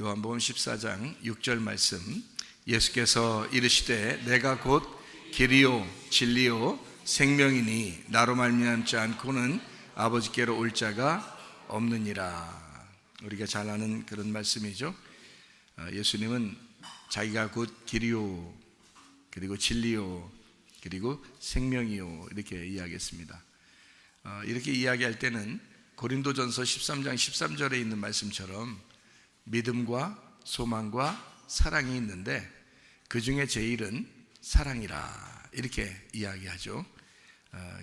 요한복음 14장 6절 말씀, 예수께서 이르시되 내가 곧 길이요 진리요 생명이니 나로 말미암지 않고는 아버지께로 올 자가 없느니라. 우리가 잘 아는 그런 말씀이죠. 예수님은 자기가 곧 길이요 그리고 진리요 그리고 생명이요 이렇게 이야기했습니다. 이렇게 이야기할 때는 고린도전서 13장 13절에 있는 말씀처럼 믿음과 소망과 사랑이 있는데 그 중에 제일은 사랑이라 이렇게 이야기하죠.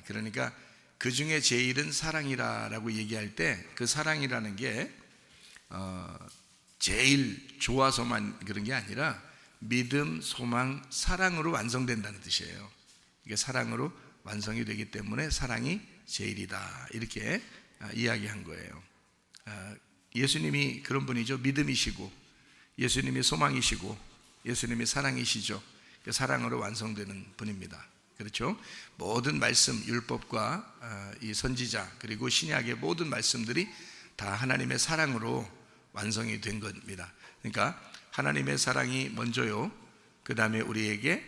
그러니까 그 중에 제일은 사랑이라라고 얘기할 때 그 사랑이라는 게 제일 좋아서만 그런 게 아니라 믿음, 소망, 사랑으로 완성된다는 뜻이에요. 이게 사랑으로 완성이 되기 때문에 사랑이 제일이다 이렇게 이야기한 거예요. 예수님이 그런 분이죠. 믿음이시고 예수님이 소망이시고 예수님이 사랑이시죠. 사랑으로 완성되는 분입니다. 그렇죠? 모든 말씀, 율법과 이 선지자 그리고 신약의 모든 말씀들이 다 하나님의 사랑으로 완성이 된 겁니다. 그러니까 하나님의 사랑이 먼저요, 그 다음에 우리에게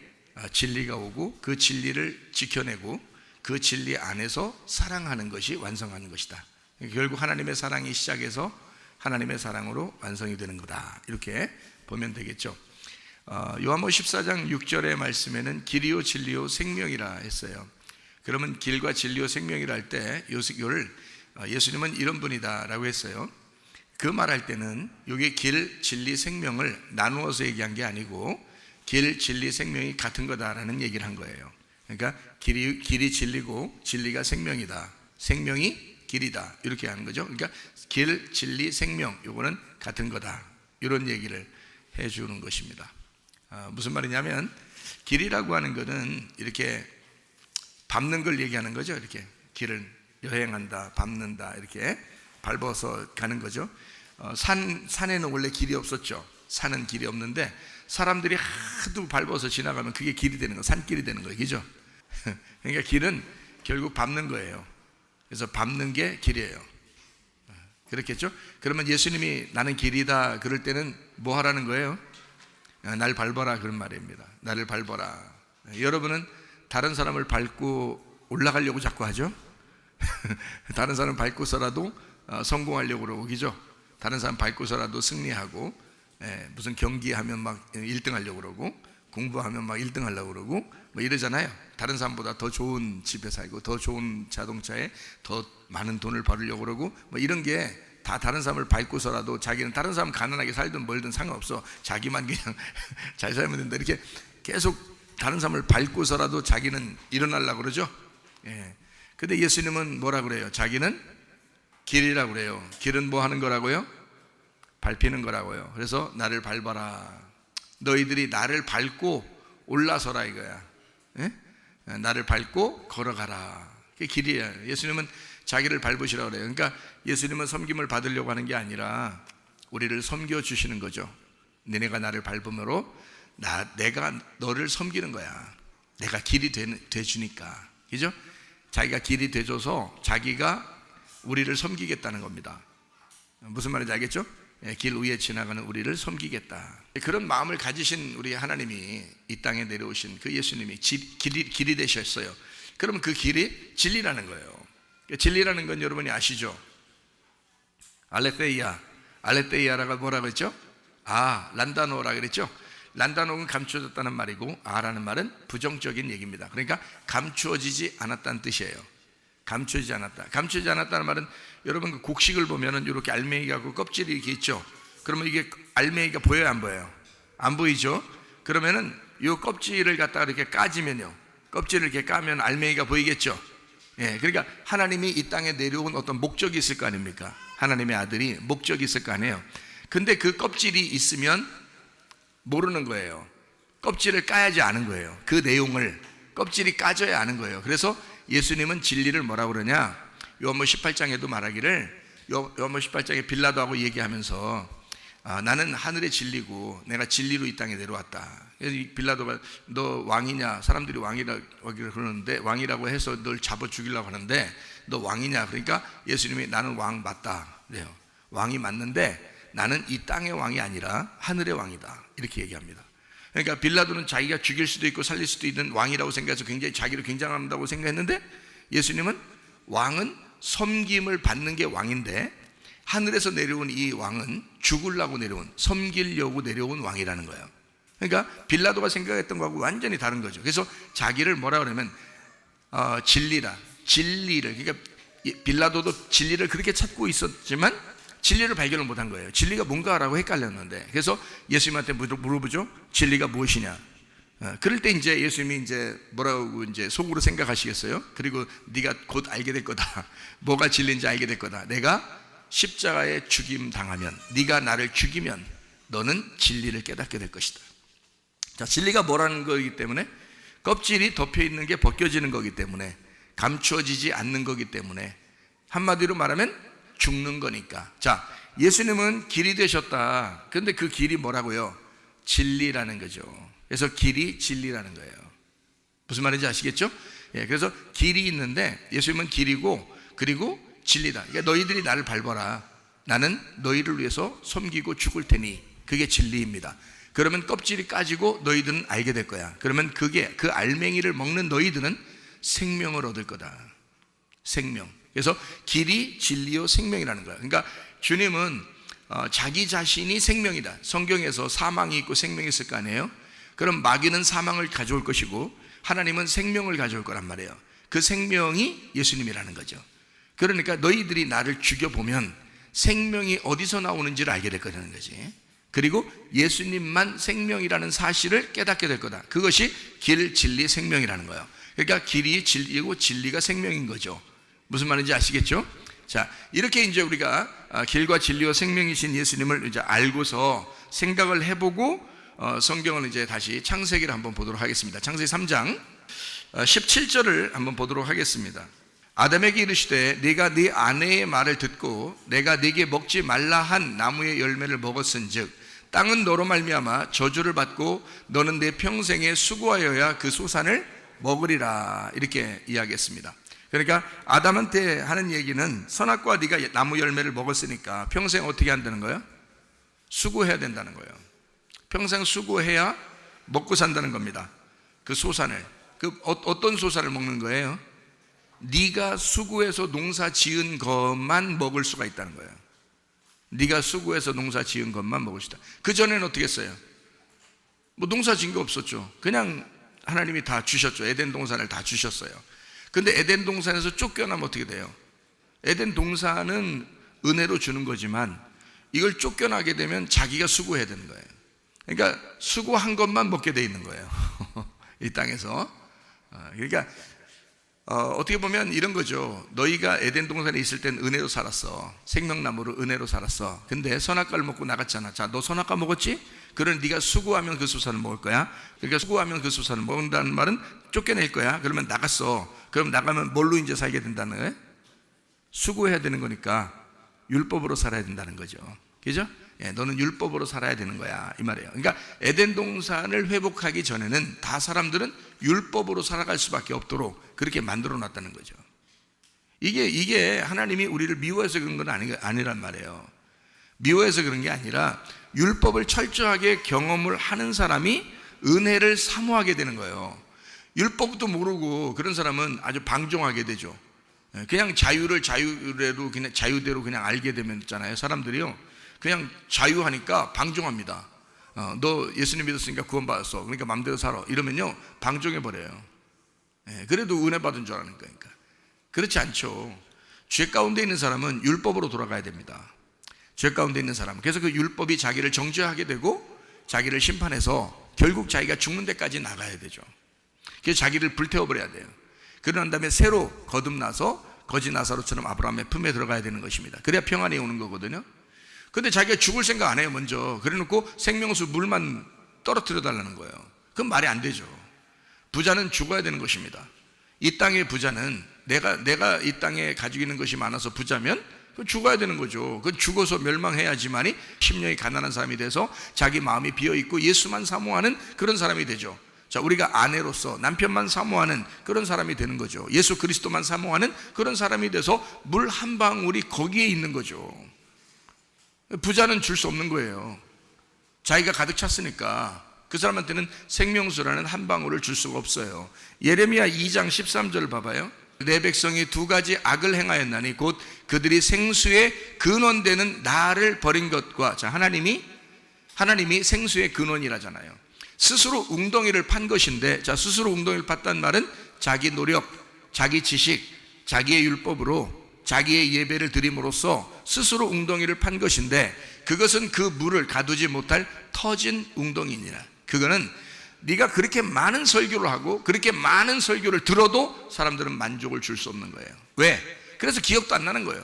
진리가 오고 그 진리를 지켜내고 그 진리 안에서 사랑하는 것이 완성하는 것이다. 결국 하나님의 사랑이 시작해서 하나님의 사랑으로 완성이 되는 거다 이렇게 보면 되겠죠. 요한복음 14장 6절의 말씀에는 길이요 진리요 생명이라 했어요. 그러면 길과 진리요 생명이라 할 때 이걸 예수님은 이런 분이다 라고 했어요. 그 말할 때는 여기 길, 진리, 생명을 나누어서 얘기한 게 아니고 길, 진리, 생명이 같은 거다라는 얘기를 한 거예요. 그러니까 길이 진리고 진리가 생명이다, 생명이 길이다 이렇게 하는 거죠. 그러니까 길, 진리, 생명 요거는 같은 거다 이런 얘기를 해주는 것입니다. 무슨 말이냐면 길이라고 하는 거는 이렇게 밟는 걸 얘기하는 거죠. 이렇게 길을 여행한다, 밟는다 이렇게 밟아서 가는 거죠. 산에는 원래 길이 없었죠. 산은 길이 없는데 사람들이 하도 밟아서 지나가면 그게 길이 되는 거, 산길이 되는 거예요. 그죠? 그러니까 길은 결국 밟는 거예요. 그래서 밟는 게 길이에요. 그렇겠죠? 그러면 예수님이 나는 길이다 그럴 때는 뭐 하라는 거예요? 날 밟아라 그런 말입니다. 나를 밟아라. 여러분은 다른 사람을 밟고 올라가려고 자꾸 하죠? 다른 사람 밟고서라도 성공하려고 그러고, 그죠? 다른 사람 밟고서라도 승리하고, 무슨 경기하면 막 1등 하려고 그러고, 공부하면 막 1등 하려고 그러고 뭐 이러잖아요. 다른 사람보다 더 좋은 집에 살고 더 좋은 자동차에 더 많은 돈을 벌으려고 그러고 뭐 이런 게 다 다른 사람을 밟고서라도 자기는 다른 사람 가난하게 살든 멀든 상관없어, 자기만 그냥 잘 살면 된다 이렇게 계속 다른 사람을 밟고서라도 자기는 일어나려고 그러죠. 근데 예수님은 뭐라 그래요? 자기는 길이라고 그래요. 길은 뭐 하는 거라고요? 밟히는 거라고요. 그래서 나를 밟아라. 너희들이 나를 밟고 올라서라 이거야. 나를 밟고 걸어가라. 그게 길이야. 예수님은 자기를 밟으시라고 그래요. 그러니까 예수님은 섬김을 받으려고 하는 게 아니라 우리를 섬겨주시는 거죠. 너네가 나를 밟음으로 내가 너를 섬기는 거야. 내가 길이 돼주니까. 그죠? 자기가 길이 돼줘서 자기가 우리를 섬기겠다는 겁니다. 무슨 말인지 알겠죠? 길 위에 지나가는 우리를 섬기겠다. 그런 마음을 가지신 우리 하나님이 이 땅에 내려오신 그 예수님이 길이 되셨어요. 그럼 그 길이 진리라는 거예요. 진리라는 건 여러분이 아시죠? 알레테이아라가 뭐라고 했죠? 란다노라 그랬죠? 란다노는 감추어졌다는 말이고 아라는 말은 부정적인 얘기입니다. 그러니까 감추어지지 않았다는 뜻이에요. 감추어지지 않았다. 감추어지지 않았다는 말은 여러분 그 곡식을 보면은 이렇게 알맹이가 그 껍질이 이렇게 있죠. 그러면 이게 알맹이가 보여요, 안 보여요? 안 보이죠? 그러면은 이 껍질을 갖다가 이렇게 까지면요, 껍질을 이렇게 까면 알맹이가 보이겠죠. 그러니까 하나님이 이 땅에 내려온 어떤 목적이 있을 거 아닙니까? 하나님의 아들이 목적이 있을 거 아니에요. 근데 그 껍질이 있으면 모르는 거예요. 껍질을 까야지 아는 거예요. 그 내용을 껍질이 까져야 아는 거예요. 그래서 예수님은 진리를 뭐라고 그러냐? 요한복음 18장에도 말하기를, 요한복음 18장에 빌라도하고 얘기하면서 나는 하늘의 진리고 내가 진리로 이 땅에 내려왔다. 그래서 빌라도가 너 왕이냐? 사람들이 왕이라고 그러는데, 왕이라고 해서 널 잡아 죽이려고 하는데 너 왕이냐? 그러니까 예수님이 나는 왕 맞다 그래요. 왕이 맞는데 나는 이 땅의 왕이 아니라 하늘의 왕이다, 이렇게 얘기합니다. 그러니까 빌라도는 자기가 죽일 수도 있고 살릴 수도 있는 왕이라고 생각해서 굉장히 자기를 굉장한다고 생각했는데, 예수님은 왕은 섬김을 받는 게 왕인데 하늘에서 내려온 이 왕은 죽으려고 내려온, 섬기려고 내려온 왕이라는 거예요. 그러니까 빌라도가 생각했던 거하고 완전히 다른 거죠. 그래서 자기를 뭐라 그러면 진리를, 그러니까 빌라도도 진리를 그렇게 찾고 있었지만 진리를 발견을 못한 거예요. 진리가 뭔가라고 헷갈렸는데, 그래서 예수님한테 물어보죠. 진리가 무엇이냐? 그럴 때 이제 예수님이 이제 뭐라고 이제 속으로 생각하시겠어요? 그리고 네가 곧 알게 될 거다. 뭐가 진리인지 알게 될 거다. 내가 십자가에 죽임 당하면, 네가 나를 죽이면 너는 진리를 깨닫게 될 것이다. 자, 진리가 뭐라는 거기 때문에, 껍질이 덮여 있는 게 벗겨지는 거기 때문에, 감추어지지 않는 거기 때문에, 한마디로 말하면 죽는 거니까. 자, 예수님은 길이 되셨다. 그런데 그 길이 뭐라고요? 진리라는 거죠. 그래서 길이 진리라는 거예요. 무슨 말인지 아시겠죠? 예, 그래서 길이 있는데 예수님은 길이고 그리고 진리다. 그러니까 너희들이 나를 밟아라. 나는 너희를 위해서 섬기고 죽을 테니 그게 진리입니다. 그러면 껍질이 까지고 너희들은 알게 될 거야. 그러면 그게, 그 알맹이를 먹는 너희들은 생명을 얻을 거다. 생명. 그래서 길이 진리요 생명이라는 거예요. 그러니까 주님은 자기 자신이 생명이다. 성경에서 사망이 있고 생명이 있을 거 아니에요? 그럼 마귀는 사망을 가져올 것이고 하나님은 생명을 가져올 거란 말이에요. 그 생명이 예수님이라는 거죠. 그러니까 너희들이 나를 죽여보면 생명이 어디서 나오는지를 알게 될 거라는 거지. 그리고 예수님만 생명이라는 사실을 깨닫게 될 거다. 그것이 길, 진리, 생명이라는 거예요. 그러니까 길이 진리고 진리가 생명인 거죠. 무슨 말인지 아시겠죠? 자, 이렇게 이제 우리가 길과 진리와 생명이신 예수님을 이제 알고서 생각을 해보고 성경을 이제 다시 창세기를 한번 보도록 하겠습니다. 창세기 3장 17절을 한번 보도록 하겠습니다. 아담에게 이르시되 네가 네 아내의 말을 듣고 내가 네게 먹지 말라 한 나무의 열매를 먹었은즉 땅은 너로 말미암아 저주를 받고 너는 내 평생에 수고하여야 그 소산을 먹으리라, 이렇게 이야기했습니다. 그러니까 아담한테 하는 얘기는 선악과 네가 나무 열매를 먹었으니까 평생 어떻게 한다는 거예요? 수고해야 된다는 거예요. 평생 수고해야 먹고 산다는 겁니다. 그 소산을, 어떤 소산을 먹는 거예요? 네가 수고해서 농사 지은 것만 먹을 수가 있다는 거예요. 네가 수고해서 농사 지은 것만 먹을 수 있다. 그 전에는 어떻게 했어요? 뭐 농사 지은 게 없었죠. 그냥 하나님이 다 주셨죠. 에덴 동산을 다 주셨어요. 근데 에덴 동산에서 쫓겨나면 어떻게 돼요? 에덴 동산은 은혜로 주는 거지만 이걸 쫓겨나게 되면 자기가 수고해야 되는 거예요. 그러니까 수고한 것만 먹게 돼 있는 거예요. 이 땅에서. 그러니까 어떻게 보면 이런 거죠. 너희가 에덴 동산에 있을 땐 은혜로 살았어. 생명나무로 은혜로 살았어. 근데 선악과를 먹고 나갔잖아. 자, 너 선악과 먹었지? 그러면 네가 수고하면 그 소산을 먹을 거야. 그러니까 수고하면 그 소산을 먹는다는 말은 쫓겨낼 거야. 그러면 나갔어. 그럼 나가면 뭘로 이제 살게 된다는 거예요? 수고해야 되는 거니까 율법으로 살아야 된다는 거죠. 그죠? 예, 너는 율법으로 살아야 되는 거야, 이 말이에요. 그러니까 에덴 동산을 회복하기 전에는 다 사람들은 율법으로 살아갈 수밖에 없도록 그렇게 만들어 놨다는 거죠. 이게 하나님이 우리를 미워해서 그런 건 아니란 말이에요. 미워해서 그런 게 아니라 율법을 철저하게 경험을 하는 사람이 은혜를 사모하게 되는 거예요. 율법도 모르고 그런 사람은 아주 방종하게 되죠. 그냥 자유대로 그냥 알게 되면 있잖아요. 사람들이요, 그냥 자유하니까 방종합니다. 너 예수님 믿었으니까 구원받았어, 그러니까 마음대로 살아, 이러면요 방종해버려요. 그래도 은혜 받은 줄 아는 거니까. 그렇지 않죠. 죄 가운데 있는 사람은 율법으로 돌아가야 됩니다. 죄 가운데 있는 사람, 그래서 그 율법이 자기를 정죄하게 되고 자기를 심판해서 결국 자기가 죽는 데까지 나가야 되죠. 그래서 자기를 불태워버려야 돼요. 그러난 다음에 새로 거듭나서 거지 나사로처럼 아브라함의 품에 들어가야 되는 것입니다. 그래야 평안이 오는 거거든요. 근데 자기가 죽을 생각 안 해요. 먼저 그래놓고 생명수 물만 떨어뜨려 달라는 거예요. 그건 말이 안 되죠. 부자는 죽어야 되는 것입니다. 이 땅의 부자는 내가 이 땅에 가지고 있는 것이 많아서 부자면 그건 죽어야 되는 거죠. 그건 죽어서 멸망해야지만이 심령이 가난한 사람이 돼서 자기 마음이 비어있고 예수만 사모하는 그런 사람이 되죠. 자, 우리가 아내로서 남편만 사모하는 그런 사람이 되는 거죠. 예수 그리스도만 사모하는 그런 사람이 돼서 물 한 방울이 거기에 있는 거죠. 부자는 줄 수 없는 거예요. 자기가 가득 찼으니까 그 사람한테는 생명수라는 한 방울을 줄 수가 없어요. 예레미야 2장 13절 봐봐요. 내 백성이 두 가지 악을 행하였나니 곧 그들이 생수의 근원되는 나를 버린 것과, 자, 하나님이 생수의 근원이라잖아요. 스스로 웅덩이를 판 것인데, 자, 스스로 웅덩이를 팠단 말은 자기 노력, 자기 지식, 자기의 율법으로 자기의 예배를 드림으로써 스스로 웅덩이를 판 것인데, 그것은 그 물을 가두지 못할 터진 웅덩이니라. 그거는 네가 그렇게 많은 설교를 하고 그렇게 많은 설교를 들어도 사람들은 만족을 줄 수 없는 거예요. 왜? 그래서 기억도 안 나는 거예요.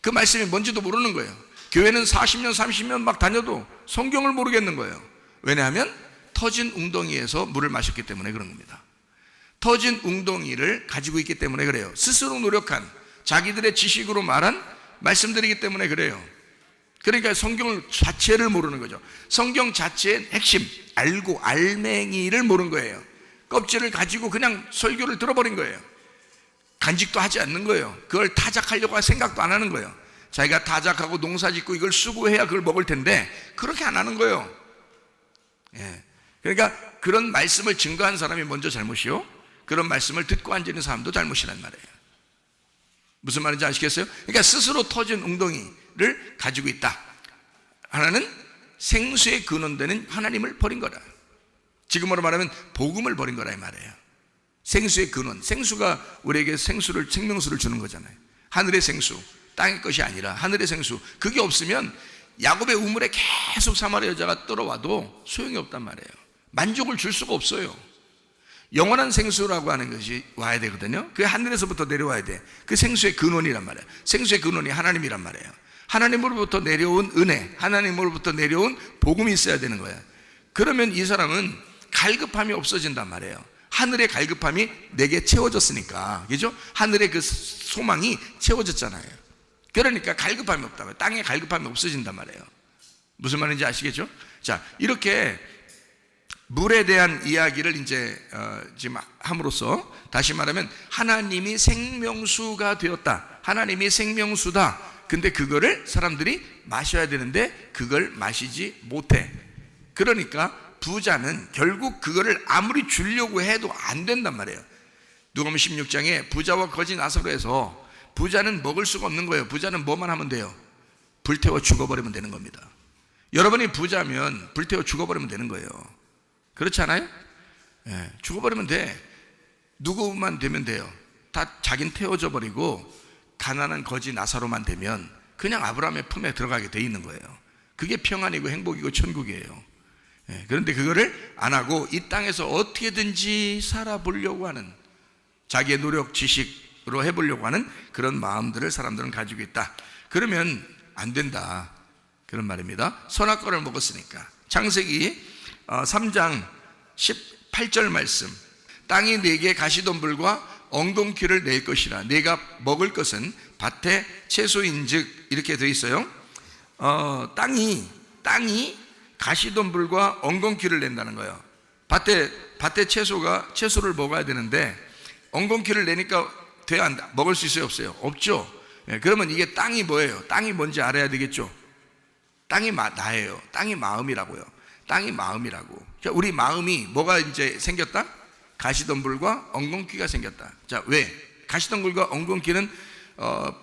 그 말씀이 뭔지도 모르는 거예요. 교회는 40년 30년 막 다녀도 성경을 모르겠는 거예요. 왜냐하면 터진 웅덩이에서 물을 마셨기 때문에 그런 겁니다. 터진 웅덩이를 가지고 있기 때문에 그래요. 스스로 노력한 자기들의 지식으로 말한 말씀들이기 때문에 그래요. 그러니까 성경 자체를 모르는 거죠. 성경 자체의 핵심, 알고 알맹이를 모르는 거예요. 껍질을 가지고 그냥 설교를 들어버린 거예요. 간직도 하지 않는 거예요. 그걸 타작하려고 생각도 안 하는 거예요. 자기가 타작하고 농사 짓고 이걸 수고해야 그걸 먹을 텐데 그렇게 안 하는 거예요. 예. 그러니까 그런 말씀을 증거한 사람이 먼저 잘못이요, 그런 말씀을 듣고 앉는 사람도 잘못이란 말이에요. 무슨 말인지 아시겠어요? 그러니까 스스로 터진 웅덩이를 가지고 있다. 하나는 생수의 근원되는 하나님을 버린 거라. 지금으로 말하면 복음을 버린 거라 이 말이에요. 생수의 근원, 생수가 우리에게 생명수를 주는 거잖아요. 하늘의 생수, 땅의 것이 아니라 하늘의 생수. 그게 없으면 야곱의 우물에 계속 사마리아 여자가 떨어와도 소용이 없단 말이에요. 만족을 줄 수가 없어요. 영원한 생수라고 하는 것이 와야 되거든요. 그게 하늘에서부터 내려와야 돼. 그 생수의 근원이란 말이에요. 생수의 근원이 하나님이란 말이에요. 하나님으로부터 내려온 은혜, 하나님으로부터 내려온 복음이 있어야 되는 거예요. 그러면 이 사람은 갈급함이 없어진단 말이에요. 하늘의 갈급함이 내게 채워졌으니까, 그죠? 하늘의 그 소망이 채워졌잖아요. 그러니까 갈급함이 없다고요. 땅에 갈급함이 없어진단 말이에요. 무슨 말인지 아시겠죠? 자, 이렇게 물에 대한 이야기를 이제 지금 함으로써, 다시 말하면 하나님이 생명수가 되었다. 하나님이 생명수다. 근데 그거를 사람들이 마셔야 되는데 그걸 마시지 못해. 그러니까 부자는 결국 그거를 아무리 주려고 해도 안 된단 말이에요. 누가복음 16장에 부자와 거지 나사로에서 부자는 먹을 수가 없는 거예요. 부자는 뭐만 하면 돼요? 불태워 죽어버리면 되는 겁니다. 여러분이 부자면 불태워 죽어버리면 되는 거예요. 그렇지 않아요? 예, 죽어버리면 돼. 누구만 되면 돼요? 다 자긴 태워져 버리고 가난한 거지 나사로만 되면 그냥 아브라함의 품에 들어가게 돼 있는 거예요. 그게 평안이고 행복이고 천국이에요. 예, 그런데 그거를 안 하고 이 땅에서 어떻게든지 살아보려고 하는, 자기의 노력 지식으로 해보려고 하는 그런 마음들을 사람들은 가지고 있다. 그러면 안 된다, 그런 말입니다. 선악과를 먹었으니까. 창세기 3장 18절 말씀, 땅이 내게 가시덤불과 엉겅퀴를 낼 것이라. 내가 먹을 것은 밭의 채소인즉, 이렇게 되어 있어요. 땅이 가시덤불과 엉겅퀴를 낸다는 거예요. 밭의 채소를 먹어야 되는데 엉겅퀴를 내니까 돼야 한다. 먹을 수 있어요, 없어요? 없죠. 네, 그러면 이게 땅이 뭐예요? 땅이 뭔지 알아야 되겠죠. 땅이 나예요. 땅이 마음이라고요. 땅이 마음이라고. 우리 마음이 뭐가 이제 생겼다? 가시덤불과 엉겅퀴가 생겼다. 자, 왜? 가시덤불과 엉겅퀴는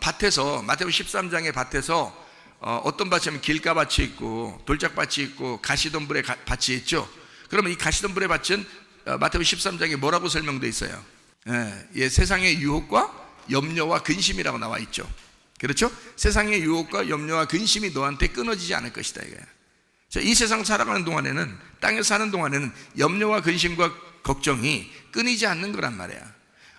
밭에서, 마태복음 13장의 밭에서 어떤 밭이면 길가밭이 있고 돌짝밭이 있고 가시덤불의 밭이 있죠. 그러면 이 가시덤불의 밭은 마태복음 13장에 뭐라고 설명되어 있어요? 예, 세상의 유혹과 염려와 근심이라고 나와 있죠. 그렇죠? 세상의 유혹과 염려와 근심이 너한테 끊어지지 않을 것이다 이거야. 자, 이 세상 살아가는 동안에는, 땅에 사는 동안에는 염려와 근심과 걱정이 끊이지 않는 거란 말이야.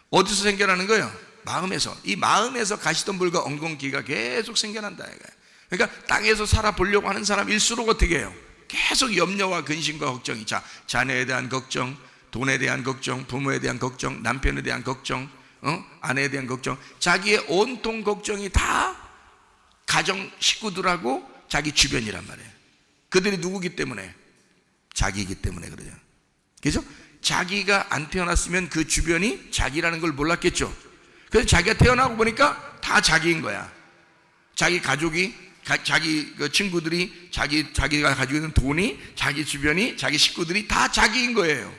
어디서 생겨나는 거예요? 마음에서. 이 마음에서 가시덤불과 엉겅퀴가 계속 생겨난다 이거야. 그러니까 땅에서 살아보려고 하는 사람일수록 어떻게 해요? 계속 염려와 근심과 걱정이, 자, 자녀에 대한 걱정, 돈에 대한 걱정, 부모에 대한 걱정, 남편에 대한 걱정, 아내에 대한 걱정, 자기의 온통 걱정이 다 가정 식구들하고 자기 주변이란 말이에요. 그들이 누구기 때문에? 자기이기 때문에 그러죠. 그죠? 자기가 안 태어났으면 그 주변이 자기라는 걸 몰랐겠죠. 그래서 자기가 태어나고 보니까 다 자기인 거야. 자기 가족이 자기 그 친구들이, 자기가 가지고 있는 돈이, 자기 주변이, 자기 식구들이 다 자기인 거예요.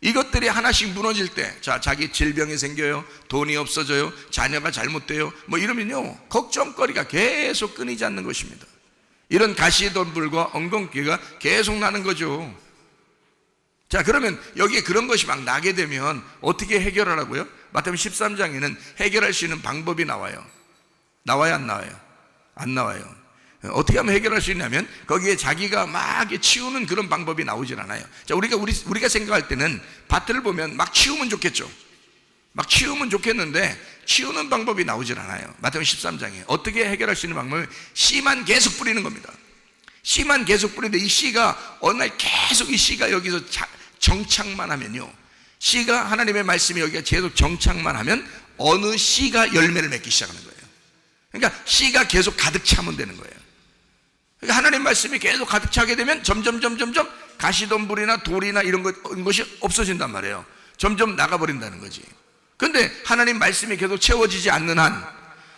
이것들이 하나씩 무너질 때, 자기 질병이 생겨요, 돈이 없어져요, 자녀가 잘못돼요, 뭐 이러면요, 걱정거리가 계속 끊이지 않는 것입니다. 이런 가시덤불과 엉겅퀴가 계속 나는 거죠. 자, 그러면 여기에 그런 것이 막 나게 되면 어떻게 해결하라고요? 마태복음 13장에는 해결할 수 있는 방법이 나와요. 나와요, 안 나와요? 안 나와요. 어떻게 하면 해결할 수 있냐면 거기에 자기가 막 치우는 그런 방법이 나오질 않아요. 자, 우리가 생각할 때는 밭을 보면 막 치우면 좋겠죠. 막 치우면 좋겠는데 치우는 방법이 나오질 않아요. 마태복음 13장에 어떻게 해결할 수 있는 방법은 씨만 계속 뿌리는 겁니다. 씨만 계속 뿌리는데 이 씨가 어느 날 계속 이 씨가 여기서 정착만 하면요, 씨가, 하나님의 말씀이 여기가 계속 정착만 하면 어느 씨가 열매를 맺기 시작하는 거예요. 그러니까 씨가 계속 가득 차면 되는 거예요. 그러니까 하나님 말씀이 계속 가득 차게 되면 점점 가시덤불이나 돌이나 이런 것이 없어진단 말이에요. 점점 나가버린다는 거지. 그런데 하나님 말씀이 계속 채워지지 않는 한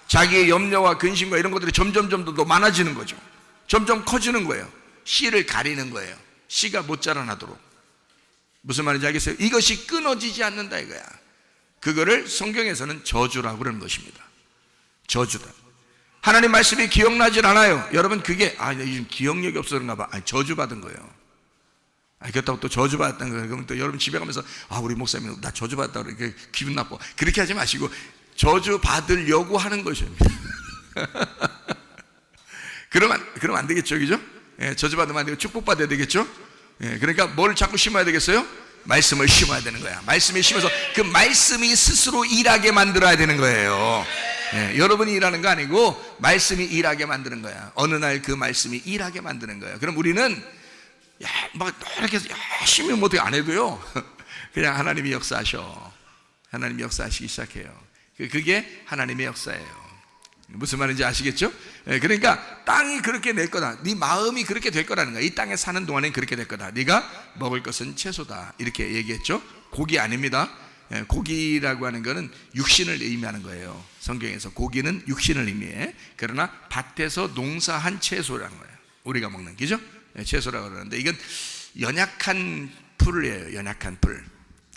자기의 염려와 근심과 이런 것들이 점점 더 많아지는 거죠. 점점 커지는 거예요. 씨를 가리는 거예요. 씨가 못 자라나도록. 무슨 말인지 알겠어요? 이것이 끊어지지 않는다 이거야. 그거를 성경에서는 저주라고 그러는 것입니다. 저주다. 하나님 말씀이 기억나질 않아요. 여러분, 그게 요즘 기억력이 없어서 그런가 봐. 저주받은 거예요. 그렇다고 또 저주받았다는 거예요. 그러면 또 여러분 집에 가면서 우리 목사님 나 저주받았다고 그러니까 기분 나빠. 그렇게 하지 마시고 저주받으려고 하는 것입니다. 그러면 안 되겠죠, 그죠? 저주받으면 안 되고 축복받아야 되겠죠? 그러니까 뭘 자꾸 심어야 되겠어요? 말씀을 심어야 되는 거야. 말씀을 심어서 그 말씀이 스스로 일하게 만들어야 되는 거예요. 여러분이 일하는 거 아니고 말씀이 일하게 만드는 거야. 어느 날 그 말씀이 일하게 만드는 거야. 그럼 우리는 막 이렇게 열심히 어떻게 안 해도요, 그냥 하나님이 역사하셔. 하나님이 역사하시기 시작해요. 그게 하나님의 역사예요. 무슨 말인지 아시겠죠? 그러니까 땅이 그렇게 될 거다. 네 마음이 그렇게 될 거라는 거야. 이 땅에 사는 동안엔 그렇게 될 거다. 네가 먹을 것은 채소다. 이렇게 얘기했죠. 고기 아닙니다. 고기라고 하는 것은 육신을 의미하는 거예요. 성경에서 고기는 육신을 의미해. 그러나 밭에서 농사한 채소라는 거예요. 우리가 먹는, 그죠? 채소라고 그러는데 이건 연약한 풀이에요. 연약한 풀.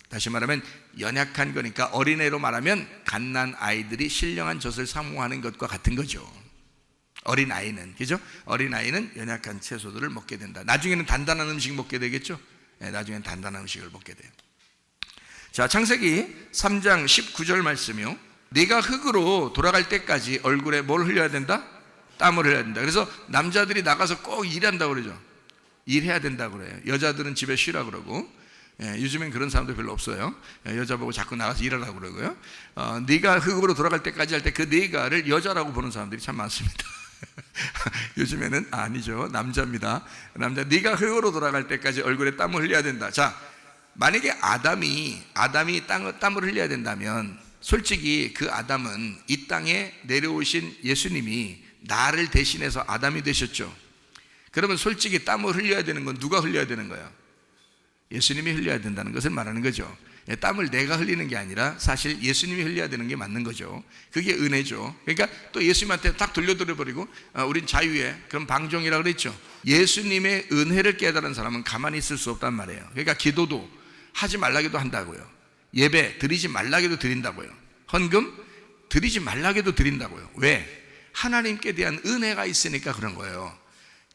다시 말하면 연약한 거니까 어린애로 말하면 갓난 아이들이 신령한 젖을 사모하는 것과 같은 거죠. 어린 아이는, 그죠? 어린 아이는 연약한 채소들을 먹게 된다. 나중에는 단단한 음식 먹게 되겠죠? 나중에는 단단한 음식을 먹게 돼요. 자, 창세기 3장 19절 말씀이요. 네가 흙으로 돌아갈 때까지 얼굴에 뭘 흘려야 된다? 땀을 흘려야 된다. 그래서 남자들이 나가서 꼭 일한다고 그러죠. 일해야 된다고 그래요. 여자들은 집에 쉬라 그러고, 요즘엔 그런 사람들 별로 없어요. 여자 보고 자꾸 나가서 일하라고 그러고요. 네가 흙으로 돌아갈 때까지 할 때 그 네가를 여자라고 보는 사람들이 참 많습니다. 요즘에는 아니죠. 남자입니다. 남자, 네가 흙으로 돌아갈 때까지 얼굴에 땀을 흘려야 된다. 자, 만약에 아담이 땀을 흘려야 된다면 솔직히 그 아담은 이 땅에 내려오신 예수님이 나를 대신해서 아담이 되셨죠. 그러면 솔직히 땀을 흘려야 되는 건 누가 흘려야 되는 거예요? 예수님이 흘려야 된다는 것을 말하는 거죠. 땀을 내가 흘리는 게 아니라 사실 예수님이 흘려야 되는 게 맞는 거죠. 그게 은혜죠. 그러니까 또 예수님한테 딱 돌려버리고 우린 자유의 그런 방종이라고 그랬죠. 예수님의 은혜를 깨달은 사람은 가만히 있을 수 없단 말이에요. 그러니까 기도도 하지 말라기도 한다고요. 예배 드리지 말라기도 드린다고요. 헌금 드리지 말라기도 드린다고요. 왜? 하나님께 대한 은혜가 있으니까 그런 거예요.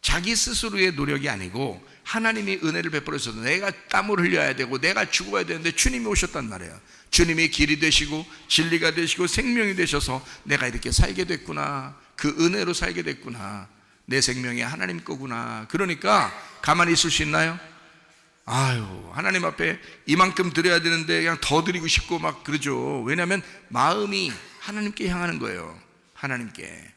자기 스스로의 노력이 아니고 하나님이 은혜를 베풀어 주셔서 내가 땀을 흘려야 되고 내가 죽어야 되는데 주님이 오셨단 말이에요. 주님이 길이 되시고 진리가 되시고 생명이 되셔서 내가 이렇게 살게 됐구나. 그 은혜로 살게 됐구나. 내 생명이 하나님 거구나. 그러니까 가만히 있을 수 있나요? 하나님 앞에 이만큼 드려야 되는데 그냥 더 드리고 싶고 막 그러죠. 왜냐하면 마음이 하나님께 향하는 거예요. 하나님께.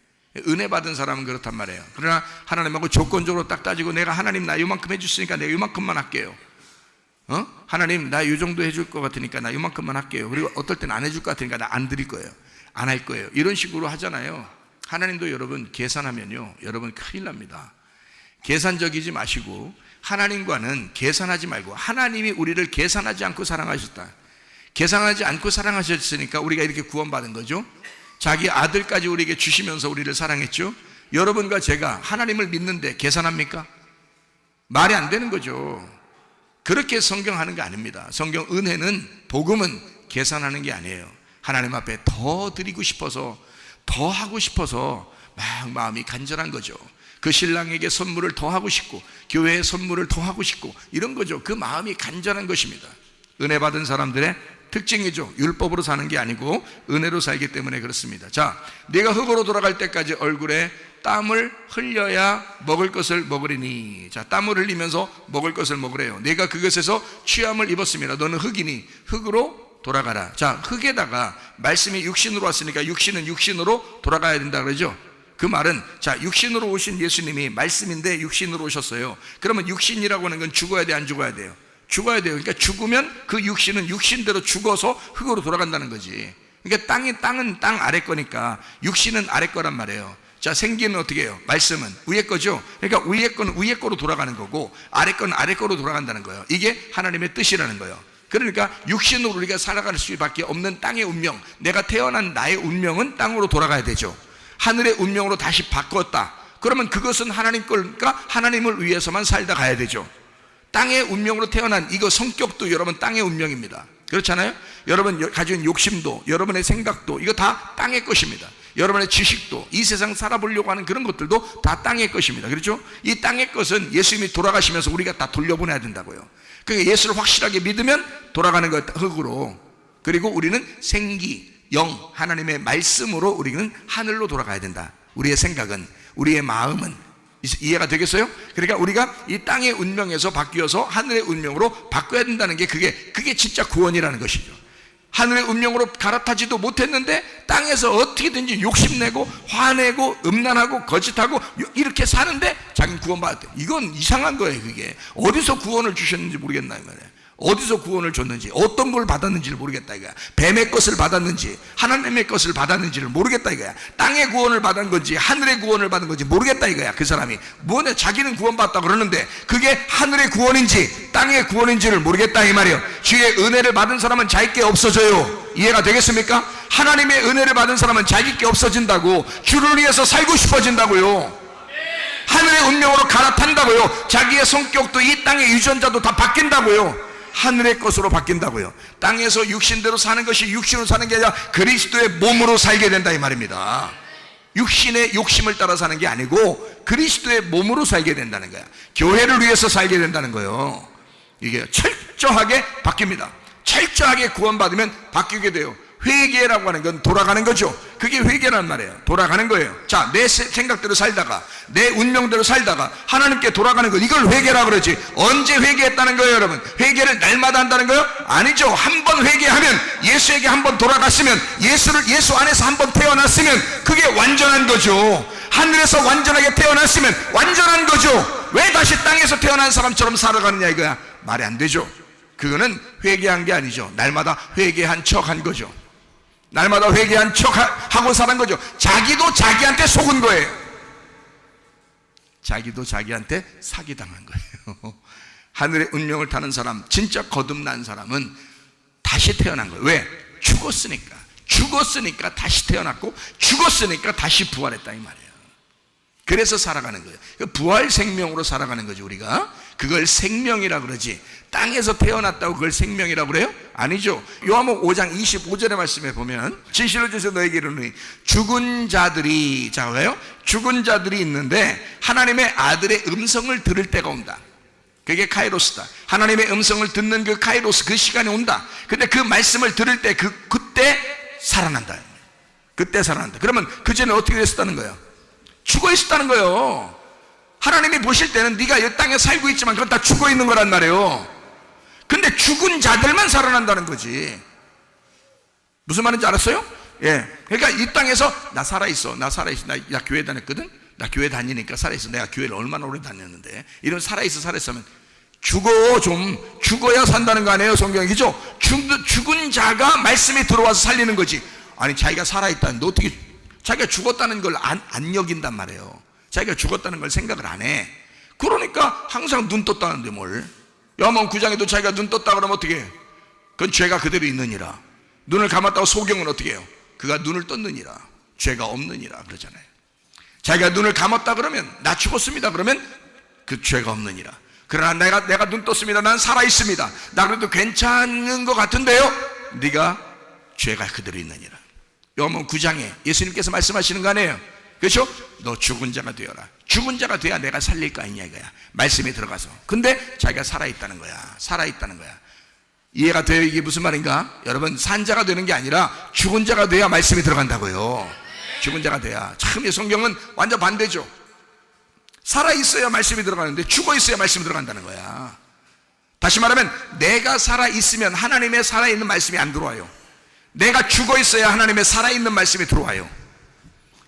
은혜 받은 사람은 그렇단 말이에요. 그러나 하나님하고 조건적으로 딱 따지고 내가 하나님 나 요만큼 해주시니까 내가 요만큼만 할게요. 하나님 나 요 정도 해줄 것 같으니까 나 요만큼만 할게요. 그리고 어떨 땐 안 해줄 것 같으니까 나 안 드릴 거예요. 안 할 거예요. 이런 식으로 하잖아요. 하나님도 여러분 계산하면요, 여러분 큰일 납니다. 계산적이지 마시고 하나님과는 계산하지 말고 하나님이 우리를 계산하지 않고 사랑하셨다. 계산하지 않고 사랑하셨으니까 우리가 이렇게 구원받은 거죠. 자기 아들까지 우리에게 주시면서 우리를 사랑했죠. 여러분과 제가 하나님을 믿는데 계산합니까? 말이 안 되는 거죠. 그렇게 성경 하는 게 아닙니다. 성경 은혜는, 복음은 계산하는 게 아니에요. 하나님 앞에 더 드리고 싶어서, 더 하고 싶어서 막 마음이 간절한 거죠. 그 신랑에게 선물을 더 하고 싶고, 교회에 선물을 더 하고 싶고, 이런 거죠. 그 마음이 간절한 것입니다. 은혜 받은 사람들의 특징이죠. 율법으로 사는 게 아니고 은혜로 살기 때문에 그렇습니다. 자, 네가 흙으로 돌아갈 때까지 얼굴에 땀을 흘려야 먹을 것을 먹으리니. 자, 땀을 흘리면서 먹을 것을 먹으래요. 네가 그것에서 취함을 입었습니다. 너는 흙이니 흙으로 돌아가라. 자, 흙에다가 말씀이 육신으로 왔으니까 육신은 육신으로 돌아가야 된다 그러죠. 그 말은, 자, 육신으로 오신 예수님이 말씀인데 육신으로 오셨어요. 그러면 육신이라고 하는 건 죽어야 돼, 안 죽어야 돼요? 죽어야 돼요. 그러니까 죽으면 그 육신은 육신대로 죽어서 흙으로 돌아간다는 거지. 그러니까 땅은 땅 아래 거니까 육신은 아래 거란 말이에요. 자, 생기는 어떻게 해요? 말씀은 위에 거죠. 그러니까 위에 거는 위에 거로 돌아가는 거고, 아래 거는 아래 거로 돌아간다는 거예요. 이게 하나님의 뜻이라는 거예요. 그러니까 육신으로 우리가 살아갈 수밖에 없는 땅의 운명, 내가 태어난 나의 운명은 땅으로 돌아가야 되죠. 하늘의 운명으로 다시 바꿨다. 그러면 그것은 하나님 거니까 하나님을 위해서만 살다 가야 되죠. 땅의 운명으로 태어난 이거 성격도 여러분 땅의 운명입니다. 그렇잖아요? 여러분 가진 욕심도, 여러분의 생각도 이거 다 땅의 것입니다. 여러분의 지식도, 이 세상 살아보려고 하는 그런 것들도 다 땅의 것입니다. 그렇죠? 이 땅의 것은 예수님이 돌아가시면서 우리가 다 돌려보내야 된다고요. 그러니까 예수를 확실하게 믿으면 돌아가는 것 흙으로, 그리고 우리는 생기, 영, 하나님의 말씀으로 우리는 하늘로 돌아가야 된다. 우리의 생각은, 우리의 마음은. 이해가 되겠어요? 그러니까 우리가 이 땅의 운명에서 바뀌어서 하늘의 운명으로 바꿔야 된다는 게 그게 진짜 구원이라는 것이죠. 하늘의 운명으로 갈아타지도 못했는데 땅에서 어떻게든지 욕심내고 화내고 음란하고 거짓하고 이렇게 사는데 자기는 구원받았대. 이건 이상한 거예요. 그게 어디서 구원을 주셨는지 모르겠나 이 말이에요. 어디서 구원을 줬는지, 어떤 걸 받았는지를 모르겠다 이거야. 뱀의 것을 받았는지 하나님의 것을 받았는지를 모르겠다 이거야. 땅의 구원을 받은 건지 하늘의 구원을 받은 건지 모르겠다 이거야. 그 사람이 뭐냐, 자기는 구원받았다고 그러는데 그게 하늘의 구원인지 땅의 구원인지를 모르겠다 이 말이에요. 주의 은혜를 받은 사람은 자기 게 없어져요. 이해가 되겠습니까? 하나님의 은혜를 받은 사람은 자기 게 없어진다고. 주를 위해서 살고 싶어진다고요. 하늘의 운명으로 갈아탄다고요. 자기의 성격도 이 땅의 유전자도 다 바뀐다고요. 하늘의 것으로 바뀐다고요. 땅에서 육신대로 사는 것이 육신으로 사는 게 아니라 그리스도의 몸으로 살게 된다 이 말입니다. 육신의 욕심을 따라 사는 게 아니고 그리스도의 몸으로 살게 된다는 거야. 교회를 위해서 살게 된다는 거예요. 이게 철저하게 바뀝니다. 철저하게 구원받으면 바뀌게 돼요. 회개라고 하는 건 돌아가는 거죠. 그게 회개란 말이에요. 돌아가는 거예요. 자, 내 생각대로 살다가 내 운명대로 살다가 하나님께 돌아가는 거, 이걸 회개라고 그러지. 언제 회개했다는 거예요 여러분? 회개를 날마다 한다는 거예요? 아니죠. 한 번 회개하면, 예수에게 한 번 돌아갔으면, 예수 안에서 한 번 태어났으면 그게 완전한 거죠. 하늘에서 완전하게 태어났으면 완전한 거죠. 왜 다시 땅에서 태어난 사람처럼 살아가느냐 이거야. 말이 안 되죠. 그거는 회개한 게 아니죠. 날마다 회개한 척 한 거죠. 날마다 회개한 척 하고 사는 거죠. 자기도 자기한테 속은 거예요. 자기도 자기한테 사기당한 거예요. 하늘의 운명을 타는 사람, 진짜 거듭난 사람은 다시 태어난 거예요. 왜? 죽었으니까 다시 태어났고, 죽었으니까 다시 부활했다 이 말이에요. 그래서 살아가는 거예요. 부활 생명으로 살아가는 거죠. 우리가 그걸 생명이라고 그러지. 땅에서 태어났다고 그걸 생명이라고 그래요? 아니죠. 요한복음 5장 25절의 말씀에 보면, 진실로 진실로 너에게 이르노니 죽은 자들이, 자 왜요? 죽은 자들이 있는데 하나님의 아들의 음성을 들을 때가 온다. 그게 카이로스다. 하나님의 음성을 듣는 그 카이로스, 그 시간이 온다. 근데 그 말씀을 들을 때 그때 살아난다. 그때 살아난다. 그러면 그전에 어떻게 됐었다는 거예요? 죽어 있었다는 거예요. 하나님이 보실 때는 네가 이 땅에 살고 있지만 그건 다 죽어 있는 거란 말이에요. 근데 죽은 자들만 살아난다는 거지. 무슨 말인지 알았어요? 예. 그러니까 이 땅에서 나 살아있어. 나 교회 다녔거든? 나 교회 다니니까 살아있어. 내가 교회를 얼마나 오래 다녔는데. 이런 살아있으면 죽어야 산다는 거 아니에요? 성경이. 그죠? 죽은 자가 말씀이 들어와서 살리는 거지. 아니, 자기가 살아있다는데 어떻게, 자기가 죽었다는 걸 안 여긴단 말이에요. 자기가 죽었다는 걸 생각을 안 해. 그러니까 항상 눈 떴다는데 뭘. 요한복음 9장에도 자기가 눈 떴다 그러면 어떻게 해? 그건 죄가 그대로 있느니라. 눈을 감았다고 소경은 어떻게 해요? 그가 눈을 떴느니라. 죄가 없느니라 그러잖아요. 자기가 눈을 감았다 그러면 나 죽었습니다 그러면 그 죄가 없느니라. 그러나 내가 눈 떴습니다. 난 살아있습니다. 나 그래도 괜찮은 것 같은데요, 네가 죄가 그대로 있느니라. 요한복음 9장에 예수님께서 말씀하시는 거 아니에요? 그렇죠? 너 죽은 자가 되어라. 죽은 자가 돼야 내가 살릴 거 아니냐 이거야. 말씀에 들어가서. 근데 자기가 살아있다는 거야. 살아있다는 거야. 이해가 돼요? 이게 무슨 말인가? 여러분, 산자가 되는 게 아니라 죽은 자가 돼야 말씀이 들어간다고요. 죽은 자가 돼야. 참, 이 성경은 완전 반대죠. 살아있어야 말씀이 들어가는데 죽어있어야 말씀이 들어간다는 거야. 다시 말하면 내가 살아있으면 하나님의 살아있는 말씀이 안 들어와요. 내가 죽어있어야 하나님의 살아있는 말씀이 들어와요.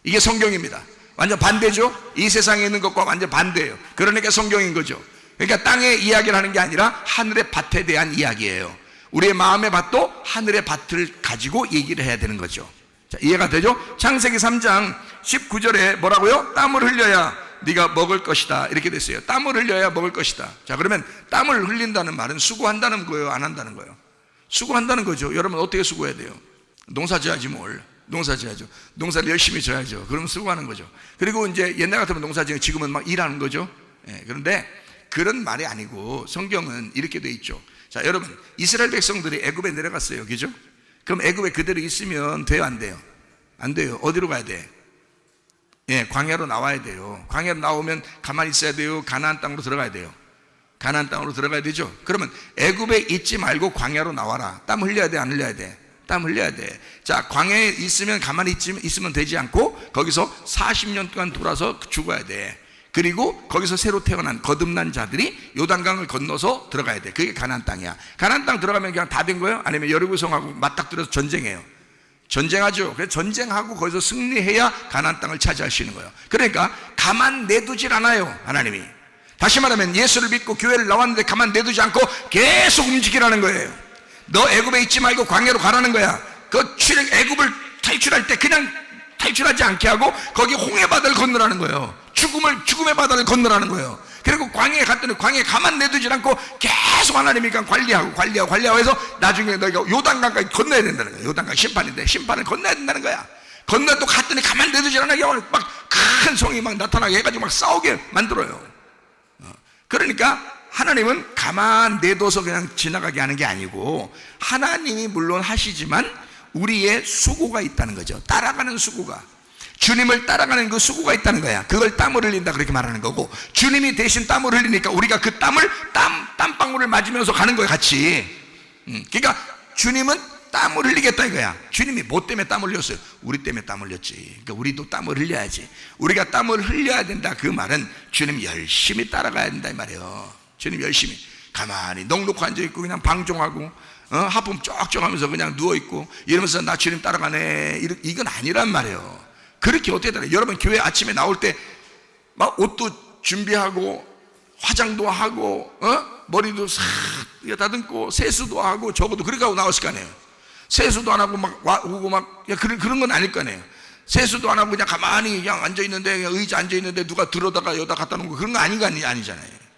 이게 성경입니다. 완전 반대죠. 이 세상에 있는 것과 완전 반대예요. 그러니까 성경인 거죠. 그러니까 땅의 이야기를 하는 게 아니라 하늘의 밭에 대한 이야기예요. 우리의 마음의 밭도 하늘의 밭을 가지고 얘기를 해야 되는 거죠. 자, 이해가 되죠? 창세기 3장 19절에 뭐라고요? 땀을 흘려야 네가 먹을 것이다 이렇게 됐어요. 땀을 흘려야 먹을 것이다. 자, 그러면 땀을 흘린다는 말은 수고한다는 거예요, 안 한다는 거예요? 수고한다는 거죠. 여러분, 어떻게 수고해야 돼요? 농사 지어야지 뭘. 농사 지어야죠. 농사를 열심히 져야죠. 그러면 수고하는 거죠. 그리고 이제 옛날 같으면 농사 지어, 지금은 막 일하는 거죠. 그런데 그런 말이 아니고 성경은 이렇게 돼 있죠. 자, 여러분, 이스라엘 백성들이 애굽에 내려갔어요. 그죠? 그럼 애굽에 그대로 있으면 돼요, 안 돼요? 안 돼요. 어디로 가야 돼? 광야로 나와야 돼요. 광야로 나오면 가만히 있어야 돼요? 가나안 땅으로 들어가야 돼요? 가나안 땅으로 들어가야 되죠. 그러면 애굽에 있지 말고 광야로 나와라. 땀 흘려야 돼, 안 흘려야 돼? 땀 흘려야 돼. 자, 광야에 있으면 가만히 있으면 되지 않고 거기서 40년 동안 돌아서 죽어야 돼. 그리고 거기서 새로 태어난 거듭난 자들이 요단강을 건너서 들어가야 돼. 그게 가나안 땅이야. 가나안 땅 들어가면 그냥 다 된 거예요? 아니면 여리고성하고 맞닥뜨려서 전쟁해요? 전쟁하죠. 그래서 전쟁하고 거기서 승리해야 가나안 땅을 차지할 수 있는 거예요. 그러니까 가만 내두질 않아요, 하나님이. 다시 말하면 예수를 믿고 교회를 나왔는데 가만 내두지 않고 계속 움직이라는 거예요. 너 애굽에 있지 말고 광야로 가라는 거야. 그 애굽을 탈출할 때 그냥 탈출하지 않게 하고 거기 홍해 바다를 건너라는 거예요. 죽음의 바다를 건너라는 거예요. 그리고 광야에 갔더니 광야에 가만 내두지 않고 계속 하나님이 관리하고 해서 나중에 너희가 요단강까지 건너야 된다는 거예요. 요단강 심판인데 심판을 건너야 된다는 거야. 건너 또 갔더니 가만 내두지 않게 막 큰 성이 막 나타나게 해가지고 막 싸우게 만들어요. 그러니까 하나님은 가만 내둬서 그냥 지나가게 하는 게 아니고 하나님이 물론 하시지만 우리의 수고가 있다는 거죠. 따라가는 수고가, 주님을 따라가는 그 수고가 있다는 거야. 그걸 땀을 흘린다 그렇게 말하는 거고, 주님이 대신 땀을 흘리니까 우리가 그 땀을 땀방울을 맞으면서 가는 거야, 같이. 그러니까 주님은 땀을 흘리겠다 이거야. 주님이 뭐 때문에 땀을 흘렸어요? 우리 때문에 땀을 흘렸지. 그러니까 우리도 땀을 흘려야지. 우리가 땀을 흘려야 된다 그 말은 주님 열심히 따라가야 된다 이 말이에요. 주님 열심히 가만히 넉넉히 앉아있고 그냥 방종하고 하품 쩍쩍 하면서 그냥 누워있고 이러면서 나 주님 따라가네, 이건 아니란 말이에요. 그렇게 어떻게 따라요? 여러분, 교회 아침에 나올 때 막 옷도 준비하고 화장도 하고 머리도 싹 다듬고 세수도 하고 적어도 그렇게 하고 나왔을 거 아니에요. 세수도 안 하고 막 오고 막 그런 건 아닐 거 아니에요. 세수도 안 하고 그냥 가만히 그냥 앉아있는데, 그냥 의자 앉아있는데 누가 들어다가 여기다 갖다 놓은 거, 그런 거 아니잖아요.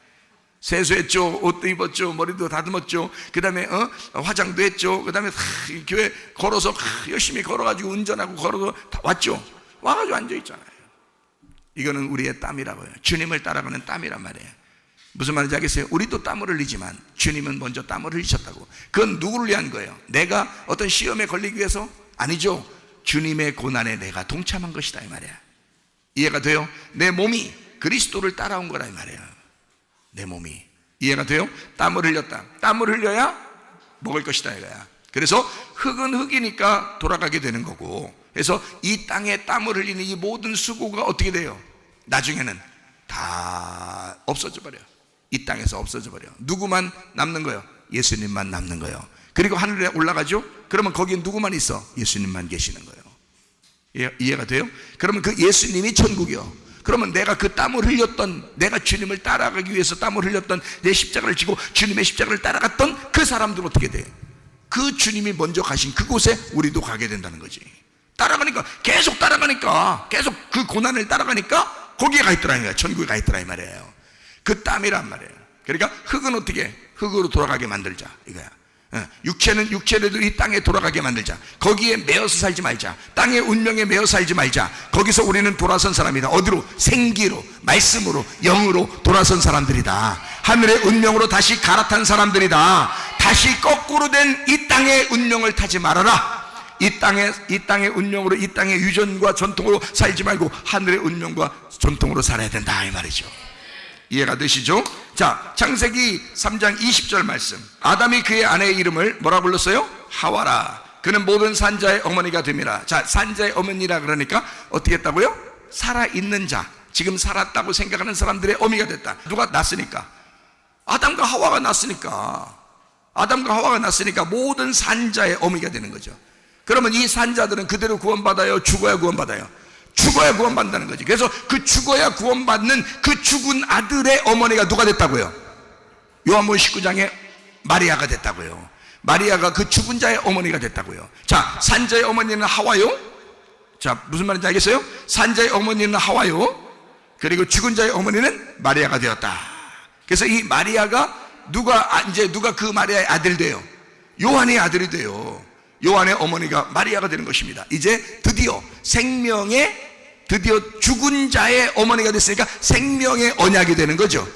세수했죠, 옷도 입었죠, 머리도 다듬었죠, 그 다음에 화장도 했죠, 그 다음에 교회 걸어서 열심히 걸어가지고 운전하고 걸어서 다 왔죠. 와가지고 앉아있잖아요. 이거는 우리의 땀이라고요. 주님을 따라가는 땀이란 말이에요. 무슨 말인지 알겠어요? 우리도 땀을 흘리지만 주님은 먼저 땀을 흘리셨다고. 그건 누구를 위한 거예요? 내가 어떤 시험에 걸리기 위해서? 아니죠. 주님의 고난에 내가 동참한 것이다 이 말이야. 이해가 돼요? 내 몸이 그리스도를 따라온 거라 이 말이에요. 내 몸이. 이해가 돼요? 땀을 흘렸다. 땀을 흘려야 먹을 것이다 이거야. 그래서 흙은 흙이니까 돌아가게 되는 거고, 그래서 이 땅에 땀을 흘리는 이 모든 수고가 어떻게 돼요? 나중에는 다 없어져 버려요. 이 땅에서 없어져 버려요. 누구만 남는 거예요? 예수님만 남는 거예요. 그리고 하늘에 올라가죠? 그러면 거기에 누구만 있어? 예수님만 계시는 거예요. 이해가 돼요? 그러면 그 예수님이 천국이요. 그러면 내가 그 땀을 흘렸던, 내가 주님을 따라가기 위해서 땀을 흘렸던, 내 십자가를 지고 주님의 십자가를 따라갔던 그 사람들은 어떻게 돼? 그 주님이 먼저 가신 그곳에 우리도 가게 된다는 거지. 따라가니까, 계속 따라가니까, 계속 그 고난을 따라가니까 거기에 가 있더라 이 말이야. 천국에 가 있더라 이 말이에요. 그 땀이란 말이에요. 그러니까 흙은 어떻게? 흙으로 돌아가게 만들자 이거야. 육체는 육체대로 이 땅에 돌아가게 만들자. 거기에 매여서 살지 말자. 땅의 운명에 매여 살지 말자. 거기서 우리는 돌아선 사람이다. 어디로? 생기로, 말씀으로, 영으로 돌아선 사람들이다. 하늘의 운명으로 다시 갈아탄 사람들이다. 다시 거꾸로 된 이 땅의 운명을 타지 말아라. 이 땅의 운명으로, 이 땅의 유전과 전통으로 살지 말고 하늘의 운명과 전통으로 살아야 된다, 이 말이죠. 이해가 되시죠? 자, 창세기 3장 20절 말씀. 아담이 그의 아내의 이름을 뭐라 불렀어요? 하와라. 그는 모든 산자의 어머니가 됨이라. 자, 산자의 어머니라 그러니까 어떻게 했다고요? 살아있는 자, 지금 살았다고 생각하는 사람들의 어미가 됐다. 누가 낳았으니까? 아담과 하와가 낳았으니까. 아담과 하와가 낳았으니까 모든 산자의 어미가 되는 거죠. 그러면 이 산자들은 그대로 구원받아요? 죽어야 구원받아요? 죽어야 구원받는다는 거지. 그래서 그 죽어야 구원받는 그 죽은 아들의 어머니가 누가 됐다고요? 요한복음 19장에 마리아가 됐다고요. 마리아가 그 죽은 자의 어머니가 됐다고요. 자, 산자의 어머니는 하와요. 자, 무슨 말인지 알겠어요? 산자의 어머니는 하와요. 그리고 죽은 자의 어머니는 마리아가 되었다. 그래서 이 마리아가 누가 그 마리아의 아들 돼요? 요한의 아들이 돼요. 요한의 어머니가 마리아가 되는 것입니다. 이제 드디어 죽은 자의 어머니가 됐으니까 생명의 언약이 되는 거죠.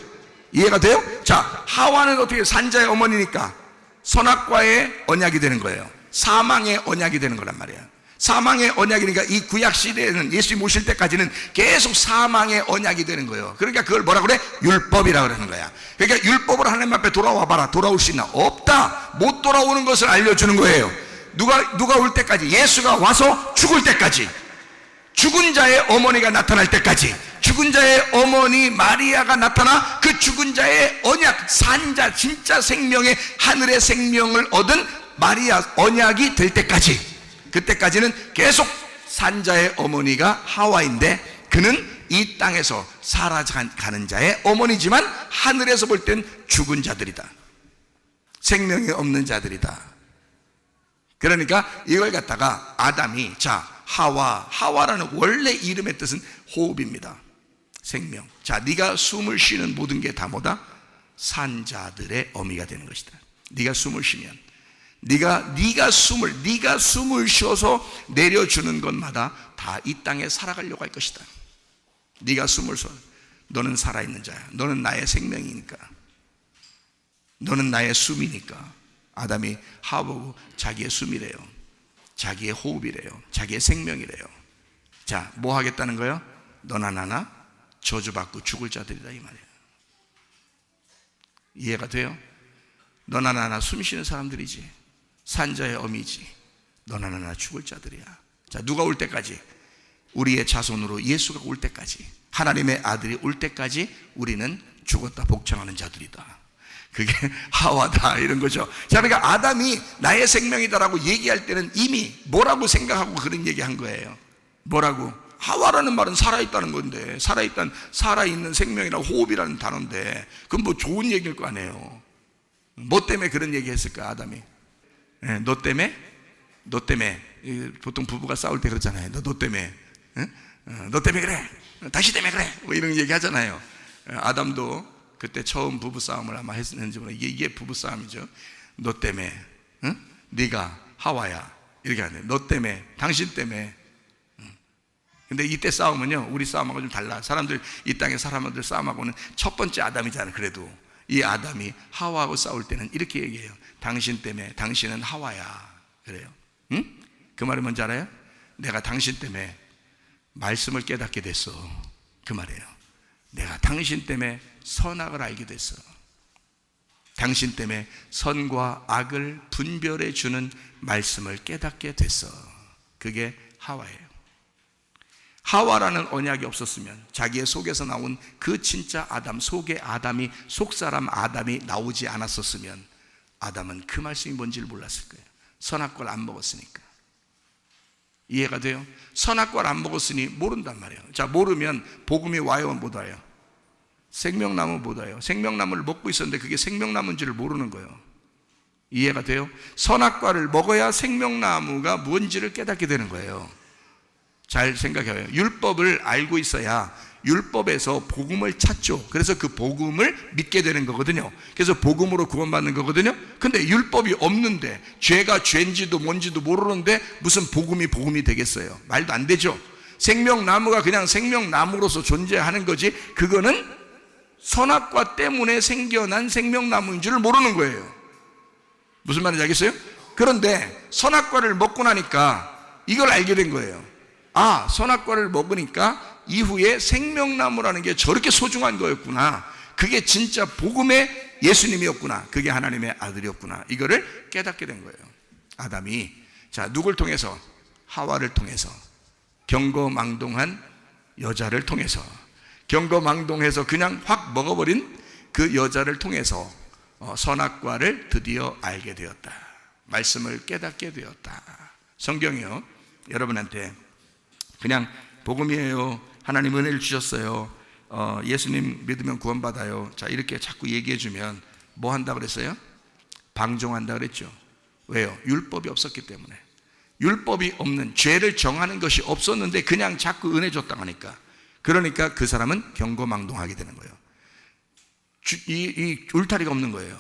이해가 돼요? 자, 하와는 어떻게 산자의 어머니니까 선악과의 언약이 되는 거예요. 사망의 언약이 되는 거란 말이에요. 사망의 언약이니까 이 구약 시대에는 예수님 오실 때까지는 계속 사망의 언약이 되는 거예요. 그러니까 그걸 뭐라 그래? 율법이라고 그러는 거야. 그러니까 율법으로 하나님 앞에 돌아와 봐라. 돌아올 수 있나? 없다. 못 돌아오는 것을 알려주는 거예요. 누가 올 때까지, 예수가 와서 죽을 때까지, 죽은 자의 어머니가 나타날 때까지, 죽은 자의 어머니 마리아가 나타나 그 죽은 자의 언약, 산자, 진짜 생명의 하늘의 생명을 얻은 마리아 언약이 될 때까지, 그때까지는 계속 산자의 어머니가 하와인데 그는 이 땅에서 살아가는 자의 어머니지만 하늘에서 볼 땐 죽은 자들이다. 생명이 없는 자들이다. 그러니까 이걸 갖다가 아담이, 자, 하와라는 원래 이름의 뜻은 호흡입니다. 생명. 자, 네가 숨을 쉬는 모든 게 다 뭐다? 산자들의 어미가 되는 것이다. 네가 숨을 쉬면, 네가 숨을 쉬어서 내려주는 것마다 다 이 땅에 살아가려고 할 것이다. 네가 숨을 쉬어. 너는 살아있는 자야. 너는 나의 생명이니까. 너는 나의 숨이니까. 아담이 하와보고 자기의 숨이래요. 자기의 호흡이래요. 자기의 생명이래요. 자, 뭐 하겠다는 거예요? 너나 나나 저주받고 죽을 자들이다, 이 말이에요. 이해가 돼요? 너나 나나 숨 쉬는 사람들이지. 산자의 어미지. 너나 나나 죽을 자들이야. 자, 누가 올 때까지? 우리의 자손으로 예수가 올 때까지, 하나님의 아들이 올 때까지 우리는 죽었다 복창하는 자들이다. 그게 하와다, 이런 거죠. 자, 그러니까 아담이 나의 생명이다라고 얘기할 때는 이미 뭐라고 생각하고 그런 얘기 한 거예요. 뭐라고? 하와라는 말은 살아있다는 건데, 살아있는 생명이라고, 호흡이라는 단어인데, 그건 뭐 좋은 얘기일 거 아니에요. 뭐 때문에 그런 얘기 했을까, 아담이? 네, 너 때문에? 보통 부부가 싸울 때 그러잖아요. 너 때문에. 너 때문에 그래. 당신 때문에 그래. 뭐 이런 얘기 하잖아요. 아담도 그때 처음 부부싸움을 아마 했는지 모르겠어요. 이게 부부싸움이죠. 너 때문에, 응? 네가 하와야, 이렇게 하네. 너 때문에, 당신 때문에. 근데 이때 싸움은요, 우리 싸움하고 좀 달라. 이 땅의 사람들 싸움하고는 첫 번째 아담이잖아요. 그래도 이 아담이 하와하고 싸울 때는 이렇게 얘기해요. 당신 때문에, 당신은 하와야. 그래요. 응? 그 말이 뭔지 알아요? 내가 당신 때문에 말씀을 깨닫게 됐어. 그 말이에요. 내가 당신 때문에 선악을 알게 됐어. 당신 때문에 선과 악을 분별해 주는 말씀을 깨닫게 됐어. 그게 하와예요. 하와라는 언약이 없었으면, 자기의 속에서 나온 그 진짜 아담, 속의 아담이, 속사람 아담이 나오지 않았었으면 아담은 그 말씀이 뭔지를 몰랐을 거예요. 선악과를 안 먹었으니까. 이해가 돼요? 선악과를 안 먹었으니 모른단 말이에요. 자, 모르면 복음이 와요, 못 와요? 생명나무 못 와요. 생명나무를 먹고 있었는데 그게 생명나무인지를 모르는 거예요. 이해가 돼요? 선악과를 먹어야 생명나무가 뭔지를 깨닫게 되는 거예요. 잘 생각해요. 율법을 알고 있어야 율법에서 복음을 찾죠. 그래서 그 복음을 믿게 되는 거거든요. 그래서 복음으로 구원받는 거거든요. 근데 율법이 없는데, 죄가 죄인지도 뭔지도 모르는데 무슨 복음이 되겠어요? 말도 안 되죠. 생명나무가 그냥 생명나무로서 존재하는 거지, 그거는 선악과 때문에 생겨난 생명나무인 줄을 모르는 거예요. 무슨 말인지 알겠어요? 그런데 선악과를 먹고 나니까 이걸 알게 된 거예요. 아, 선악과를 먹으니까 이후에 생명나무라는 게 저렇게 소중한 거였구나. 그게 진짜 복음의 예수님이었구나. 그게 하나님의 아들이었구나. 이거를 깨닫게 된 거예요. 아담이, 자, 누굴 통해서? 하와를 통해서, 경거망동한 여자를 통해서, 경거망동해서 그냥 확 먹어버린 그 여자를 통해서 선악과를 드디어 알게 되었다. 말씀을 깨닫게 되었다. 성경이요, 여러분한테 그냥 복음이에요, 하나님 은혜를 주셨어요, 예수님 믿으면 구원받아요, 자, 이렇게 자꾸 얘기해주면 뭐 한다 그랬어요? 방종한다 그랬죠. 왜요? 율법이 없었기 때문에. 율법이 없는, 죄를 정하는 것이 없었는데 그냥 자꾸 은혜 줬다 하니까, 그러니까 그 사람은 경거망동하게 되는 거예요. 이 울타리가 없는 거예요.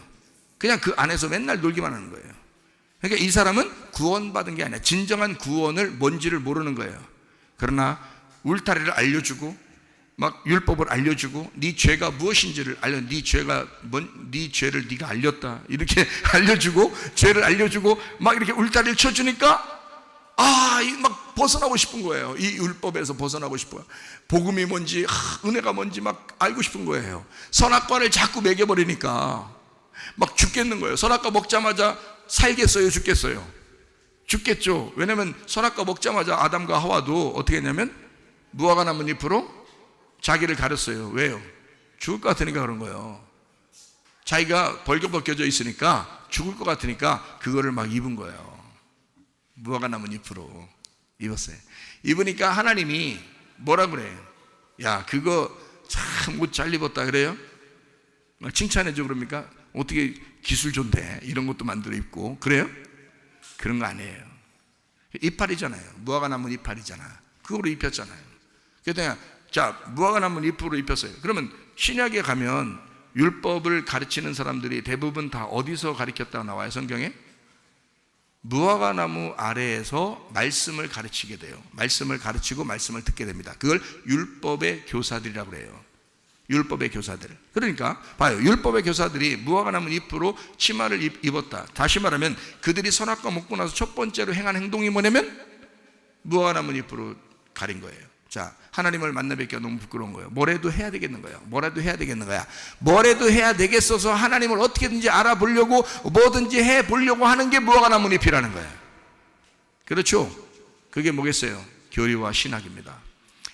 그냥 그 안에서 맨날 놀기만 하는 거예요. 그러니까 이 사람은 구원받은 게 아니라 진정한 구원을 뭔지를 모르는 거예요. 그러나 울타리를 알려주고 막 율법을 알려주고 네 죄가 무엇인지를 네 죄를 네가 알렸다 이렇게 알려주고, 죄를 알려주고 막 이렇게 울타리를 쳐주니까 막 벗어나고 싶은 거예요. 이 율법에서 벗어나고 싶어요. 복음이 뭔지, 은혜가 뭔지 막 알고 싶은 거예요. 선악과를 자꾸 먹여버리니까 막 죽겠는 거예요. 선악과 먹자마자 살겠어요, 죽겠어요? 죽겠죠. 왜냐하면 선악과 먹자마자 아담과 하와도 어떻게 했냐면 무화과 나무 잎으로 자기를 가렸어요. 왜요? 죽을 것 같으니까 그런 거예요. 자기가 벌겨벗겨져 있으니까 죽을 것 같으니까 그거를 막 입은 거예요. 무화과 나무 잎으로 입었어요. 입으니까 하나님이 뭐라 그래요? 야, 그거 참 옷 잘 입었다 그래요? 칭찬해줘 그럽니까? 어떻게 기술 좋네, 이런 것도 만들어 입고 그래요? 그런 거 아니에요. 이파리잖아요. 무화과 나무 이파리잖아. 그거로 입혔잖아요. 그러니까 자, 무화과 나무 잎으로 입혔어요. 그러면 신약에 가면 율법을 가르치는 사람들이 대부분 다 어디서 가르쳤다고 나와요? 성경에? 무화과 나무 아래에서 말씀을 가르치게 돼요. 말씀을 가르치고 말씀을 듣게 됩니다. 그걸 율법의 교사들이라고 그래요. 율법의 교사들. 그러니까 봐요, 율법의 교사들이 무화과 나무 잎으로 치마를 입었다. 다시 말하면 그들이 선악과 먹고 나서 첫 번째로 행한 행동이 뭐냐면 무화과 나무 잎으로 가린 거예요. 자, 하나님을 만나 뵙기가 너무 부끄러운 거예요. 뭐라도 해야 되겠는 거야. 뭐라도 해야 되겠는 거야. 뭐라도 해야 되겠어서 하나님을 어떻게든지 알아보려고 뭐든지 해보려고 하는 게 무화과 나무 잎이라는 거예요. 그렇죠? 그게 뭐겠어요? 교리와 신학입니다.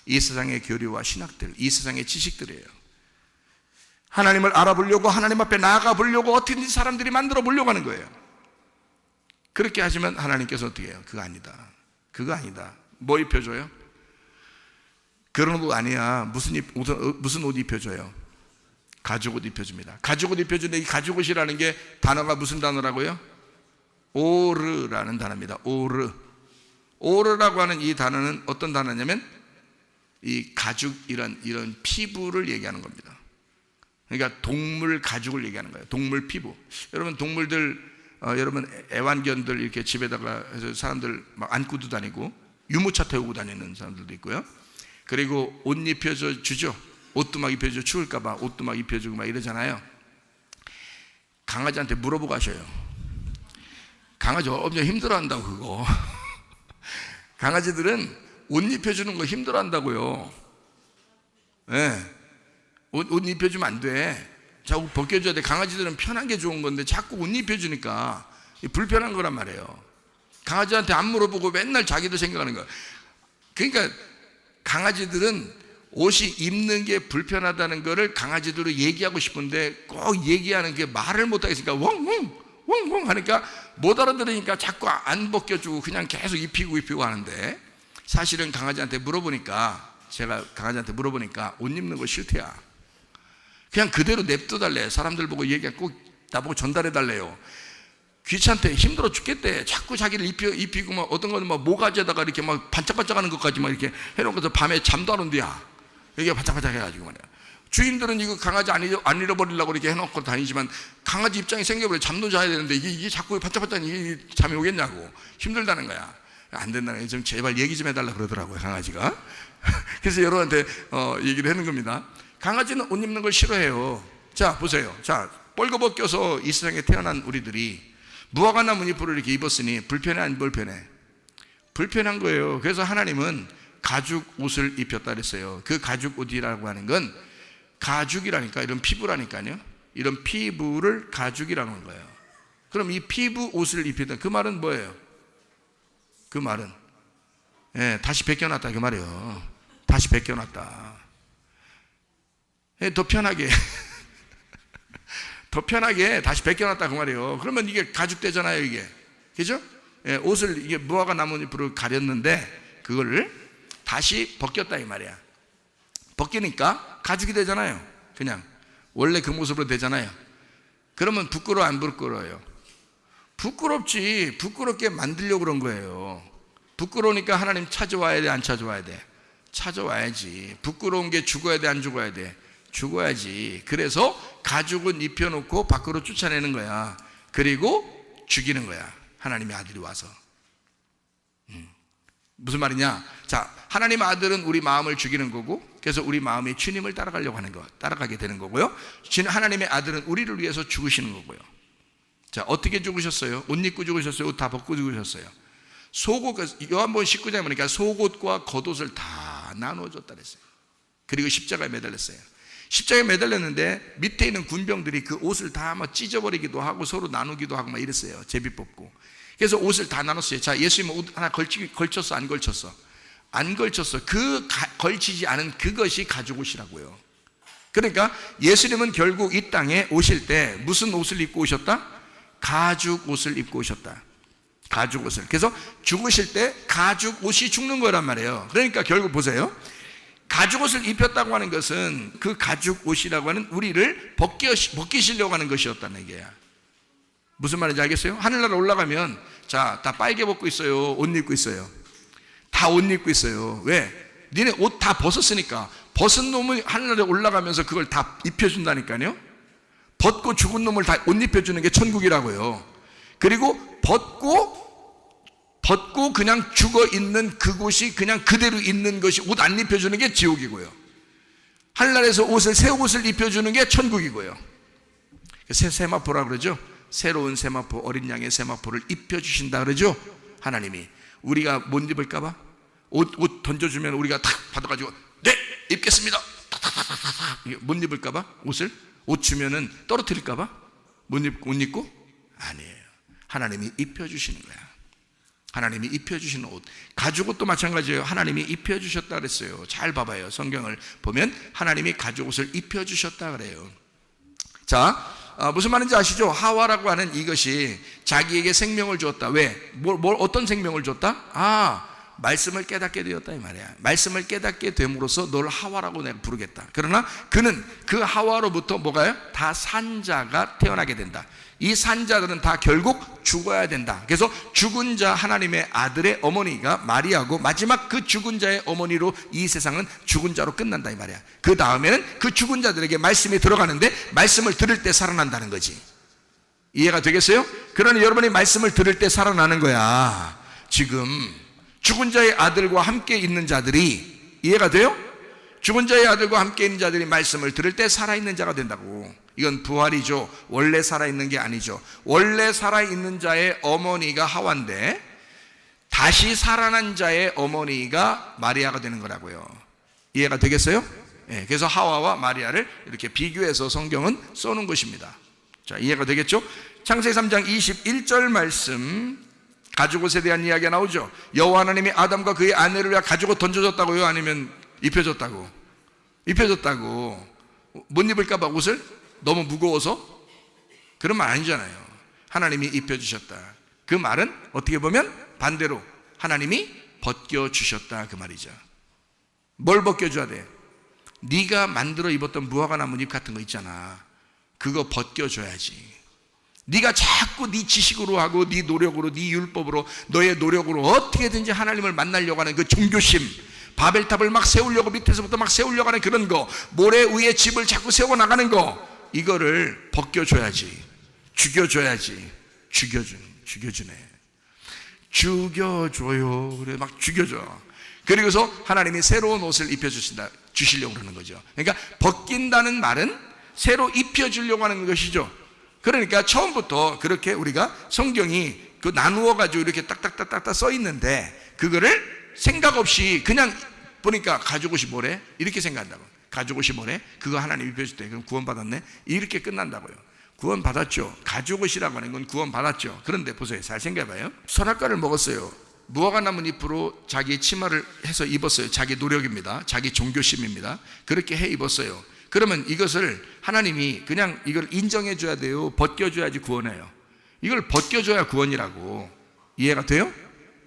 이 세상의 교리와 신학들, 이 세상의 지식들이에요. 하나님을 알아보려고, 하나님 앞에 나아가 보려고 어떻게든지 사람들이 만들어 보려고 하는 거예요. 그렇게 하시면 하나님께서 어떻게 해요? 그거 아니다. 그거 아니다. 뭐 입혀줘요? 그런 옷 아니야. 무슨 옷 입혀줘요? 가죽옷 입혀줍니다. 가죽옷 입혀주는데 이 가죽옷이라는 게 단어가 무슨 단어라고요? 오르라는 단어입니다. 오르. 오르라고 하는 이 단어는 어떤 단어냐면 이 가죽, 이런 피부를 얘기하는 겁니다. 그러니까 동물 가죽을 얘기하는 거예요. 동물 피부. 여러분 동물들, 여러분 애완견들 이렇게 집에다가 해서 사람들 막 안고도 다니고 유모차 태우고 다니는 사람들도 있고요. 그리고 옷 입혀줘 주죠. 옷도 막 입혀줘, 추울까봐 옷도 막 입혀주고 막 이러잖아요. 강아지한테 물어보고 하셔요. 강아지 엄청 힘들어한다고 그거. 강아지들은 옷 입혀주는 거 힘들어한다고요. 네. 옷 입혀주면 안 돼. 자꾸 벗겨줘야 돼. 강아지들은 편한 게 좋은 건데 자꾸 옷 입혀주니까 불편한 거란 말이에요. 강아지한테 안 물어보고 맨날 자기도 생각하는 거야. 그러니까 강아지들은 옷이 입는 게 불편하다는 거를 강아지들로 얘기하고 싶은데 꼭 얘기하는 게 말을 못하겠으니까 웡웡 하니까 못 알아들으니까 자꾸 안 벗겨주고 그냥 계속 입히고 하는데, 사실은 강아지한테 물어보니까, 제가 강아지한테 물어보니까 옷 입는 거 싫대야. 그냥 그대로 냅둬달래. 사람들 보고 얘기하고 꼭 나보고 전달해달래요. 귀찮대. 힘들어 죽겠대. 자꾸 자기를 입히고 막 어떤 거는 막 모가지에다가 이렇게 막 반짝반짝하는 것까지 막 이렇게 해놓고서 밤에 잠도 안 온대야. 여기가 바짝바짝 해가지고 말이야. 주인들은 이거 강아지 안 잃어버리려고 이렇게 해놓고 다니지만 강아지 입장이 생겨버려. 잠도 자야 되는데 이게 자꾸 바짝바짝 잠이 오겠냐고. 힘들다는 거야. 안 된다는 거야. 좀 제발 얘기 좀 해달라 그러더라고요, 강아지가. 그래서 여러분한테 얘기를 하는 겁니다. 강아지는 옷 입는 걸 싫어해요. 자, 보세요. 자, 뻘거벗겨서 이 세상에 태어난 우리들이 무화과 나무 잎을 이렇게 입었으니 불편해 안 불편해? 불편한 거예요. 그래서 하나님은 가죽 옷을 입혔다 그랬어요. 그 가죽 옷이라고 하는 건 가죽이라니까, 이런 피부라니까요. 이런 피부를 가죽이라고 하는 거예요. 그럼 이 피부 옷을 입혔다, 그 말은 뭐예요? 그 말은 다시 벗겨놨다 그 말이에요. 다시 벗겨놨다. 더 편하게 더 편하게 다시 벗겨놨다 그 말이에요. 그러면 이게 가죽되잖아요, 이게. 그죠? 옷을 이게 무화과 나뭇잎으로 가렸는데 그거를 다시 벗겼다 이 말이야. 벗기니까 가죽이 되잖아요. 그냥 원래 그 모습으로 되잖아요. 그러면 부끄러워 안 부끄러워요? 부끄럽지. 부끄럽게 만들려고 그런 거예요. 부끄러우니까 하나님 찾아와야 돼, 안 찾아와야 돼? 찾아와야지. 부끄러운 게 죽어야 돼, 안 죽어야 돼? 죽어야지. 그래서 가죽은 입혀놓고 밖으로 쫓아내는 거야. 그리고 죽이는 거야, 하나님의 아들이 와서. 무슨 말이냐? 자, 하나님의 아들은 우리 마음을 죽이는 거고, 그래서 우리 마음이 주님을 따라가려고 하는 거, 따라가게 되는 거고요. 하나님의 아들은 우리를 위해서 죽으시는 거고요. 자, 어떻게 죽으셨어요? 옷 입고 죽으셨어요? 옷 다 벗고 죽으셨어요? 속옷, 요한복음 19장에 보니까 속옷과 겉옷을 다 나눠줬다 그랬어요. 그리고 십자가에 매달렸어요. 십자가에 매달렸는데 밑에 있는 군병들이 그 옷을 다 막 찢어버리기도 하고 서로 나누기도 하고 막 이랬어요. 제비 뽑고. 그래서 옷을 다 나눴어요. 자, 예수님은 옷 하나 걸쳤어, 안 걸쳤어? 안 걸쳤어. 걸치지 않은 그것이 가죽옷이라고요. 그러니까 예수님은 결국 이 땅에 오실 때 무슨 옷을 입고 오셨다? 가죽 옷을 입고 오셨다. 가죽 옷을. 그래서 죽으실 때 가죽 옷이 죽는 거란 말이에요. 그러니까 결국 보세요. 가죽 옷을 입혔다고 하는 것은 그 가죽 옷이라고 하는 우리를 벗기시려고 하는 것이었다는 얘기야. 무슨 말인지 알겠어요? 하늘나라 올라가면 자, 다 빨개 벗고 있어요? 옷 입고 있어요? 다 옷 입고 있어요. 왜? 니네 옷 다 벗었으니까. 벗은 놈을 하늘나라에 올라가면서 그걸 다 입혀준다니까요. 벗고 죽은 놈을 다 옷 입혀주는 게 천국이라고요. 그리고 벗고 그냥 죽어 있는 그곳이 그냥 그대로 있는 것이, 옷 안 입혀주는 게 지옥이고요. 하늘나라에서 새 옷을 입혀주는 게 천국이고요. 새 세마포라 그러죠. 새로운 세마포, 어린 양의 세마포를 입혀주신다 그러죠. 하나님이. 우리가 못 입을까봐 옷 던져주면 우리가 탁 받아가지고 네 입겠습니다 못 입을까봐, 옷 주면은 떨어뜨릴까봐 못 입고? 아니에요. 하나님이 입혀주시는 거야. 하나님이 입혀주시는 옷. 가죽옷도 마찬가지예요. 하나님이 입혀주셨다 그랬어요. 잘 봐봐요. 성경을 보면 하나님이 가죽옷을 입혀주셨다 그래요. 자, 무슨 말인지 아시죠? 하와라고 하는 이것이 자기에게 생명을 주었다. 왜? 어떤 생명을 줬다? 말씀을 깨닫게 되었다 이 말이야. 말씀을 깨닫게 됨으로써 너를 하와라고 내가 부르겠다. 그러나 그는 그 하와로부터 뭐가요? 다 산자가 태어나게 된다. 이 산자들은 다 결국 죽어야 된다. 그래서 죽은 자 하나님의 아들의 어머니가 마리아고, 마지막 그 죽은 자의 어머니로 이 세상은 죽은 자로 끝난다 이 말이야. 그 다음에는 그 죽은 자들에게 말씀이 들어가는데 말씀을 들을 때 살아난다는 거지. 이해가 되겠어요? 그러니 여러분이 말씀을 들을 때 살아나는 거야. 지금 죽은 자의 아들과 함께 있는 자들이, 이해가 돼요? 죽은 자의 아들과 함께 있는 자들이 말씀을 들을 때 살아있는 자가 된다고. 이건 부활이죠. 원래 살아있는 게 아니죠. 원래 살아있는 자의 어머니가 하와인데 다시 살아난 자의 어머니가 마리아가 되는 거라고요. 이해가 되겠어요? 네, 그래서 하와와 마리아를 이렇게 비교해서 성경은 써놓은 것입니다. 자, 이해가 되겠죠? 창세기 3장 21절 말씀, 가죽옷에 대한 이야기가 나오죠. 여호와 하나님이 아담과 그의 아내를 위해 가죽옷 던져줬다고요? 아니면 입혀줬다고? 입혀줬다고. 못 입을까봐 옷을? 너무 무거워서? 그런 말 아니잖아요. 하나님이 입혀주셨다. 그 말은 어떻게 보면 반대로 하나님이 벗겨주셨다 그 말이죠. 뭘 벗겨줘야 돼? 네가 만들어 입었던 무화과 나뭇잎 같은 거 있잖아. 그거 벗겨줘야지. 네가 자꾸 네 지식으로 하고 네 노력으로, 네 율법으로, 너의 노력으로 어떻게든지 하나님을 만나려고 하는 그 종교심, 바벨탑을 막 세우려고 밑에서부터 막 세우려고 하는 그런 거, 모래 위에 집을 자꾸 세워 나가는 거, 이거를 벗겨줘야지, 죽여줘야지. 죽여주네. 죽여줘요. 그래 막 죽여줘. 그리고서 하나님이 새로운 옷을 주시려고 그러는 거죠. 그러니까 벗긴다는 말은 새로 입혀주려고 하는 것이죠. 그러니까 처음부터 그렇게 우리가 성경이 그 나누어 가지고 이렇게 딱딱딱딱 써 있는데, 그거를 생각 없이 그냥 보니까 가죽옷이 뭐래? 이렇게 생각한다고. 가죽옷이 뭐래? 그거 하나님 입혀줬대. 그럼 구원받았네? 이렇게 끝난다고요. 구원받았죠. 가죽옷이라고 하는 건 구원받았죠. 그런데 보세요. 잘 생각해봐요. 선악과를 먹었어요. 무화과 나무 잎으로 자기 치마를 해서 입었어요. 자기 노력입니다. 자기 종교심입니다. 그렇게 해 입었어요. 그러면 이것을 하나님이 그냥 이걸 인정해 줘야 돼요? 벗겨줘야지 구원해요? 이걸 벗겨줘야 구원이라고. 이해가 돼요?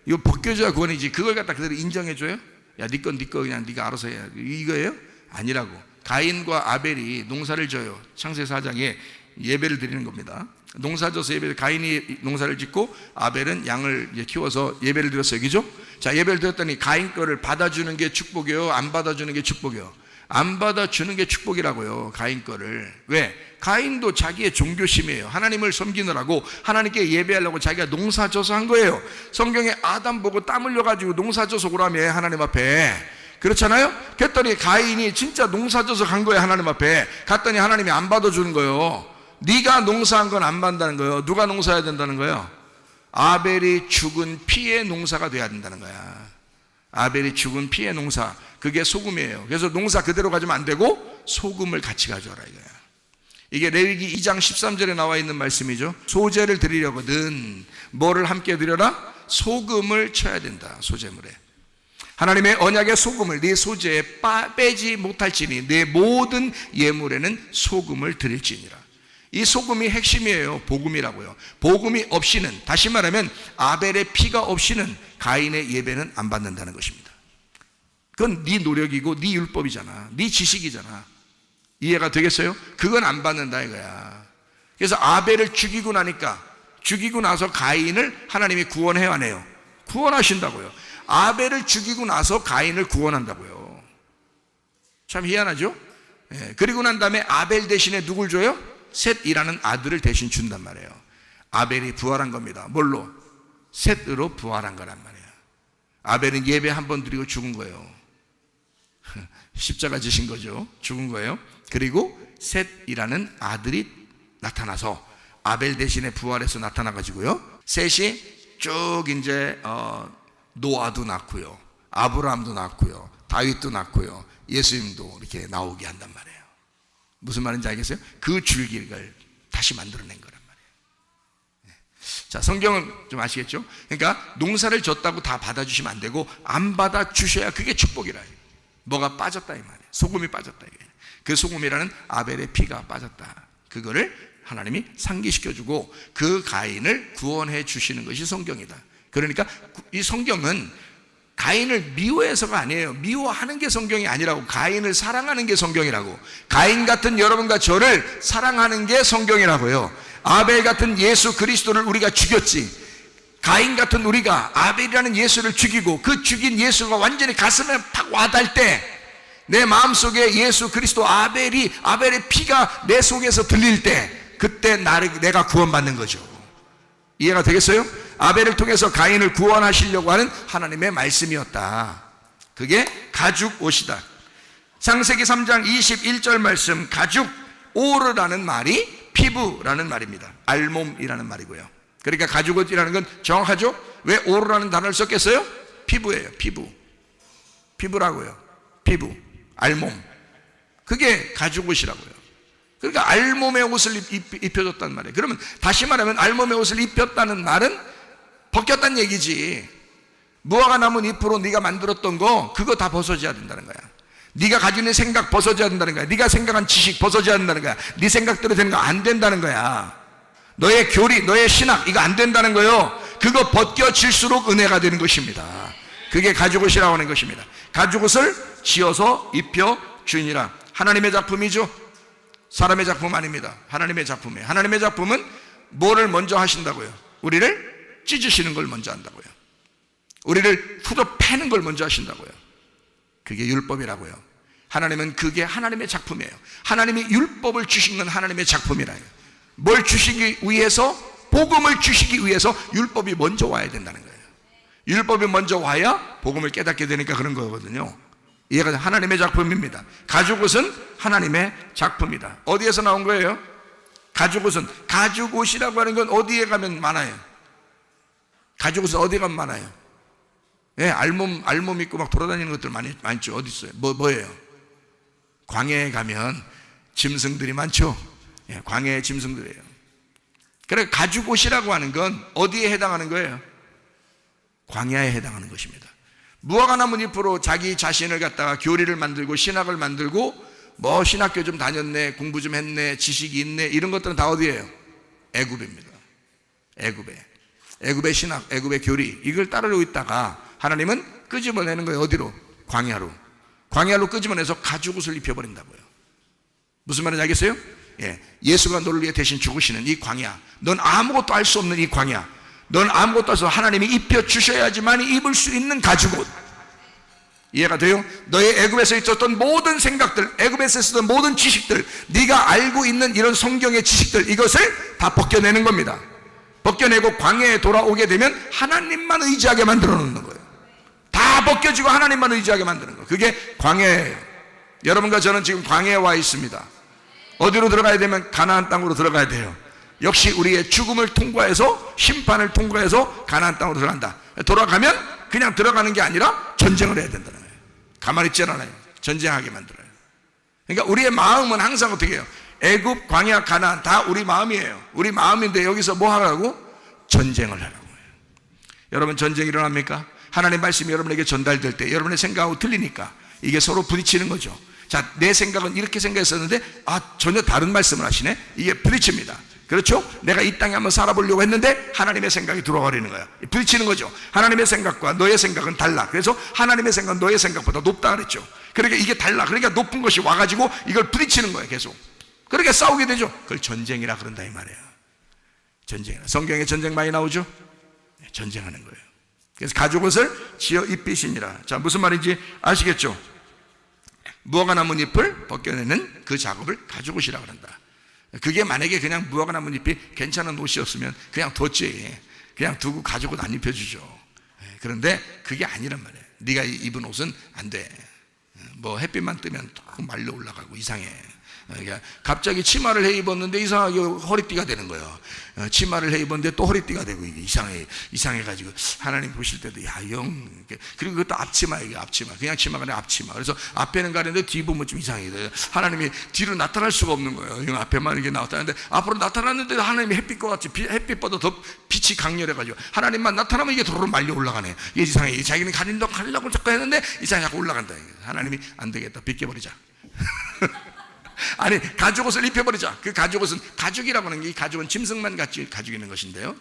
이거 벗겨줘야 구원이지, 그걸 갖다 그대로 인정해 줘요? 야, 네 건 그냥 네가 알아서 해, 이거예요? 아니라고. 가인과 아벨이 농사를 져요. 창세기 4장에 예배를 드리는 겁니다. 농사져서 예배를, 가인이 농사를 짓고 아벨은 양을 키워서 예배를 드렸어요. 그죠? 자, 예배를 드렸더니 가인 거를 받아주는 게 축복이에요? 안 받아주는 게 축복이에요? 안 받아주는 게 축복이라고요. 가인 거를. 왜? 가인도 자기의 종교심이에요. 하나님을 섬기느라고, 하나님께 예배하려고 자기가 농사져서 한 거예요. 성경에 아담 보고 땀 흘려가지고 농사져서 오라며, 하나님 앞에. 그렇잖아요? 그랬더니 가인이 진짜 농사져서 간 거예요. 하나님 앞에 갔더니 하나님이 안 받아주는 거예요. 네가 농사한 건 안 받는다는 거예요. 누가 농사해야 된다는 거예요? 아벨이 죽은 피의 농사가 돼야 된다는 거야. 아벨이 죽은 피의 농사, 그게 소금이에요. 그래서 농사 그대로 가지면 안 되고 소금을 같이 가져와라 이거야. 이게 레위기 2장 13절에 나와 있는 말씀이죠. 소제를 드리려거든 뭐를 함께 드려라? 소금을 쳐야 된다. 소제물에 하나님의 언약의 소금을 네 소제에 빼지 못할지니 네 모든 예물에는 소금을 드릴지니라. 이 소금이 핵심이에요. 복음이라고요. 복음이 없이는, 다시 말하면 아벨의 피가 없이는 가인의 예배는 안 받는다는 것입니다. 그건 네 노력이고 네 율법이잖아. 네 지식이잖아. 이해가 되겠어요? 그건 안 받는다 이거야. 그래서 아벨을 죽이고 나서 가인을 하나님이 구원해야 하네요. 구원하신다고요. 아벨을 죽이고 나서 가인을 구원한다고요. 참 희한하죠? 예, 그리고 난 다음에 아벨 대신에 누굴 줘요? 셋이라는 아들을 대신 준단 말이에요. 아벨이 부활한 겁니다. 뭘로? 셋으로 부활한 거란 말이에요. 아벨은 예배 한 번 드리고 죽은 거예요. 십자가 지신 거죠. 죽은 거예요. 그리고 셋이라는 아들이 나타나서 아벨 대신에 부활해서 나타나가지고요, 셋이 쭉 이제 노아도 낳고요, 아브라함도 낳고요, 다윗도 낳고요, 예수님도 이렇게 나오게 한단 말이에요. 무슨 말인지 알겠어요? 그 줄기를 다시 만들어낸 거란 말이에요. 자, 성경은 좀 아시겠죠? 그러니까 농사를 졌다고 다 받아주시면 안 되고, 안 받아주셔야 그게 축복이라. 뭐가 빠졌다 이 말이에요. 소금이 빠졌다 이거예요. 그 소금이라는 아벨의 피가 빠졌다. 그거를 하나님이 상기시켜주고 그 가인을 구원해 주시는 것이 성경이다. 그러니까 이 성경은 가인을 미워해서가 아니에요. 미워하는 게 성경이 아니라고. 가인을 사랑하는 게 성경이라고. 가인 같은 여러분과 저를 사랑하는 게 성경이라고요. 아벨 같은 예수 그리스도를 우리가 죽였지, 가인 같은 우리가 아벨이라는 예수를 죽이고 그 죽인 예수가 완전히 가슴에 팍 와닿을 때, 내 마음속에 예수 그리스도 아벨의 피가 내 속에서 들릴 때, 그때 내가 구원받는 거죠. 이해가 되겠어요? 아벨을 통해서 가인을 구원하시려고 하는 하나님의 말씀이었다. 그게 가죽 옷이다. 창세기 3장 21절 말씀, 가죽, 오르라는 말이 피부라는 말입니다. 알몸이라는 말이고요. 그러니까 가죽 옷이라는 건 정확하죠? 왜 오르라는 단어를 썼겠어요? 피부예요. 피부라고요. 피부, 알몸. 그게 가죽 옷이라고요. 그러니까 알몸의 옷을 입혀줬단 말이에요. 그러면 다시 말하면 알몸의 옷을 입혔다는 말은 벗겼다는 얘기지. 무화과 나무 잎으로 네가 만들었던 거, 그거 다 벗어져야 된다는 거야. 네가 가지고 있는 생각 벗어져야 된다는 거야. 네가 생각한 지식 벗어져야 된다는 거야. 네 생각대로 되는 거 안 된다는 거야. 너의 교리, 너의 신학, 이거 안 된다는 거예요. 그거 벗겨질수록 은혜가 되는 것입니다. 그게 가죽옷이라고 하는 것입니다. 가죽옷을 지어서 입혀 주니라. 하나님의 작품이죠. 사람의 작품 아닙니다. 하나님의 작품이에요. 하나님의 작품은 뭐를 먼저 하신다고요? 우리를 찢으시는 걸 먼저 한다고요. 우리를 후져 패는 걸 먼저 하신다고요. 그게 율법이라고요. 하나님은 그게 하나님의 작품이에요. 하나님이 율법을 주신 건 하나님의 작품이라요. 뭘 주시기 위해서? 복음을 주시기 위해서 율법이 먼저 와야 된다는 거예요. 율법이 먼저 와야 복음을 깨닫게 되니까 그런 거거든요. 이해가 하나님의 작품입니다. 가죽옷은 하나님의 작품이다. 어디에서 나온 거예요? 가죽옷은, 가죽옷이라고 하는 건 어디에 가면 많아요? 가죽옷은 어디에 가면 많아요? 예, 알몸 입고 막 돌아다니는 것들 많죠. 어디 있어요? 뭐예요? 광야에 가면 짐승들이 많죠. 예, 광야의 짐승들이에요. 그래, 가죽옷이라고 하는 건 어디에 해당하는 거예요? 광야에 해당하는 것입니다. 무화과나무 잎으로 자기 자신을 갖다가 교리를 만들고 신학을 만들고 뭐 신학교 좀 다녔네, 공부 좀 했네, 지식이 있네, 이런 것들은 다 어디예요? 애굽입니다. 애굽의 신학, 애굽의 교리, 이걸 따르고 있다가 하나님은 끄집어내는 거예요. 어디로? 광야로 끄집어내서 가죽옷을 입혀버린다고요. 무슨 말인지 알겠어요? 예, 예수가 너를 위해 대신 죽으시는 이 광야, 넌 아무것도 알 수 없는 이 광야, 넌 아무것도 알 수 없어 하나님이 입혀주셔야지만 입을 수 있는 가죽옷. 이해가 돼요? 너의 애굽에서 있었던 모든 생각들, 애굽에서 있었던 모든 지식들, 네가 알고 있는 이런 성경의 지식들, 이것을 다 벗겨내는 겁니다. 벗겨내고 광야에 돌아오게 되면 하나님만 의지하게 만들어 놓는 거예요. 다 벗겨지고 하나님만 의지하게 만드는 거예요. 그게 광야예요. 여러분과 저는 지금 광야에 와 있습니다. 어디로 들어가야 되면 가나안 땅으로 들어가야 돼요. 역시 우리의 죽음을 통과해서, 심판을 통과해서 가나안 땅으로 들어간다. 돌아가면 그냥 들어가는 게 아니라 전쟁을 해야 된다는 거예요. 가만히 있지 않아요. 전쟁하게 만들어요. 그러니까 우리의 마음은 항상 어떻게 해요? 애굽, 광야, 가나안 다 우리 마음이에요. 우리 마음인데 여기서 뭐 하라고? 전쟁을 하라고 해요. 여러분, 전쟁이 일어납니까? 하나님의 말씀이 여러분에게 전달될 때 여러분의 생각하고 틀리니까 이게 서로 부딪히는 거죠. 자, 내 생각은 이렇게 생각했었는데 전혀 다른 말씀을 하시네. 이게 부딪힙니다. 그렇죠? 내가 이 땅에 한번 살아보려고 했는데 하나님의 생각이 들어와 버리는 거야. 부딪히는 거죠. 하나님의 생각과 너의 생각은 달라. 그래서 하나님의 생각은 너의 생각보다 높다 그랬죠. 그러니까 이게 달라. 그러니까 높은 것이 와가지고 이걸 부딪히는 거예요. 계속. 그러니까 싸우게 되죠. 그걸 전쟁이라 그런다 이 말이에요. 전쟁이라. 성경에 전쟁 많이 나오죠? 전쟁하는 거예요. 그래서 가죽옷을 지어 입히시니라. 자, 무슨 말인지 아시겠죠? 무화과나무 잎을 벗겨내는 그 작업을 가죽옷이라고 한다. 그게 만약에 그냥 무화과나무 잎이 괜찮은 옷이었으면 그냥 뒀지, 그냥 두고 가죽옷 안 입혀주죠. 그런데 그게 아니란 말이에요. 네가 입은 옷은 안 돼. 뭐 햇빛만 뜨면 또 말려 올라가고 이상해. 그러니까 갑자기 치마를 해 입었는데 이상하게 허리띠가 되는 거예요. 치마를 해 입었는데 또 허리띠가 되고 이게 이상해가지고 하나님 보실 때도 그리고 그것도 앞치마, 이게 앞치마, 그냥 치마가 아니라 앞치마. 그래서 앞에는 가는데 뒤 보면 좀 이상해. 하나님이 뒤로 나타날 수가 없는 거예요. 이거 앞에만 이렇게 나타나는데 앞으로 나타났는데 하나님이 햇빛과 같이 햇빛보다 더 빛이 강렬해가지고 하나님만 나타나면 이게 도로 말려 올라가네. 이게 이상해. 자기는 가리려고 자꾸 했는데 이상하게 자꾸 올라간다. 하나님이 안 되겠다, 벗겨버리자. 아니, 가죽옷을 입혀버리자. 그 가죽옷은, 가죽이라고 하는 게, 이 가죽은 짐승만 같이 가죽이 있는 것인데요.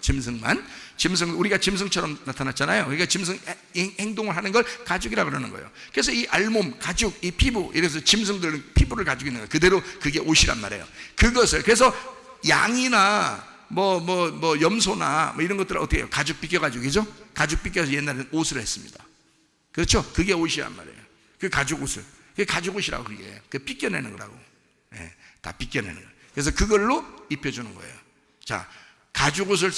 우리가 짐승처럼 나타났잖아요. 그러니까 짐승 행동을 하는 걸 가죽이라고 그러는 거예요. 그래서 이 알몸, 가죽, 이 피부, 이래서 짐승들은 피부를 가지고 있는 거예요. 그대로 그게 옷이란 말이에요. 그것을, 그래서 양이나 염소나 이런 것들을 어떻게 해요? 가죽 빗겨가지고, 그죠? 가죽 빗겨서 옛날에는 옷을 했습니다. 그렇죠? 그게 옷이란 말이에요. 그 가죽 옷을. 그게 가죽 옷이라고, 그게. 그 빗겨내는 거라고. 네, 다 빗겨내는 거예요. 그래서 그걸로 입혀주는 거예요. 자, 가죽옷을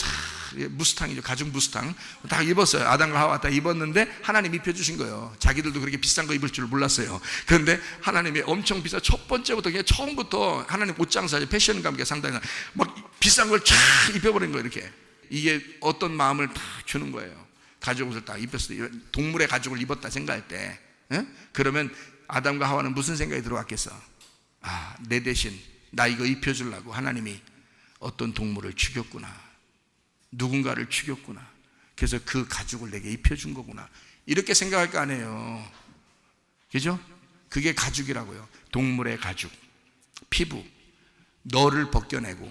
무스탕이죠. 가죽 무스탕 다 입었어요. 아담과 하와 다 입었는데 하나님 입혀주신 거예요. 자기들도 그렇게 비싼 거 입을 줄 몰랐어요. 그런데 하나님이 엄청 비싼, 첫 번째부터 그냥 처음부터 하나님 옷장사죠. 패션 감각 상당히 막 비싼 걸 쫙 입혀버린 거예요. 이렇게. 이게 어떤 마음을 다 주는 거예요. 가죽옷을 딱 입혔을 때, 동물의 가죽을 입었다 생각할 때, 그러면 아담과 하와는 무슨 생각이 들어왔겠어? 내 대신 나 이거 입혀주려고 하나님이 어떤 동물을 죽였구나, 누군가를 죽였구나, 그래서 그 가죽을 내게 입혀준 거구나, 이렇게 생각할 거 아니에요. 그죠? 그게 가죽이라고요. 동물의 가죽, 피부, 너를 벗겨내고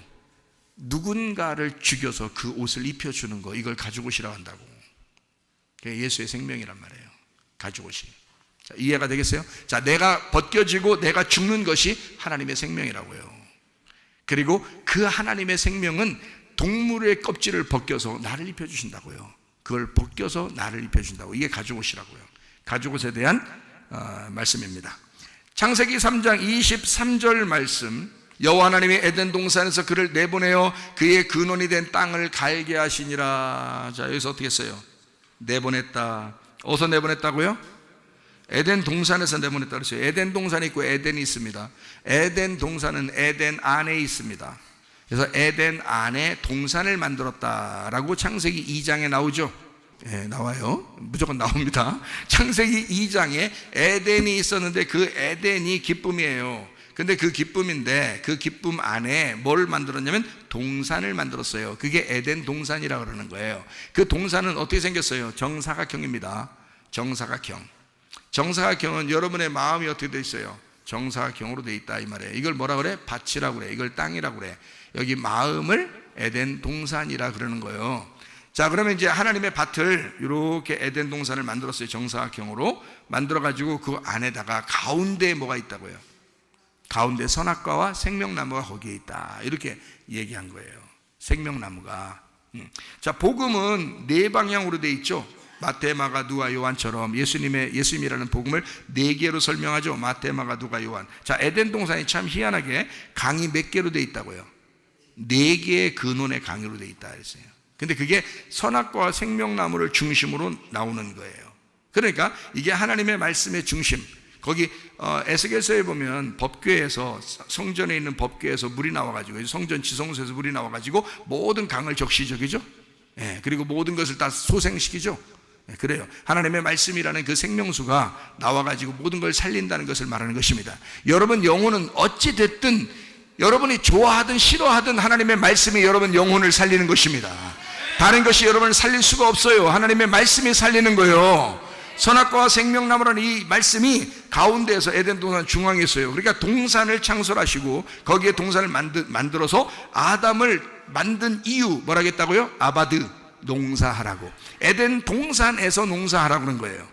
누군가를 죽여서 그 옷을 입혀주는 거, 이걸 가죽옷이라고 한다고. 그게 예수의 생명이란 말이에요. 가죽옷이. 자, 이해가 되겠어요? 자, 내가 벗겨지고 내가 죽는 것이 하나님의 생명이라고요. 그리고 그 하나님의 생명은 동물의 껍질을 벗겨서 나를 입혀주신다고요. 그걸 벗겨서 나를 입혀준다고. 이게 가죽옷이라고요. 가죽옷에 대한 말씀입니다. 창세기 3장 23절 말씀, 여호와 하나님이 에덴 동산에서 그를 내보내어 그의 근원이 된 땅을 갈게 하시니라. 자, 여기서 어떻게 했어요? 내보냈다. 어디서 내보냈다고요? 에덴 동산에서 내보냈다 그랬어요. 에덴 동산이 있고 에덴이 있습니다. 에덴 동산은 에덴 안에 있습니다. 그래서 에덴 안에 동산을 만들었다라고 창세기 2장에 나오죠. 예, 나와요. 무조건 나옵니다. 창세기 2장에 에덴이 있었는데 그 에덴이 기쁨이에요. 근데 그 기쁨인데 그 기쁨 안에 뭘 만들었냐면 동산을 만들었어요. 그게 에덴 동산이라고 그러는 거예요. 그 동산은 어떻게 생겼어요? 정사각형입니다. 정사각형. 정사각형은 여러분의 마음이 어떻게 되어 있어요? 정사각형으로 되어 있다 이 말이에요. 이걸 뭐라 그래? 밭이라고 그래. 이걸 땅이라고 그래. 여기 마음을 에덴 동산이라 그러는 거예요. 자, 그러면 이제 하나님의 밭을 이렇게 에덴 동산을 만들었어요. 정사각형으로 만들어가지고 그 안에다가 가운데에 뭐가 있다고요? 가운데 선악과와 생명나무가 거기에 있다. 이렇게 얘기한 거예요. 생명나무가. 자, 복음은 네 방향으로 돼 있죠. 마태, 마가, 누가, 요한처럼 예수님이라는 복음을 네 개로 설명하죠. 마태, 마가, 누가, 요한. 자, 에덴 동산이 참 희한하게 강이 몇 개로 돼 있다고요? 네 개의 근원의 강으로 돼 있다 그랬어요. 근데 그게 선악과와 생명나무를 중심으로 나오는 거예요. 그러니까 이게 하나님의 말씀의 중심. 거기 에스겔서에 보면 법궤에서, 성전에 있는 법궤에서 물이 나와가지고, 성전 지성소에서 물이 나와가지고 모든 강을 적시죠, 그죠? 예, 그리고 모든 것을 다 소생시키죠. 예, 그래요. 하나님의 말씀이라는 그 생명수가 나와가지고 모든 걸 살린다는 것을 말하는 것입니다. 여러분 영혼은 어찌 됐든, 여러분이 좋아하든 싫어하든 하나님의 말씀이 여러분 영혼을 살리는 것입니다. 다른 것이 여러분을 살릴 수가 없어요. 하나님의 말씀이 살리는 거예요. 선악과와 생명나무라는 이 말씀이 가운데에서 에덴 동산 중앙에 있어요. 그러니까 동산을 창설하시고 거기에 동산을 만들어서 아담을 만든 이유 뭐라 했다고요? 아바드, 농사하라고. 에덴 동산에서 농사하라고 그런 거예요.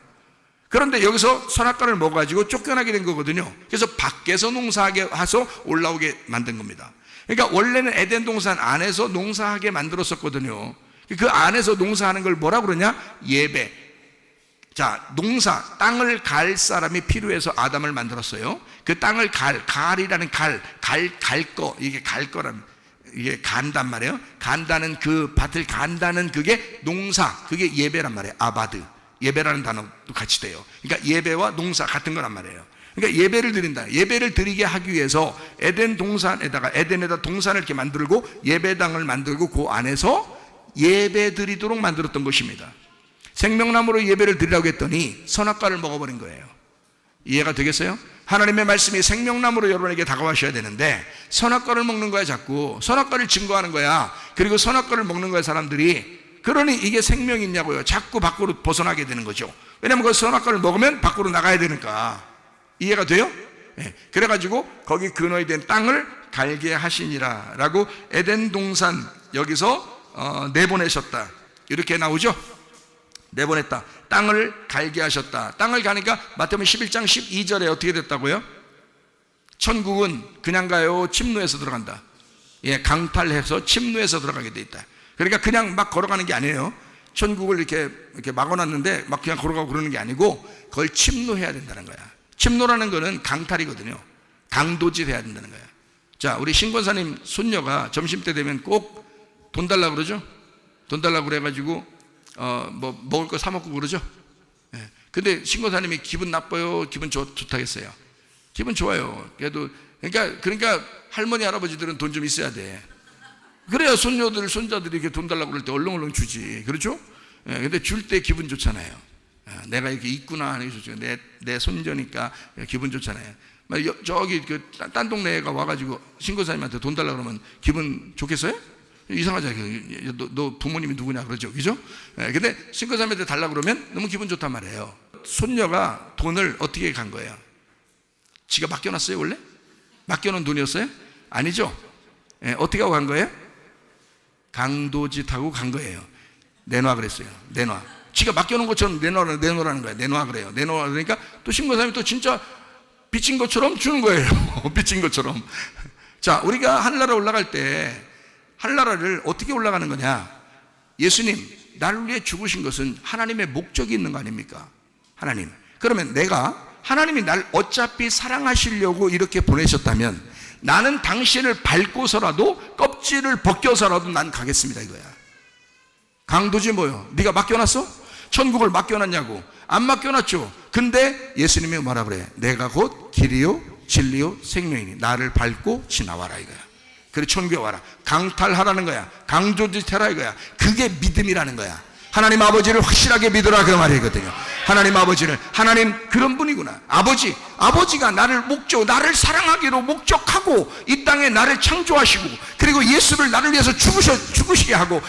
그런데 여기서 선악과를 먹어가지고 쫓겨나게 된 거거든요. 그래서 밖에서 농사하게 해서 올라오게 만든 겁니다. 그러니까 원래는 에덴 동산 안에서 농사하게 만들었었거든요. 그 안에서 농사하는 걸 뭐라 그러냐? 예배. 자, 농사, 땅을 갈 사람이 필요해서 아담을 만들었어요. 그 땅을 갈이라는 이게 갈 거라는, 이게 간단 말이에요. 간다는 그 밭을 간다는 그게 농사, 그게 예배란 말이에요. 아바드. 예배라는 단어도 같이 돼요. 그러니까 예배와 농사 같은 거란 말이에요. 그러니까 예배를 드린다. 예배를 드리게 하기 위해서 에덴 에덴에다 동산을 이렇게 만들고 예배당을 만들고 그 안에서 예배 드리도록 만들었던 것입니다. 생명나무로 예배를 드리라고 했더니 선악과를 먹어버린 거예요. 이해가 되겠어요? 하나님의 말씀이 생명나무로 여러분에게 다가와셔야 되는데 선악과를 먹는 거야. 자꾸 선악과를 증거하는 거야. 그리고 선악과를 먹는 거야 사람들이. 그러니 이게 생명이 있냐고요. 자꾸 밖으로 벗어나게 되는 거죠. 왜냐하면 그 선악과를 먹으면 밖으로 나가야 되니까. 이해가 돼요? 네. 그래가지고 거기 근원이 된 땅을 갈게 하시니라 라고 에덴 동산 여기서 내보내셨다 이렇게 나오죠. 내보냈다. 땅을 갈게 하셨다. 땅을 가니까 마태복음 11장 12절에 어떻게 됐다고요? 천국은 그냥 가요? 침노해서 들어간다. 예, 강탈해서 침노해서 들어가게 돼 있다. 그러니까 그냥 막 걸어가는 게 아니에요. 천국을 이렇게 막아놨는데 막 그냥 걸어가고 그러는 게 아니고 그걸 침노해야 된다는 거야. 침노라는 거는 강탈이거든요. 강도질 해야 된다는 거야. 자, 우리 신권사님 손녀가 점심때 되면 꼭 돈 달라고 그러죠? 돈 달라고 그래가지고 뭐 먹을 거 사 먹고 그러죠? 예. 근데 신권사님이 기분 나빠요? 기분 좋다겠어요? 기분 좋아요. 그래도 그러니까 할머니 할아버지들은 돈 좀 있어야 돼. 그래야 손자들이 이렇게 돈 달라고 그럴 때 얼렁얼렁 주지. 그렇죠? 예. 근데 줄 때 기분 좋잖아요. 내가 이렇게 있구나 하는 게 좋죠. 내 손자니까 기분 좋잖아요. 저기 딴 동네가 와가지고 신고사님한테 돈 달라고 그러면 기분 좋겠어요? 이상하잖아요. 너 부모님이 누구냐 그러죠. 그죠? 근데 신고사님한테 달라고 그러면 너무 기분 좋단 말이에요. 손녀가 돈을 어떻게 간 거예요? 지가 맡겨놨어요 원래? 맡겨놓은 돈이었어요? 아니죠. 어떻게 하고 간 거예요? 강도짓하고 간 거예요. 내놔 그랬어요. 내놔. 지가 맡겨놓은 것처럼 내놓으라는 거예요. 내놔 그래요. 내놔 그러니까 또 신고사님이 또 진짜 빚진 것처럼 주는 거예요. 빚진 것처럼. 자, 우리가 하늘나라 올라갈 때 하늘나라를 어떻게 올라가는 거냐? 예수님 나를 위해 죽으신 것은 하나님의 목적이 있는 거 아닙니까? 하나님. 그러면 내가 하나님이 날 어차피 사랑하시려고 이렇게 보내셨다면 나는 당신을 밟고서라도 껍질을 벗겨서라도 난 가겠습니다 이거야. 강도지 뭐요? 네가 맡겨놨어? 천국을 맡겨놨냐고? 안 맡겨놨죠. 근데 예수님이 뭐라 그래? 내가 곧 길이요 진리요 생명이니 나를 밟고 지나와라 이거야. 그래 천국에 와라. 강탈하라는 거야. 강조짓 해라 이거야. 그게 믿음이라는 거야. 하나님 아버지를 확실하게 믿으라 그 말이거든요. 하나님 아버지를, 하나님 그런 분이구나. 아버지가 나를 사랑하기로 목적하고 이 땅에 나를 창조하시고 그리고 예수를 나를 위해서 죽으시게 하고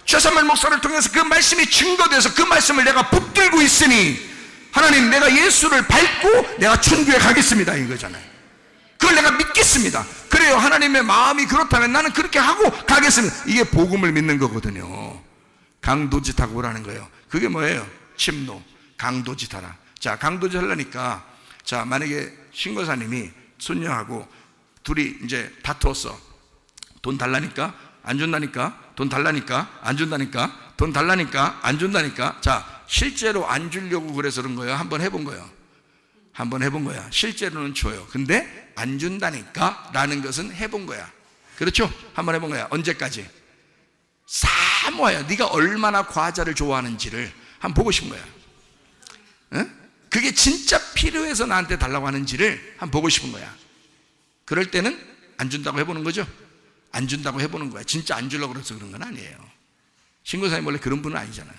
최삼일 목사를 통해서 그 말씀이 증거돼서 그 말씀을 내가 붙들고 있으니 하나님 내가 예수를 밟고 내가 천국에 가겠습니다 이거잖아요. 그걸 내가 믿겠습니다. 그래요. 하나님의 마음이 그렇다면 나는 그렇게 하고 가겠습니다. 이게 복음을 믿는 거거든요. 강도짓 하고 오라는 거예요. 그게 뭐예요? 침노. 강도짓 하라. 자, 강도짓 하려니까 자, 만약에 신고사님이 손녀하고 둘이 이제 다투었어. 돈 달라니까 안 준다니까, 돈 달라니까 안 준다니까, 돈 달라니까 안 준다니까. 자, 실제로 안 주려고 그래서 그런 거예요? 한번 해본 거예요? 한번 해본 거야. 실제로는 줘요. 근데 안 준다니까 라는 것은 해본 거야. 그렇죠? 한번 해본 거야. 언제까지? 사모하여 네가 얼마나 과자를 좋아하는지를 한번 보고 싶은 거야. 응? 그게 진짜 필요해서 나한테 달라고 하는지를 한번 보고 싶은 거야. 그럴 때는 안 준다고 해보는 거죠. 안 준다고 해보는 거야. 진짜 안 주려고 그래서 그런 건 아니에요. 신고사님 원래 그런 분은 아니잖아요.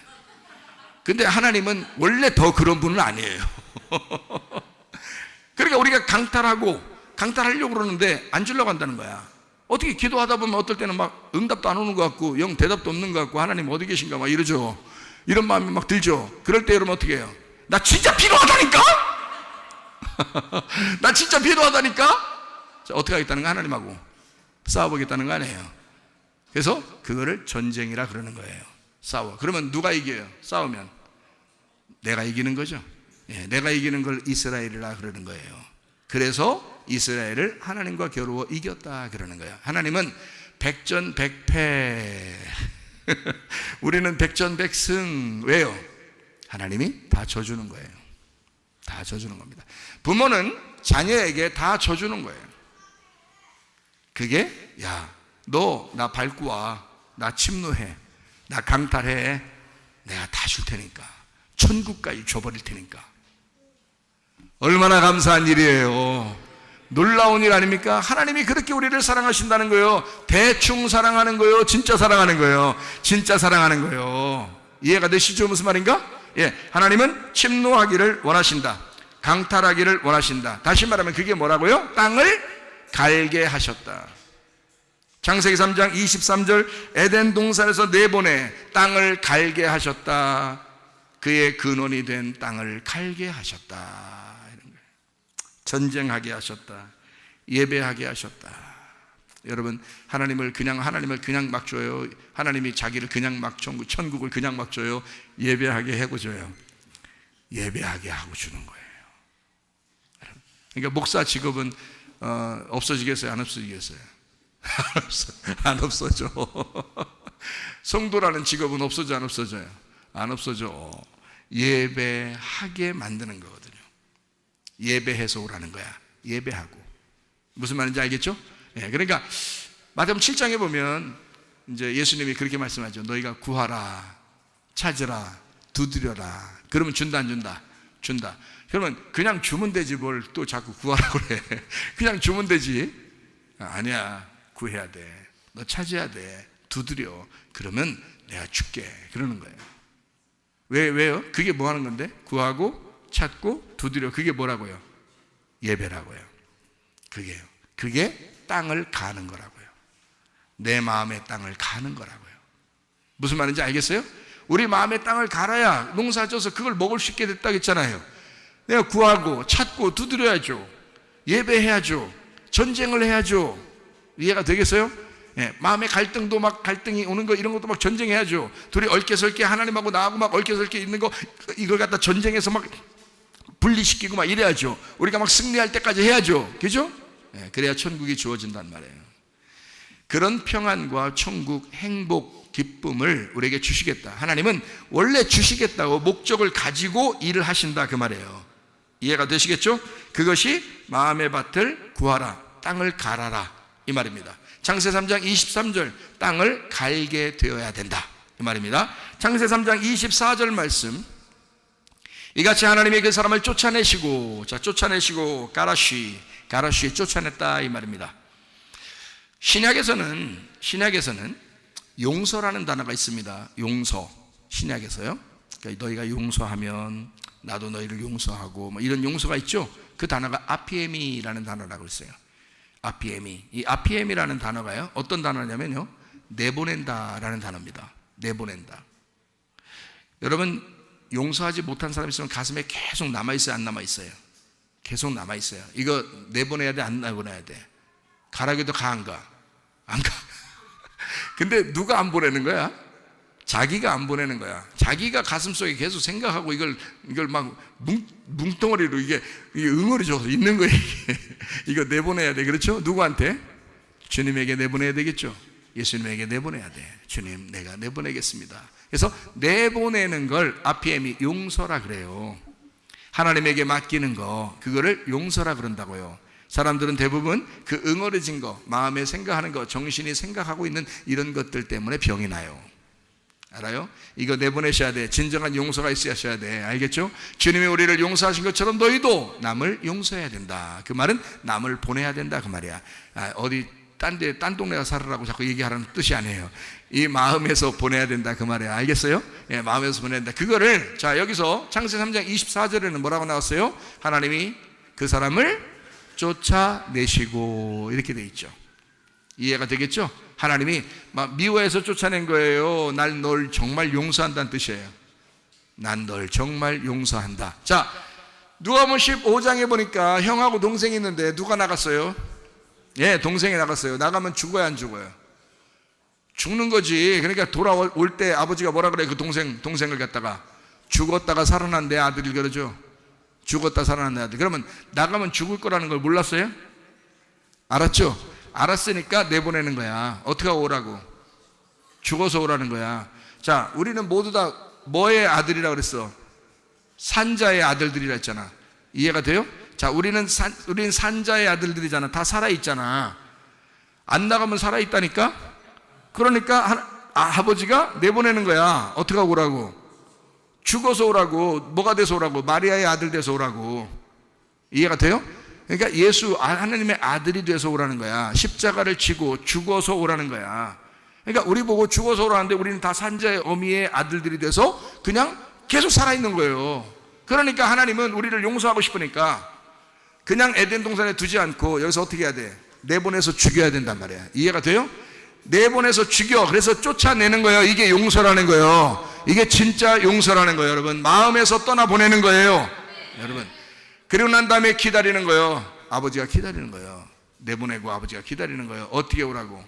근데 하나님은 원래 더 그런 분은 아니에요. 그러니까 우리가 강탈하려고 그러는데 안 주려고 한다는 거야. 어떻게 기도하다 보면 어떨 때는 막 응답도 안 오는 것 같고 영 대답도 없는 것 같고 하나님 어디 계신가 막 이러죠. 이런 마음이 막 들죠. 그럴 때 여러분 어떻게 해요? 나 진짜 필요하다니까? 나 진짜 필요하다니까? 자, 어떻게 하겠다는 거? 하나님하고 싸워보겠다는 거 아니에요. 그래서 그거를 전쟁이라 그러는 거예요. 싸워. 그러면 누가 이겨요? 싸우면 내가 이기는 거죠. 예, 내가 이기는 걸 이스라엘이라 그러는 거예요. 그래서 이스라엘을 하나님과 겨루어 이겼다 그러는 거예요. 하나님은 백전백패 우리는 백전백승. 왜요? 하나님이 다 져주는 거예요. 다 져주는 겁니다. 부모는 자녀에게 다 져주는 거예요. 그게 야, 너 나 밟고 와, 나 침노해, 나 강탈해, 내가 다 줄 테니까 천국까지 줘버릴 테니까. 얼마나 감사한 일이에요. 놀라운 일 아닙니까? 하나님이 그렇게 우리를 사랑하신다는 거예요. 대충 사랑하는 거예요? 진짜 사랑하는 거예요? 진짜 사랑하는 거예요. 이해가 되시죠? 무슨 말인가? 예, 하나님은 침노하기를 원하신다. 강탈하기를 원하신다. 다시 말하면 그게 뭐라고요? 땅을 갈게 하셨다. 창세기 3장 23절 에덴 동산에서 내보내 땅을 갈게 하셨다. 그의 근원이 된 땅을 갈게 하셨다. 전쟁하게 하셨다. 예배하게 하셨다. 여러분, 하나님을 그냥 막 줘요? 하나님이 자기를 그냥 막 천국을 그냥 막 줘요? 예배하게 해줘요. 예배하게 하고 주는 거예요. 그러니까 목사 직업은 없어지겠어요? 안 없어지겠어요? 안 없어져. 성도라는 직업은 없어져? 안 없어져요? 안 없어져. 예배하게 만드는 거거든요. 예배해서 오라는 거야. 예배하고. 무슨 말인지 알겠죠? 예, 그러니까 마태복음 7장에 보면 이제 예수님이 그렇게 말씀하죠. 너희가 구하라, 찾으라, 두드려라. 그러면 준다 안 준다? 준다. 그러면 그냥 주면 되지 뭘 또 자꾸 구하라고 그래. 그냥 주면 되지. 아니야, 구해야 돼. 너 찾아야 돼. 두드려. 그러면 내가 줄게. 그러는 거예요. 왜요? 그게 뭐 하는 건데? 구하고 찾고 두드려. 그게 뭐라고요? 예배라고요. 그게요. 그게 땅을 가는 거라고요. 내 마음의 땅을 가는 거라고요. 무슨 말인지 알겠어요? 우리 마음의 땅을 갈아야 농사 져서 그걸 먹을 수 있게 됐다고 했잖아요. 내가 구하고 찾고 두드려야죠. 예배해야죠. 전쟁을 해야죠. 이해가 되겠어요? 예, 마음의 갈등도 막 갈등이 오는 거 이런 것도 막 전쟁해야죠. 둘이 얽혀설게 하나님하고 나하고 막 얽혀설게 있는 거 이걸 갖다 전쟁해서 막 분리시키고 막 이래야죠. 우리가 막 승리할 때까지 해야죠. 그죠? 예, 그래야 천국이 주어진단 말이에요. 그런 평안과 천국, 행복, 기쁨을 우리에게 주시겠다. 하나님은 원래 주시겠다고 목적을 가지고 일을 하신다 그 말이에요. 이해가 되시겠죠? 그것이 마음의 밭을 구하라, 땅을 갈아라 이 말입니다. 창세 3장 23절 땅을 갈게 되어야 된다 이 말입니다. 창세 3장 24절 말씀, 이같이 하나님이 그 사람을 쫓아내시고, 자, 쫓아내시고 가라쉬에 쫓아냈다 이 말입니다. 신약에서는 용서라는 단어가 있습니다. 용서, 신약에서요. 그러니까 너희가 용서하면 나도 너희를 용서하고 뭐 이런 용서가 있죠. 그 단어가 아피에미라는 단어라고 있어요. 아피에미. 이 아피에미라는 단어가요, 어떤 단어냐면요, 내보낸다라는 단어입니다. 내보낸다. 여러분, 용서하지 못한 사람 있으면 가슴에 계속 남아있어요, 안 남아있어요? 계속 남아있어요. 이거 내보내야 돼, 안 내보내야 돼? 가라기도 가, 안 가? 안 가. 근데 누가 안 보내는 거야? 자기가 안 보내는 거야. 자기가 가슴속에 계속 생각하고 이걸 막 뭉덩어리로 이게 응어리 줘서 있는 거예요. 이거 내보내야 돼. 그렇죠? 누구한테? 주님에게 내보내야 되겠죠. 예수님에게 내보내야 돼. 주님, 내가 내보내겠습니다. 그래서 내보내는 걸 아피엠이 용서라 그래요. 하나님에게 맡기는 거, 그거를 용서라 그런다고요. 사람들은 대부분 그 응어리진 거, 마음에 생각하는 거, 정신이 생각하고 있는 이런 것들 때문에 병이 나요. 알아요? 이거 내보내셔야 돼. 진정한 용서가 있어야 돼. 알겠죠? 주님이 우리를 용서하신 것처럼 너희도 남을 용서해야 된다. 그 말은 남을 보내야 된다 그 말이야. 어디 딴 동네가 살으라고 자꾸 얘기하라는 뜻이 아니에요. 이 마음에서 보내야 된다 그 말이야. 알겠어요? 예, 마음에서 보내야 된다. 그거를, 자, 여기서 창세 3장 24절에는 뭐라고 나왔어요? 하나님이 그 사람을 쫓아내시고 이렇게 돼 있죠. 이해가 되겠죠? 하나님이 막 미워해서 쫓아낸 거예요. 널 정말 용서한다는 뜻이에요. 난 널 정말 용서한다. 자, 누가복음 15장에 보니까 형하고 동생이 있는데 누가 나갔어요? 예, 동생이 나갔어요. 나가면 죽어야 안 죽어요? 죽는 거지. 그러니까 돌아올 때 아버지가 뭐라 그래? 그 동생을 갖다가 죽었다가 살아난 내 아들을 그러죠. 죽었다 살아난 내 아들. 그러면 나가면 죽을 거라는 걸 몰랐어요? 알았죠? 알았으니까 내보내는 거야. 어떻게 오라고? 죽어서 오라는 거야. 자, 우리는 모두 다 뭐의 아들이라고 그랬어? 산자의 아들들이라 했잖아. 이해가 돼요? 자, 우리는 산자의 아들들이잖아. 다 살아있잖아. 안 나가면 살아있다니까? 그러니까 아버지가 내보내는 거야. 어떻게 오라고? 죽어서 오라고. 뭐가 돼서 오라고? 마리아의 아들 돼서 오라고. 이해가 돼요? 그러니까 예수, 하나님의 아들이 돼서 오라는 거야. 십자가를 지고 죽어서 오라는 거야. 그러니까 우리 보고 죽어서 오라는데 우리는 다 산자의 어미의 아들들이 돼서 그냥 계속 살아있는 거예요. 그러니까 하나님은 우리를 용서하고 싶으니까 그냥 에덴 동산에 두지 않고 여기서 어떻게 해야 돼? 내보내서 죽여야 된단 말이야. 이해가 돼요? 내보내서 죽여. 그래서 쫓아내는 거예요. 이게 용서라는 거예요. 이게 진짜 용서라는 거예요. 여러분, 마음에서 떠나보내는 거예요. 여러분, 그리고 난 다음에 기다리는 거예요. 아버지가 기다리는 거예요. 내보내고 아버지가 기다리는 거예요. 어떻게 오라고?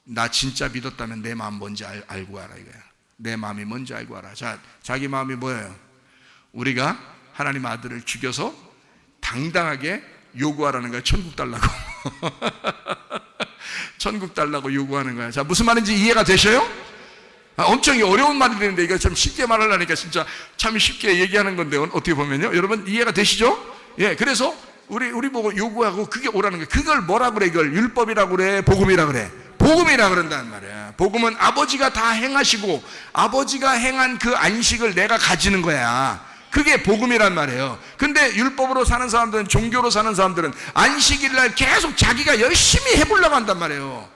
나 진짜 믿었다면 내 마음 뭔지 알고 와라 이거야. 내 마음이 뭔지 알고 와라. 자, 자기 마음이 뭐예요? 우리가 하나님 아들을 죽여서 당당하게 요구하라는 거야. 천국 달라고. 천국 달라고 요구하는 거야. 자, 무슨 말인지 이해가 되셔요? 엄청 어려운 말이 되는데 이거 참 쉽게 말하려니까 진짜 참 쉽게 얘기하는 건데 어떻게 보면요. 여러분 이해가 되시죠? 예, 그래서 우리 보고 요구하고 그게 오라는 거예요. 그걸 뭐라 그래? 이걸 율법이라고 그래? 복음이라고 그래? 복음이라 그런단 말이야. 복음은 아버지가 다 행하시고 아버지가 행한 그 안식을 내가 가지는 거야. 그게 복음이란 말이에요. 근데 율법으로 사는 사람들은, 종교로 사는 사람들은 안식일날 계속 자기가 열심히 해보려고 한단 말이에요.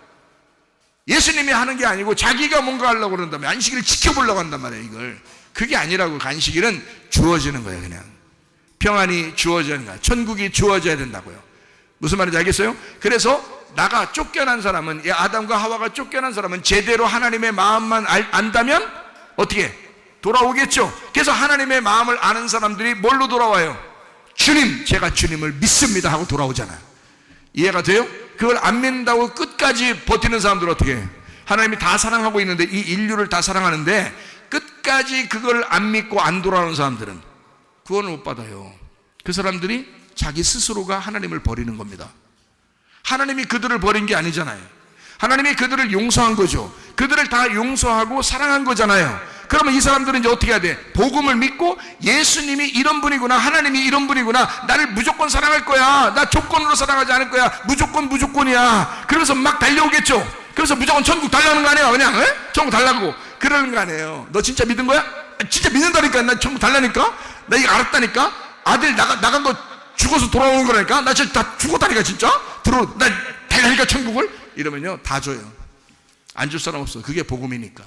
예수님이 하는 게 아니고 자기가 뭔가 하려고 그런다면 안식일을 지켜보려고 한단 말이에요. 이걸 그게 아니라고. 안식일은 주어지는 거예요. 그냥 평안이 주어지는 거야. 천국이 주어져야 된다고요. 무슨 말인지 알겠어요? 그래서 나가 쫓겨난 사람은, 아담과 하와가 쫓겨난 사람은 제대로 하나님의 마음만 안다면 어떻게 돌아오겠죠. 그래서 하나님의 마음을 아는 사람들이 뭘로 돌아와요? 주님, 제가 주님을 믿습니다 하고 돌아오잖아요. 이해가 돼요? 그걸 안 믿는다고 끝까지 버티는 사람들은 어떻게 해요? 하나님이 다 사랑하고 있는데, 이 인류를 다 사랑하는데 끝까지 그걸 안 믿고 안 돌아오는 사람들은 구원을 못 받아요. 그 사람들이 자기 스스로가 하나님을 버리는 겁니다. 하나님이 그들을 버린 게 아니잖아요. 하나님이 그들을 용서한 거죠. 그들을 다 용서하고 사랑한 거잖아요. 그러면 이 사람들은 이제 어떻게 해야 돼? 복음을 믿고 예수님이 이런 분이구나, 하나님이 이런 분이구나, 나를 무조건 사랑할 거야, 나 조건으로 사랑하지 않을 거야, 무조건이야. 그러면서 막 달려오겠죠. 그래서 무조건 천국 달라는 거 아니에요? 그냥 천국 달라고 그러는 거 아니에요. 너 진짜 믿은 거야? 진짜 믿는다니까. 나 천국 달라니까. 나 이거 알았다니까. 아들 나간 거 죽어서 돌아오는 거라니까. 나 진짜 다 죽었다니까. 진짜 나 달라니까 천국을. 이러면요 다 줘요. 안 줄 사람 없어. 그게 복음이니까.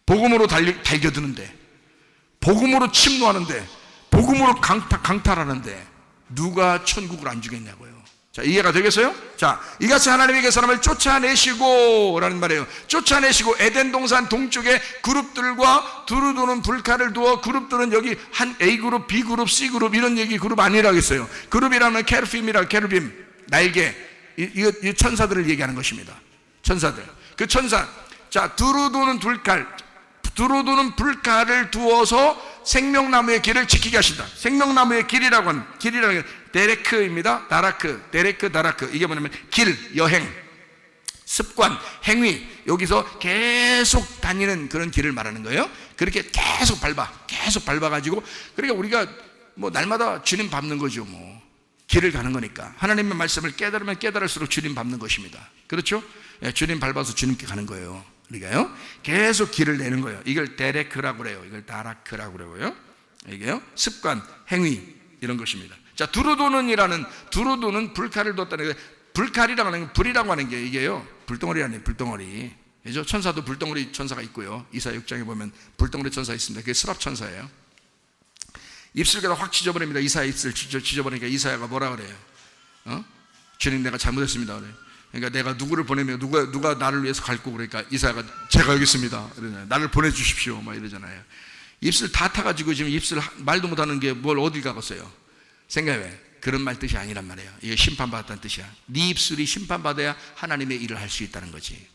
복음으로 달겨드는데, 복음으로 침노하는데, 복음으로 강탈하는데 누가 천국을 안 주겠냐고요. 자, 이해가 되겠어요? 자, 이같이 하나님에게 사람을 쫓아내시고 라는 말이에요. 쫓아내시고 에덴 동산 동쪽에 그룹들과 두루 도는 불칼을 두어, 그룹들은 여기 한 A그룹, B그룹, C그룹 이런 얘기 그룹 아니라겠어요. 그룹이라면 케르빔이라, 케르빔 날개, 이 천사들을 얘기하는 것입니다. 천사들. 그 천사, 자, 두루 도는 불칼을 두어서 생명나무의 길을 지키게 하신다. 생명나무의 길이라고 하는 데레크입니다. 다라크. 이게 뭐냐면 길, 여행, 습관, 행위. 여기서 계속 다니는 그런 길을 말하는 거예요. 그렇게 계속 밟아가지고, 그러니까 우리가 뭐 날마다 주님 밟는 거죠. 뭐 길을 가는 거니까. 하나님의 말씀을 깨달으면 깨달을수록 주님 밟는 것입니다. 그렇죠? 예, 주님 밟아서 주님께 가는 거예요. 그러니까요 계속 길을 내는 거예요. 이걸 데레크라고 그래요. 이걸 다라크라고 그래요. 이게요 습관, 행위 이런 것입니다. 자, 두루도는 불칼을 뒀다는 게, 불칼이라고 하는 게, 불이라고 하는 게 이게요 불덩어리 아니에요. 불덩어리. 그죠? 천사도 불덩어리 천사가 있고요. 이사야 6장에 보면 불덩어리 천사 있습니다. 그게 스랍 천사예요. 입술에다 확 찢어버립니다. 이사야 입술 찢어버리니까 이사야가 뭐라 그래요? 주님 내가 잘못했습니다 그래요. 그러니까 내가 누구를 보내면 누가 나를 위해서 갈고, 그러니까 이사야가 제가 여기 있습니다 이러잖아요. 나를 보내주십시오 막 이러잖아요. 입술 다 타가지고 지금 입술 말도 못하는 게 뭘 어딜 가겠어요. 생각해. 그런 말 뜻이 아니란 말이에요. 이게 심판받았다는 뜻이야. 네 입술이 심판받아야 하나님의 일을 할 수 있다는 거지.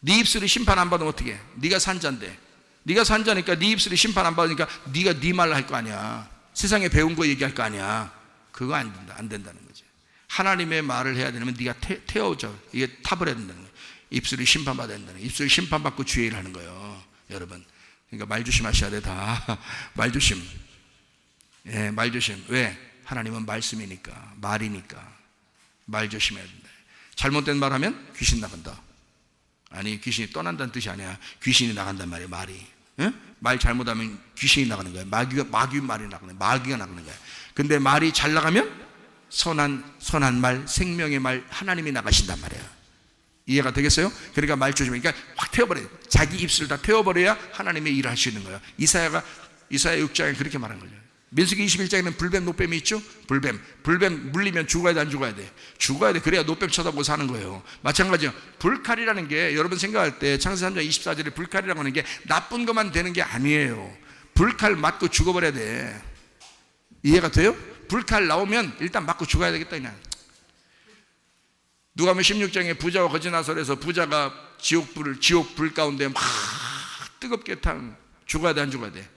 네 입술이 심판 안 받으면 어떻게 해? 네가 산자인데, 네가 산자니까 네 입술이 심판 안 받으니까 네가 네 말을 할 거 아니야. 세상에 배운 거 얘기할 거 아니야. 그거 안 된다는 거지. 하나님의 말을 해야 되면 네가 태워져. 이게 탑을 해야 된다는 거예요. 입술이 심판받아야 된다는 거예요. 입술이 심판받고 주의 일을 하는 거예요. 여러분, 그러니까 말 조심하셔야 돼. 다 말 조심. 예, 말 조심. 왜? 하나님은 말씀이니까, 말이니까 말 조심해야 된다. 잘못된 말 하면 귀신 나간다. 아니, 귀신이 떠난다는 뜻이 아니야. 귀신이 나간단 말이에요. 말이. 예? 말 잘못하면 귀신이 나가는 거예요. 마귀 말이 나가는 거예요. 마귀가 나가는 거예요. 근데 말이 잘 나가면 선한 말, 생명의 말, 하나님이 나가신단 말이에요. 이해가 되겠어요? 그러니까 말 조심해. 그러니까 확 태워버려요. 자기 입술을 다 태워버려야 하나님의 일을 할 수 있는 거예요. 이사야 6장에 그렇게 말한 거죠. 민수기 21장에는 불뱀, 노뱀이 있죠? 불뱀 물리면 죽어야 돼, 안 죽어야 돼? 죽어야 돼. 그래야 노뱀 쳐다보고 사는 거예요. 마찬가지요. 불칼이라는 게, 여러분 생각할 때 창세기 3장 24절에 불칼이라고 하는 게 나쁜 것만 되는 게 아니에요. 불칼 맞고 죽어버려야 돼. 이해가 돼요? 불칼 나오면 일단 맞고 죽어야 되겠다. 그냥. 누가복음 16장에 부자와 거지 나설에서 부자가 지옥 불 가운데 막 뜨겁게 죽어야 돼, 안 죽어야 돼?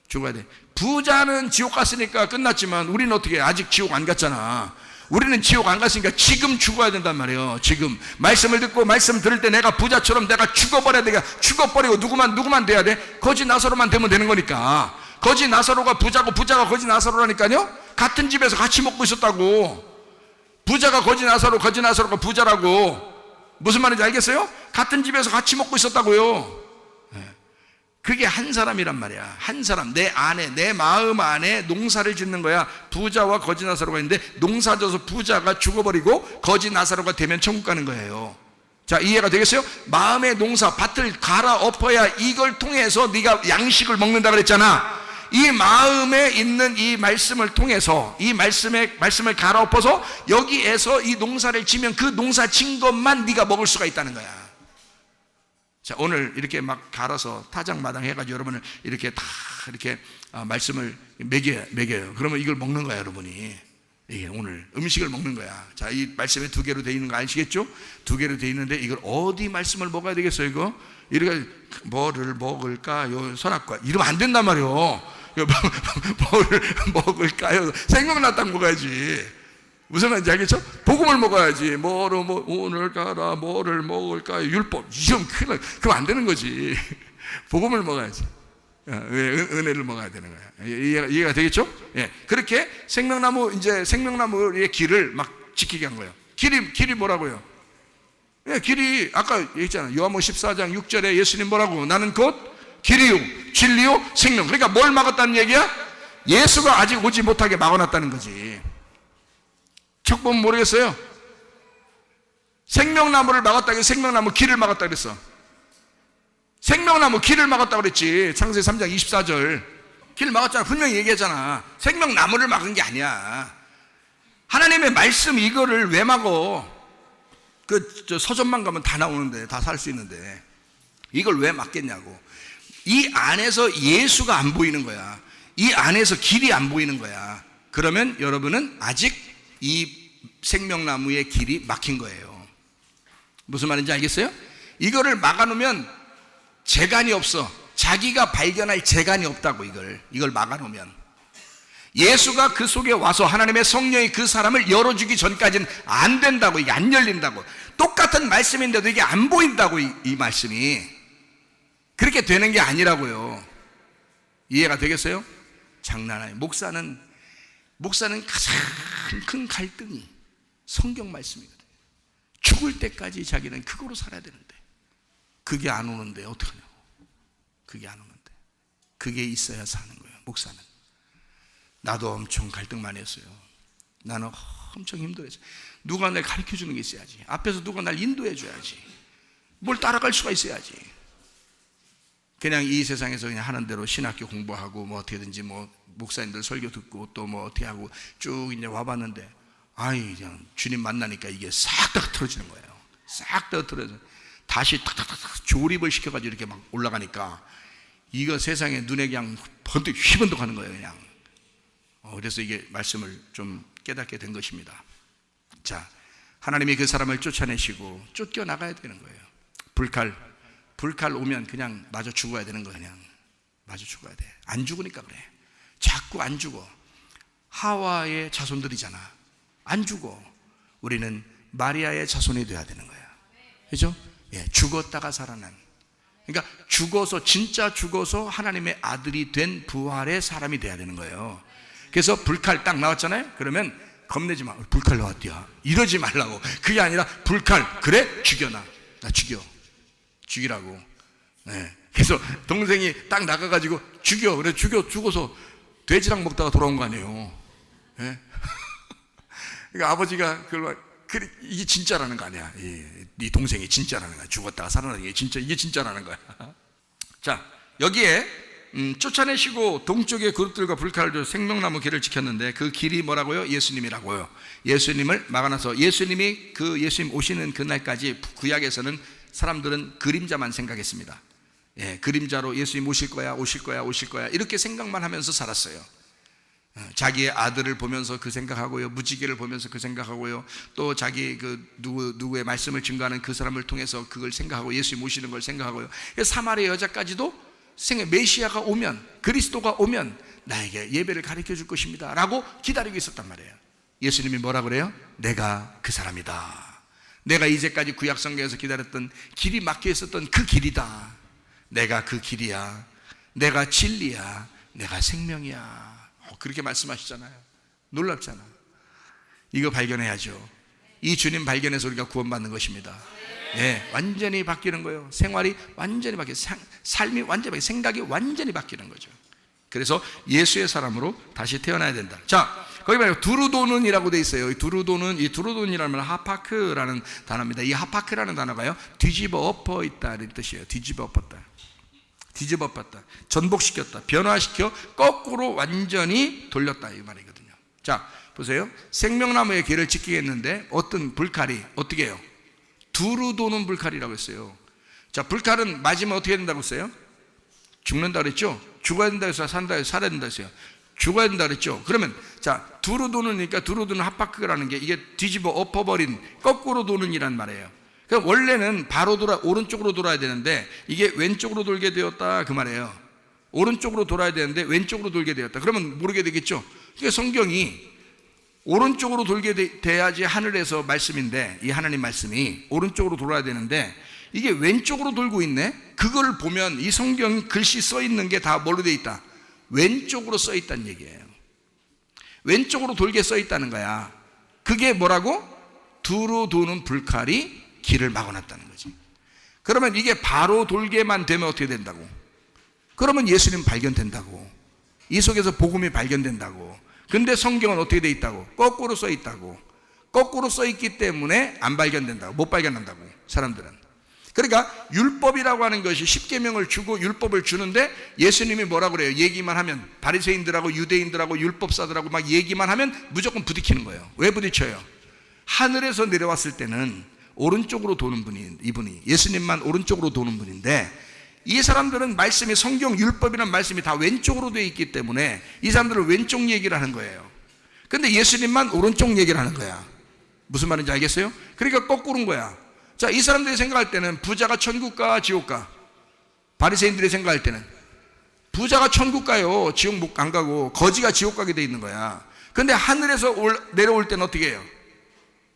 죽어야 돼. 부자는 지옥 갔으니까 끝났지만 우리는 어떻게 해? 아직 지옥 안 갔잖아. 우리는 지옥 안 갔으니까 지금 죽어야 된단 말이에요. 지금 말씀을 듣고 말씀 들을 때 내가 부자처럼 내가 죽어버려야 돼. 죽어버리고 누구만 돼야 돼? 거지 나사로만 되면 되는 거니까. 거지 나사로가 부자고 부자가 거지 나사로라니까요. 같은 집에서 같이 먹고 있었다고. 부자가 거지 나사로가 부자라고. 무슨 말인지 알겠어요? 같은 집에서 같이 먹고 있었다고요. 그게 한 사람이란 말이야. 한 사람, 내 안에, 내 마음 안에 농사를 짓는 거야. 부자와 거지 나사로가 있는데 농사져서 부자가 죽어버리고 거지 나사로가 되면 천국 가는 거예요. 자, 이해가 되겠어요? 마음의 농사, 밭을 갈아엎어야 이걸 통해서 네가 양식을 먹는다 그랬잖아. 이 마음에 있는 이 말씀을 통해서, 이 말씀을 갈아엎어서 여기에서 이 농사를 지면 그 농사 진 것만 네가 먹을 수가 있다는 거야. 자, 오늘 이렇게 막 갈아서 타작마당 해가지고 여러분을 이렇게 다 이렇게 말씀을 먹여요. 그러면 이걸 먹는 거야, 여러분이. 이게 오늘 음식을 먹는 거야. 자, 이 말씀에 2개로 되어 있는 거 아시겠죠? 2개로 되어 있는데 이걸 어디 말씀을 먹어야 되겠어요, 이거? 이렇게 뭐를 먹을까요? 선악과 이러면 안 된단 말이에요. 뭐를 먹을까요? 생각났다 먹어야지. 무슨 말인지 알겠죠? 복음을 먹어야지. 오늘 가라, 뭐를 먹을까요? 율법. 이건 큰일 나. 그럼 안 되는 거지. 복음을 먹어야지. 은혜를 먹어야 되는 거야. 이해가 되겠죠? 예. 그렇게 생명나무의 길을 막 지키게 한 거예요. 길이 뭐라고요? 예, 길이 아까 얘기했잖아요. 요한복음 14장 6절에 예수님 뭐라고? 나는 곧 길이요 진리요 생명. 그러니까 뭘 막았다는 얘기야? 예수가 아직 오지 못하게 막아놨다는 거지. 척 보면 모르겠어요? 생명나무를 막았다, 생명나무 길을 막았다 그랬어. 생명나무 길을 막았다 그랬지. 창세기 3장 24절. 길 막았잖아. 분명히 얘기했잖아. 생명나무를 막은 게 아니야. 하나님의 말씀 이거를 왜 막어? 서점만 가면 다 나오는데, 다 살 수 있는데 이걸 왜 막겠냐고. 이 안에서 예수가 안 보이는 거야. 이 안에서 길이 안 보이는 거야. 그러면 여러분은 아직 이 생명나무의 길이 막힌 거예요. 무슨 말인지 알겠어요? 이거를 막아놓으면 재간이 없어. 자기가 발견할 재간이 없다고. 이걸 막아놓으면 예수가 그 속에 와서 하나님의 성령이 그 사람을 열어주기 전까지는 안 된다고. 이게 안 열린다고. 똑같은 말씀인데도 이게 안 보인다고. 이 말씀이 그렇게 되는 게 아니라고요. 이해가 되겠어요? 장난 아니에요. 목사는 가장 큰 갈등이 성경 말씀이거든요. 죽을 때까지 자기는 그거로 살아야 되는데 그게 안 오는데 어떡하냐고. 그게 안 오는데 그게 있어야 사는 거예요. 목사는. 나도 엄청 갈등 많이 했어요. 나는 엄청 힘들었어요. 누가 날 가르쳐 주는 게 있어야지. 앞에서 누가 날 인도해 줘야지. 뭘 따라갈 수가 있어야지. 그냥 이 세상에서 그냥 하는 대로 신학교 공부하고 뭐 어떻게든지 뭐 목사님들 설교 듣고 또 뭐 어떻게 하고 쭉 이제 와봤는데 그냥 주님 만나니까 이게 싹 다 틀어지는 거예요. 싹 다 틀어져. 다시 탁탁탁 조립을 시켜가지고 이렇게 막 올라가니까 이거 세상에 눈에 그냥 번뜩 휘번뜩 하는 거예요. 그냥. 그래서 이게 말씀을 좀 깨닫게 된 것입니다. 자, 하나님이 그 사람을 쫓아내시고 쫓겨나가야 되는 거예요. 불칼 오면 그냥 마저 죽어야 되는 거예요. 그냥 마저 죽어야 돼. 안 죽으니까 그래. 자꾸 안 죽어. 하와의 자손들이잖아. 안 죽어. 우리는 마리아의 자손이 돼야 되는 거야. 그죠? 예, 죽었다가 살아난. 그러니까 진짜 죽어서 하나님의 아들이 된 부활의 사람이 돼야 되는 거예요. 그래서 불칼 딱 나왔잖아요. 그러면 겁내지 마. 불칼 나왔디야. 이러지 말라고. 그게 아니라 불칼. 그래? 죽여놔. 나 죽이라고. 네. 그래서 동생이 딱 나가가지고 죽여. 그래 죽어서 돼지랑 먹다가 돌아온 거 아니에요. 네? 그러니까 아버지가 그래, 이게 진짜라는 거 아니야. 네 동생이 진짜라는 거야. 죽었다가 살아나는 게 이게 진짜라는 거야. 자, 여기에 쫓아내시고 동쪽의 그룹들과 불칼을 줘 생명나무 길을 지켰는데 그 길이 뭐라고요? 예수님이라고요. 예수님을 막아놔서 예수님 오시는 그날까지 구약에서는 사람들은 그림자만 생각했습니다. 예, 그림자로 예수님 오실 거야 이렇게 생각만 하면서 살았어요. 자기의 아들을 보면서 그 생각하고요, 무지개를 보면서 그 생각하고요, 또 자기 누구의 말씀을 증거하는 그 사람을 통해서 그걸 생각하고 예수님 오시는 걸 생각하고요. 사마리아 여자까지도 메시아가 오면, 그리스도가 오면 나에게 예배를 가르쳐 줄 것입니다 라고 기다리고 있었단 말이에요. 예수님이 뭐라 그래요? 내가 그 사람이다. 내가 이제까지 구약성경에서 기다렸던 길이 막혀 있었던 그 길이다. 내가 그 길이야. 내가 진리야. 내가 생명이야. 그렇게 말씀하시잖아요. 놀랍잖아. 이거 발견해야죠. 이 주님 발견해서 우리가 구원받는 것입니다. 네, 완전히 바뀌는 거예요. 생활이 완전히 바뀌어요. 삶이 완전히 바뀌어요. 생각이 완전히 바뀌는 거죠. 그래서 예수의 사람으로 다시 태어나야 된다. 자, 거기 말고 두루도는이라고 돼 있어요. 이 두루돈이라는 말 하파크라는 단어입니다. 이 하파크라는 단어가요, 뒤집어 엎어 있다 이런 뜻이에요. 뒤집어 엎었다, 전복시켰다, 변화시켜 거꾸로 완전히 돌렸다 이 말이거든요. 자, 보세요. 생명나무의 길을 지키겠는데 어떤 불칼이 어떻게 해요? 두루 도는 불칼이라고 했어요. 자, 불칼은 맞으면 어떻게 된다고 했어요? 죽는다 그랬죠? 죽어야 된다 해서 살아야 된다 했어요. 죽어야 된다 그랬죠? 그러면 자, 두루 도는이니까 두루 도는 하파크라는 게 이게 뒤집어 엎어버린 거꾸로 도는 이란 말이에요. 그러니까 원래는 오른쪽으로 돌아야 되는데 이게 왼쪽으로 돌게 되었다 그 말이에요. 오른쪽으로 돌아야 되는데 왼쪽으로 돌게 되었다. 그러면 모르게 되겠죠? 그러니까 성경이 오른쪽으로 돌게 돼야지 하늘에서 말씀인데, 이 하나님 말씀이 오른쪽으로 돌아야 되는데 이게 왼쪽으로 돌고 있네. 그걸 보면 이 성경 글씨 써 있는 게 다 뭘로 돼 있다? 왼쪽으로 써 있다는 얘기예요. 왼쪽으로 돌게 써 있다는 거야. 그게 뭐라고? 두루 도는 불칼이 길을 막아놨다는 거지. 그러면 이게 바로 돌게만 되면 어떻게 된다고? 그러면 예수님 발견된다고. 이 속에서 복음이 발견된다고. 근데 성경은 어떻게 돼 있다고? 거꾸로 써 있다고. 거꾸로 써 있기 때문에 안 발견된다고. 못 발견한다고, 사람들은. 그러니까 율법이라고 하는 것이 십계명을 주고 율법을 주는데 예수님이 뭐라고 그래요? 얘기만 하면, 바리새인들하고 유대인들하고 율법사들하고 막 얘기만 하면 무조건 부딪히는 거예요. 왜 부딪혀요? 하늘에서 내려왔을 때는 오른쪽으로 도는 분이, 이분이 예수님만 오른쪽으로 도는 분인데, 이 사람들은 말씀이, 성경 율법이라는 말씀이 다 왼쪽으로 되어 있기 때문에 이 사람들은 왼쪽 얘기를 하는 거예요. 근데 예수님만 오른쪽 얘기를 하는 거야. 무슨 말인지 알겠어요? 그러니까 거꾸로인 거야. 자, 이 사람들이 생각할 때는 부자가 천국 가, 지옥 가? 바리새인들이 생각할 때는 부자가 천국 가요, 지옥 안 가고 거지가 지옥 가게 돼 있는 거야. 근데 하늘에서 내려올 때는 어떻게 해요?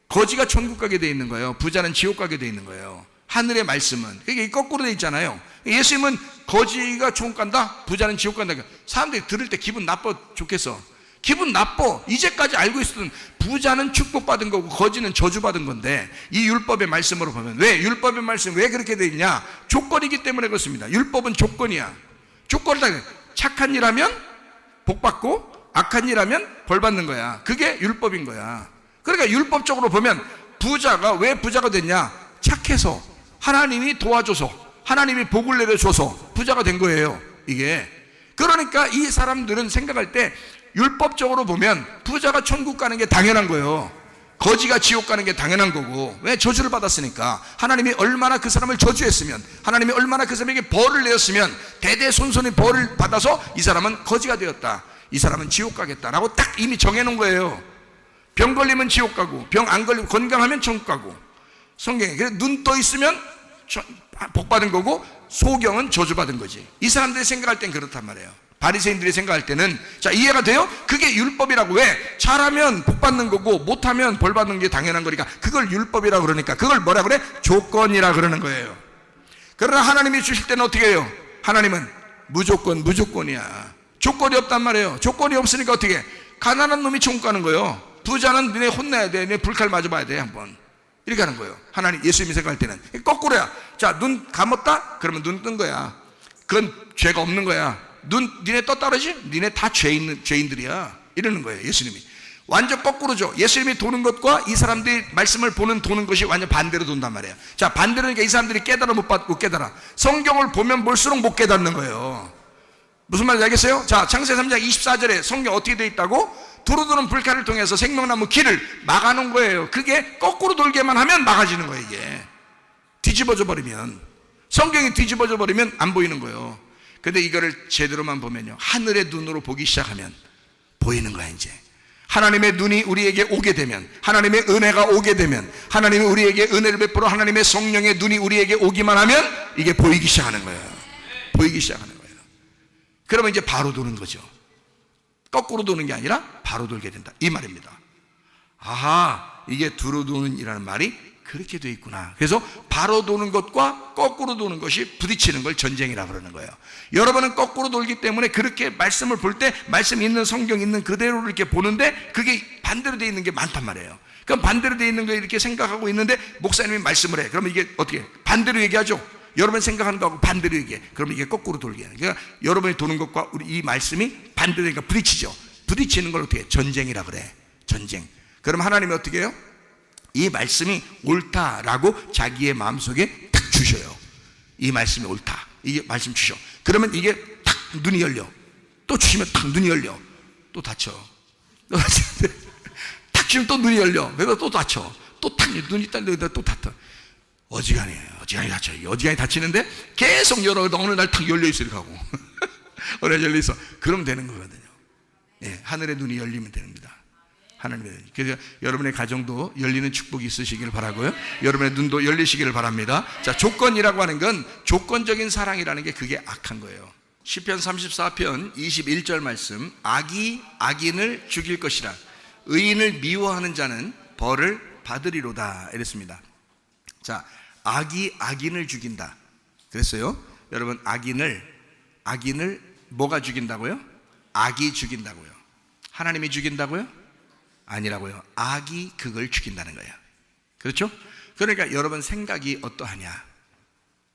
거지가 천국 가게 돼 있는 거예요. 부자는 지옥 가게 돼 있는 거예요. 하늘의 말씀은. 이게 거꾸로 돼 있잖아요. 예수님은 거지가 천국 간다, 부자는 지옥 간다. 사람들이 들을 때 기분 나빠 좋겠어. 기분 나빠. 이제까지 알고 있었던 부자는 축복받은 거고 거지는 저주받은 건데, 이 율법의 말씀으로 보면, 왜 율법의 말씀 왜 그렇게 돼 있냐? 조건이기 때문에 그렇습니다. 율법은 조건이야. 조건을 다, 착한 일 하면 복 받고 악한 일 하면 벌 받는 거야. 그게 율법인 거야. 그러니까 율법적으로 보면 부자가 왜 부자가 됐냐? 착해서, 하나님이 도와줘서, 하나님이 복을 내려줘서 부자가 된 거예요, 이게. 그러니까 이 사람들은 생각할 때 율법적으로 보면 부자가 천국 가는 게 당연한 거예요. 거지가 지옥 가는 게 당연한 거고. 왜? 저주를 받았으니까. 하나님이 얼마나 그 사람을 저주했으면, 하나님이 얼마나 그 사람에게 벌을 내었으면 대대손손이 벌을 받아서 이 사람은 거지가 되었다, 이 사람은 지옥 가겠다라고 딱 이미 정해놓은 거예요. 병 걸리면 지옥 가고, 병 안 걸리면, 건강하면 천국 가고. 성경에. 그래서 눈 떠 있으면 복 받은 거고, 소경은 저주 받은 거지. 이 사람들이 생각할 땐 그렇단 말이에요. 바리새인들이 생각할 때는. 자, 이해가 돼요? 그게 율법이라고. 왜? 잘하면 복 받는 거고 못하면 벌 받는 게 당연한 거니까 그걸 율법이라고 그러니까, 그걸 뭐라 그래? 조건이라 그러는 거예요. 그러나 하나님이 주실 때는 어떻게 해요? 하나님은 무조건이야. 조건이 없단 말이에요. 조건이 없으니까 어떻게 해? 가난한 놈이 천국 가는 거예요. 부자는 너네 혼내야 돼, 너네 불칼 맞아봐야 돼 한번, 이렇게 하는 거예요. 하나님, 예수님이 생각할 때는 거꾸로야. 자, 눈 감았다? 그러면 눈 뜬 거야. 그건 죄가 없는 거야. 눈 니네 떴다 그러지? 니네 다 죄인들이야, 이러는 거예요, 예수님이. 완전 거꾸로죠. 예수님이 도는 것과 이 사람들이 말씀을 도는 것이 완전 반대로 돈단 말이에요. 자, 반대로니까 이 사람들이 깨달아 못 깨달아. 성경을 보면 볼수록 못 깨닫는 거예요. 무슨 말인지 알겠어요? 자, 창세기 3장 24절에 성경 어떻게 돼 있다고? 두루 도는 불칼을 통해서 생명나무 길을 막아놓은 거예요. 그게 거꾸로 돌게만 하면 막아지는 거예요. 이게 뒤집어져 버리면, 성경이 뒤집어져 버리면 안 보이는 거예요. 근데 이거를 제대로만 보면요, 하늘의 눈으로 보기 시작하면 보이는 거야. 이제 하나님의 눈이 우리에게 오게 되면, 하나님의 은혜가 오게 되면, 하나님이 우리에게 은혜를 베풀어 하나님의 성령의 눈이 우리에게 오기만 하면 이게 보이기 시작하는 거예요. 보이기 시작하는 거예요. 그러면 이제 바로 도는 거죠. 거꾸로 도는 게 아니라 바로 돌게 된다, 이 말입니다. 아하, 이게 두루 도는 이라는 말이 그렇게 돼 있구나. 그래서 바로 도는 것과 거꾸로 도는 것이 부딪히는 걸 전쟁이라 그러는 거예요. 여러분은 거꾸로 돌기 때문에 그렇게 말씀을 볼 때 말씀 있는, 성경 있는 그대로 이렇게 보는데 그게 반대로 돼 있는 게 많단 말이에요. 그럼 반대로 돼 있는 거 이렇게 생각하고 있는데 목사님이 말씀을 해. 그러면 이게 어떻게 반대로 얘기하죠? 여러분 생각하는 거하고 반대로 얘기해. 그러면 이게 거꾸로 돌게 해요. 그러니까 여러분이 도는 것과 우리 이 말씀이 반대로 되니까 부딪히죠. 부딪히는 걸 어떻게 해? 전쟁이라 그래. 전쟁. 그럼 하나님이 어떻게 해요? 이 말씀이 옳다라고 자기의 마음속에 딱 주셔요. 이 말씀이 옳다, 이게 말씀 주셔. 그러면 이게 탁 눈이 열려. 또 주시면 탁 눈이 열려. 또 닫혀. 탁 주시면 또 눈이 열려. 그래서 또 닫혀. 또 탁 눈이 딸려다 또 닫혀. 어지간히 닫혀. 어지간히 닫히는데 계속 열어. 어느 날 탁 열려 있어, 이렇게 하고. 어느 날 열려 있어. 그러면 되는 거거든요. 예, 하늘의 눈이 열리면 됩니다. 하나님의. 그래서 여러분의 가정도 열리는 축복이 있으시길 바라고요. 여러분의 눈도 열리시기를 바랍니다. 자, 조건이라고 하는 건, 조건적인 사랑이라는 게 그게 악한 거예요. 시편 34편 21절 말씀, 악이 악인을 죽일 것이라 의인을 미워하는 자는 벌을 받으리로다, 이랬습니다. 자, 악이 악인을 죽인다 그랬어요. 여러분, 악인을 뭐가 죽인다고요? 악이 죽인다고요. 하나님이 죽인다고요? 아니라고요. 악이 그걸 죽인다는 거예요. 그렇죠? 그러니까 여러분 생각이 어떠하냐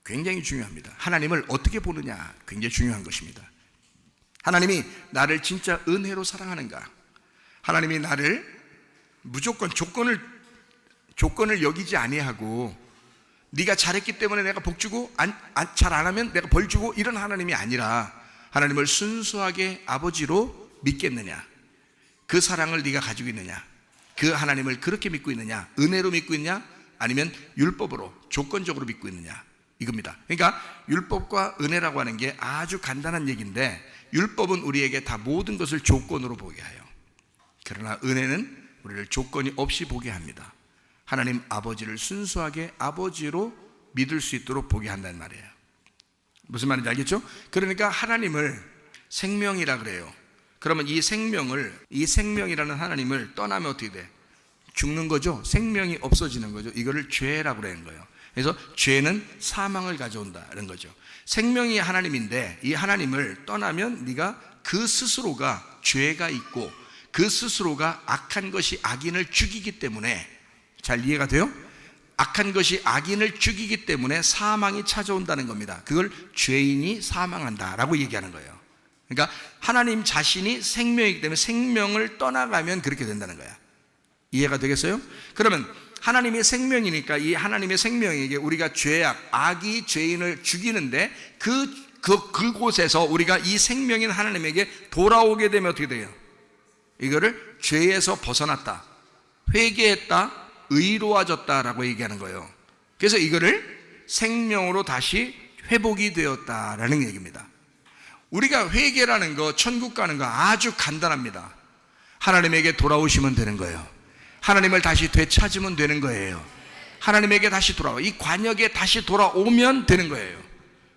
굉장히 중요합니다. 하나님을 어떻게 보느냐 굉장히 중요한 것입니다. 하나님이 나를 진짜 은혜로 사랑하는가? 하나님이 나를 무조건 조건을 여기지 아니하고 네가 잘했기 때문에 내가 복 주고 잘 안 하면 내가 벌 주고 이런 하나님이 아니라 하나님을 순수하게 아버지로 믿겠느냐, 그 사랑을 네가 가지고 있느냐, 그 하나님을 그렇게 믿고 있느냐, 은혜로 믿고 있느냐, 아니면 율법으로 조건적으로 믿고 있느냐, 이겁니다. 그러니까 율법과 은혜라고 하는 게 아주 간단한 얘기인데, 율법은 우리에게 다 모든 것을 조건으로 보게 해요. 그러나 은혜는 우리를 조건이 없이 보게 합니다. 하나님 아버지를 순수하게 아버지로 믿을 수 있도록 보게 한다는 말이에요. 무슨 말인지 알겠죠? 그러니까 하나님을 생명이라 그래요. 그러면 이 생명이라는 하나님을 떠나면 어떻게 돼? 죽는 거죠. 생명이 없어지는 거죠. 이거를 죄라고 그러는 거예요. 그래서 죄는 사망을 가져온다는 거죠. 생명이 하나님인데 이 하나님을 떠나면 네가 그 스스로가 죄가 있고 그 스스로가 악한 것이 악인을 죽이기 때문에, 잘 이해가 돼요? 악한 것이 악인을 죽이기 때문에 사망이 찾아온다는 겁니다. 그걸 죄인이 사망한다라고 얘기하는 거예요. 그러니까 하나님 자신이 생명이기 때문에 생명을 떠나가면 그렇게 된다는 거야. 이해가 되겠어요? 그러면 하나님이 생명이니까 이 하나님의 생명에게 우리가 악이 죄인을 죽이는데 그곳에서 우리가 이 생명인 하나님에게 돌아오게 되면 어떻게 돼요? 이거를 죄에서 벗어났다, 회개했다, 의로워졌다라고 얘기하는 거예요. 그래서 이거를 생명으로 다시 회복이 되었다라는 얘기입니다. 우리가 회개라는 거, 천국 가는 거 아주 간단합니다. 하나님에게 돌아오시면 되는 거예요. 하나님을 다시 되찾으면 되는 거예요. 하나님에게 다시 돌아와, 이 관역에 다시 돌아오면 되는 거예요.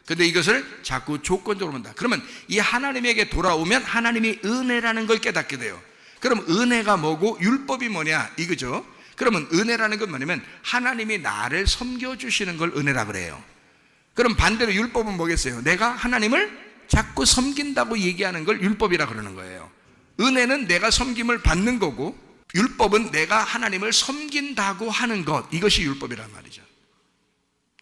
근데 이것을 자꾸 조건적으로 본다. 그러면 이 하나님에게 돌아오면 하나님이 은혜라는 걸 깨닫게 돼요. 그럼 은혜가 뭐고 율법이 뭐냐 이거죠. 그러면 은혜라는 건 뭐냐면 하나님이 나를 섬겨주시는 걸 은혜라 그래요. 그럼 반대로 율법은 뭐겠어요? 내가 하나님을 자꾸 섬긴다고 얘기하는 걸 율법이라 그러는 거예요. 은혜는 내가 섬김을 받는 거고 율법은 내가 하나님을 섬긴다고 하는 것, 이것이 율법이란 말이죠.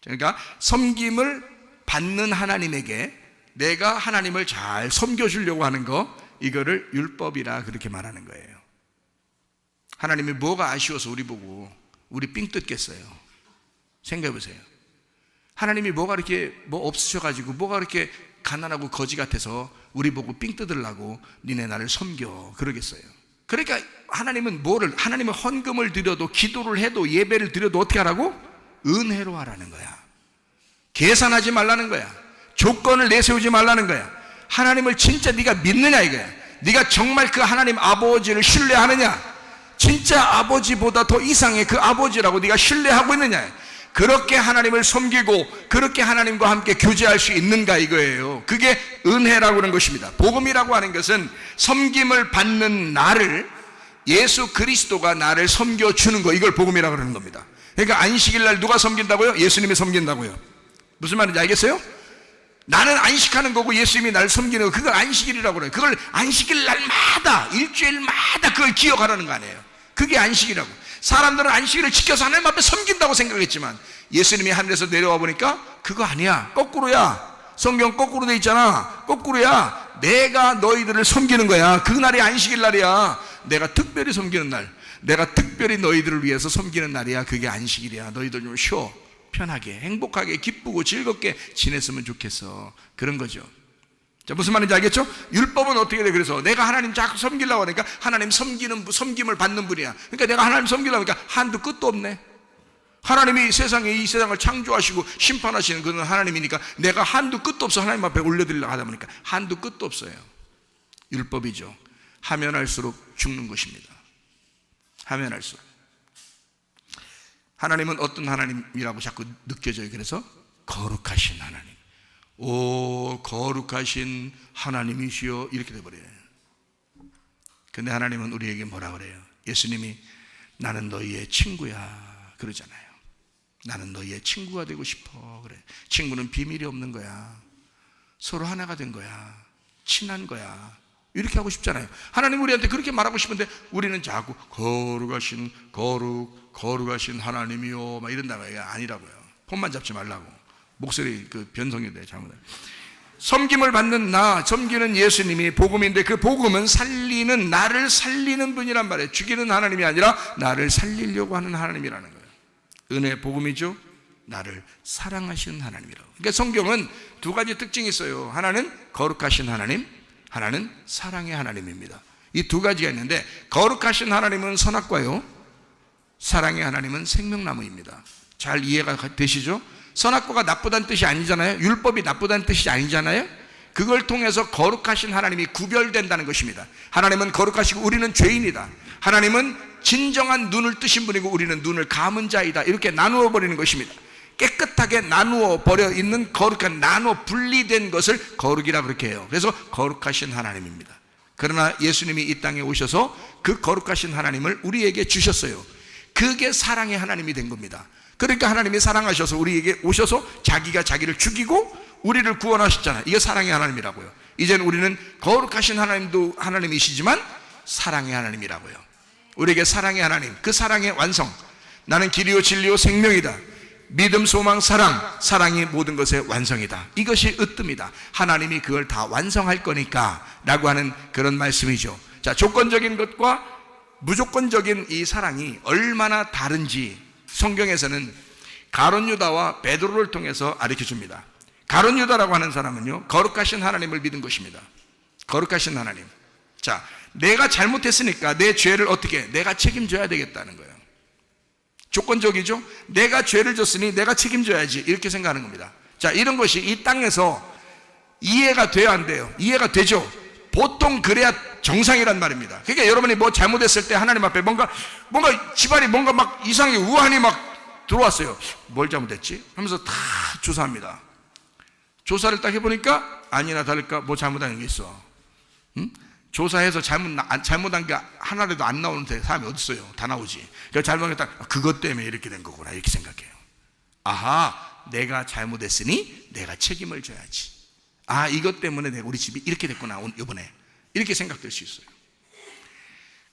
그러니까 섬김을 받는 하나님에게 내가 하나님을 잘 섬겨주려고 하는 거, 이거를 율법이라 그렇게 말하는 거예요. 하나님이 뭐가 아쉬워서 우리 삥 뜯겠어요? 생각해 보세요. 하나님이 뭐가 이렇게 없으셔가지고 뭐가 이렇게 가난하고 거지 같아서 우리 보고 삥 뜯으려고 니네 나를 섬겨 그러겠어요? 그러니까 하나님은 하나님은 헌금을 드려도 기도를 해도 예배를 드려도 어떻게 하라고? 은혜로 하라는 거야. 계산하지 말라는 거야. 조건을 내세우지 말라는 거야. 하나님을 진짜 네가 믿느냐 이거야. 네가 정말 그 하나님 아버지를 신뢰하느냐, 진짜 아버지보다 더 이상의 그 아버지라고 네가 신뢰하고 있느냐, 그렇게 하나님을 섬기고 그렇게 하나님과 함께 교제할 수 있는가 이거예요. 그게 은혜라고 하는 것입니다. 복음이라고 하는 것은 섬김을 받는 나를, 예수 그리스도가 나를 섬겨주는 거, 이걸 복음이라고 하는 겁니다. 그러니까 안식일 날 누가 섬긴다고요? 예수님이 섬긴다고요. 무슨 말인지 알겠어요? 나는 안식하는 거고 예수님이 나를 섬기는 거, 그걸 안식일이라고 그래요. 그걸 안식일 날마다, 일주일마다 그걸 기억하라는 거 아니에요. 그게 안식이라고. 사람들은 안식일을 지켜서 하나님 앞에 섬긴다고 생각했지만 예수님이 하늘에서 내려와 보니까 그거 아니야. 거꾸로야. 성경 거꾸로 돼 있잖아. 거꾸로야. 내가 너희들을 섬기는 거야. 그날이 안식일 날이야. 내가 특별히 섬기는 날, 내가 특별히 너희들을 위해서 섬기는 날이야. 그게 안식일이야. 너희들 좀 쉬어. 편하게, 행복하게, 기쁘고 즐겁게 지냈으면 좋겠어. 그런 거죠. 자, 무슨 말인지 알겠죠? 율법은 어떻게 돼? 그래서 내가 하나님 자꾸 섬기려고 하니까 하나님 섬김을 받는 분이야. 그러니까 내가 하나님 섬기려고 하니까 한도 끝도 없네. 하나님이 이 세상을 창조하시고 심판하시는 그런 하나님이니까 내가 한도 끝도 없어 하나님 앞에 올려드리려고 하다 보니까 한도 끝도 없어요. 율법이죠. 하면 할수록 죽는 것입니다. 하면 할수록. 하나님은 어떤 하나님이라고 자꾸 느껴져요. 그래서 거룩하신 하나님, 오 거룩하신 하나님이시여, 이렇게 돼버려요. 근데 하나님은 우리에게 뭐라 그래요? 예수님이 나는 너희의 친구야 그러잖아요. 나는 너희의 친구가 되고 싶어. 그래. 친구는 비밀이 없는 거야. 서로 하나가 된 거야. 친한 거야. 이렇게 하고 싶잖아요. 하나님 우리한테 그렇게 말하고 싶은데 우리는 자꾸 거룩하신 하나님이요 막 이런다고. 이게 아니라고요. 폰만 잡지 말라고. 목소리 그 변성이 돼. 잘못. 섬김을 받는 나, 섬기는 예수님이 복음인데 그 복음은 살리는, 나를 살리는 분이란 말이에요. 죽이는 하나님이 아니라 나를 살리려고 하는 하나님이라는 거예요. 은혜 복음이죠. 나를 사랑하시는 하나님이라고. 그러니까 성경은 두 가지 특징이 있어요. 하나는 거룩하신 하나님, 하나는 사랑의 하나님입니다. 이 두 가지가 있는데 거룩하신 하나님은 선악과요, 사랑의 하나님은 생명나무입니다. 잘 이해가 되시죠? 선악과가 나쁘다는 뜻이 아니잖아요. 율법이 나쁘다는 뜻이 아니잖아요. 그걸 통해서 거룩하신 하나님이 구별된다는 것입니다. 하나님은 거룩하시고 우리는 죄인이다. 하나님은 진정한 눈을 뜨신 분이고 우리는 눈을 감은 자이다. 이렇게 나누어 버리는 것입니다. 깨끗하게 나누어 버려 있는 거룩한, 나누어 분리된 것을 거룩이라 그렇게 해요. 그래서 거룩하신 하나님입니다. 그러나 예수님이 이 땅에 오셔서 그 거룩하신 하나님을 우리에게 주셨어요. 그게 사랑의 하나님이 된 겁니다. 그러니까 하나님이 사랑하셔서 우리에게 오셔서 자기가 자기를 죽이고 우리를 구원하셨잖아요. 이게 사랑의 하나님이라고요. 이제는 우리는 거룩하신 하나님도 하나님이시지만 사랑의 하나님이라고요. 우리에게 사랑의 하나님, 그 사랑의 완성. 나는 길이요 진리요 생명이다. 믿음, 소망, 사랑, 사랑이 모든 것의 완성이다. 이것이 으뜸이다. 하나님이 그걸 다 완성할 거니까 라고 하는 그런 말씀이죠. 자, 조건적인 것과 무조건적인 이 사랑이 얼마나 다른지 성경에서는 가룟 유다와 베드로를 통해서 가르쳐 줍니다. 가룟 유다라고 하는 사람은요, 거룩하신 하나님을 믿은 것입니다. 거룩하신 하나님. 자, 내가 잘못했으니까 내 죄를 어떻게, 내가 책임져야 되겠다는 거예요. 조건적이죠? 내가 죄를 졌으니 내가 책임져야지, 이렇게 생각하는 겁니다. 자, 이런 것이 이 땅에서 이해가 돼야 안 돼요? 이해가 되죠? 보통 그래야 정상이란 말입니다. 그러니까 여러분이 뭐 잘못했을 때 하나님 앞에 뭔가 집안이 뭔가 막 이상하게 우환이 막 들어왔어요. 뭘 잘못했지? 하면서 다 조사합니다. 조사를 딱 해보니까 아니나 다를까 뭐 잘못한 게 있어. 응? 조사해서 잘못한 게 하나라도 안 나오는 사람이 어디 있어요? 다 나오지. 그러니까 잘못했다. 그것 때문에 이렇게 된 거구나, 이렇게 생각해요. 아하, 내가 잘못했으니 내가 책임을 져야지. 아, 이것 때문에 내가 우리 집이 이렇게 됐구나 이번에, 이렇게 생각될 수 있어요.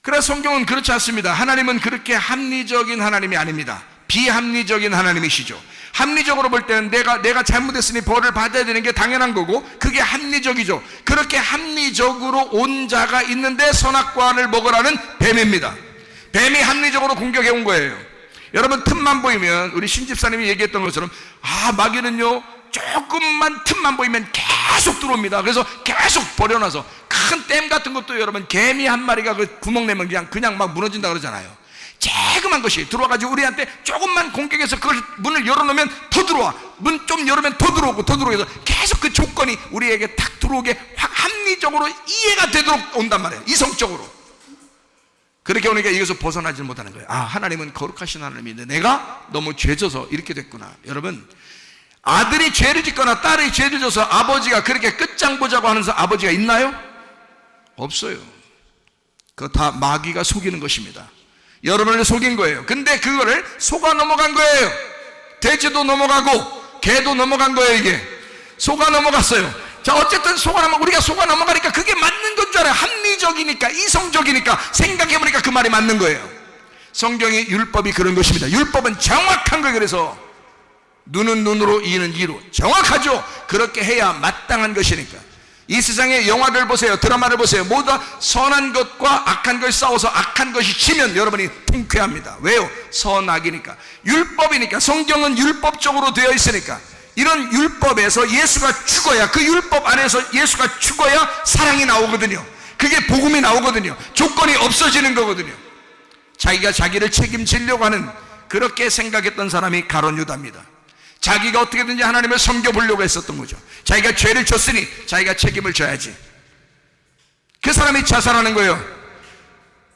그래서 성경은 그렇지 않습니다. 하나님은 그렇게 합리적인 하나님이 아닙니다. 비합리적인 하나님이시죠. 합리적으로 볼 때는 내가 잘못했으니 벌을 받아야 되는 게 당연한 거고, 그게 합리적이죠. 그렇게 합리적으로 온 자가 있는데 선악과를 먹으라는 뱀입니다. 뱀이 합리적으로 공격해 온 거예요. 여러분, 틈만 보이면, 우리 신집사님이 얘기했던 것처럼, 마귀는요 조금만 틈만 보이면 계속 들어옵니다. 그래서 계속 버려놔서 큰 댐 같은 것도, 여러분, 개미 한 마리가 그 구멍 내면 그냥 막 무너진다 그러잖아요. 조그만 것이 들어와가지고 우리한테 조금만 공격해서 그걸 문을 열어놓으면 더 들어와. 문 좀 열으면 더 들어오고 해서 계속 그 조건이 우리에게 탁 들어오게 합리적으로 이해가 되도록 온단 말이에요. 이성적으로. 그렇게 오니까 이것을 벗어나지 못하는 거예요. 아, 하나님은 거룩하신 하나님인데 내가 너무 죄져서 이렇게 됐구나. 여러분, 아들이 죄를 짓거나 딸이 죄를 져서 아버지가 그렇게 끝장 보자고 하는 아버지가 있나요? 없어요. 그거 다 마귀가 속이는 것입니다. 여러분을 속인 거예요. 근데 그거를 속아 넘어간 거예요. 돼지도 넘어가고 개도 넘어간 거예요. 이게 속아 넘어갔어요. 자, 어쨌든 우리가 속아 넘어가니까 그게 맞는 건 줄 알아요. 합리적이니까, 이성적이니까, 생각해보니까 그 말이 맞는 거예요. 성경의 율법이 그런 것입니다. 율법은 정확한 거예요. 그래서 눈은 눈으로, 이는 이로, 정확하죠. 그렇게 해야 마땅한 것이니까. 이 세상의 영화를 보세요, 드라마를 보세요. 모두 다 선한 것과 악한 것이 싸워서 악한 것이 지면 여러분이 통쾌합니다. 왜요? 선악이니까, 율법이니까. 성경은 율법적으로 되어 있으니까. 이런 율법에서 예수가 죽어야, 그 율법 안에서 예수가 죽어야 사랑이 나오거든요. 그게 복음이 나오거든요. 조건이 없어지는 거거든요. 자기가 자기를 책임지려고 하는, 그렇게 생각했던 사람이 가룟 유다입니다. 자기가 어떻게든지 하나님을 섬겨보려고 했었던 거죠. 자기가 죄를 졌으니 자기가 책임을 져야지. 그 사람이 자살하는 거예요.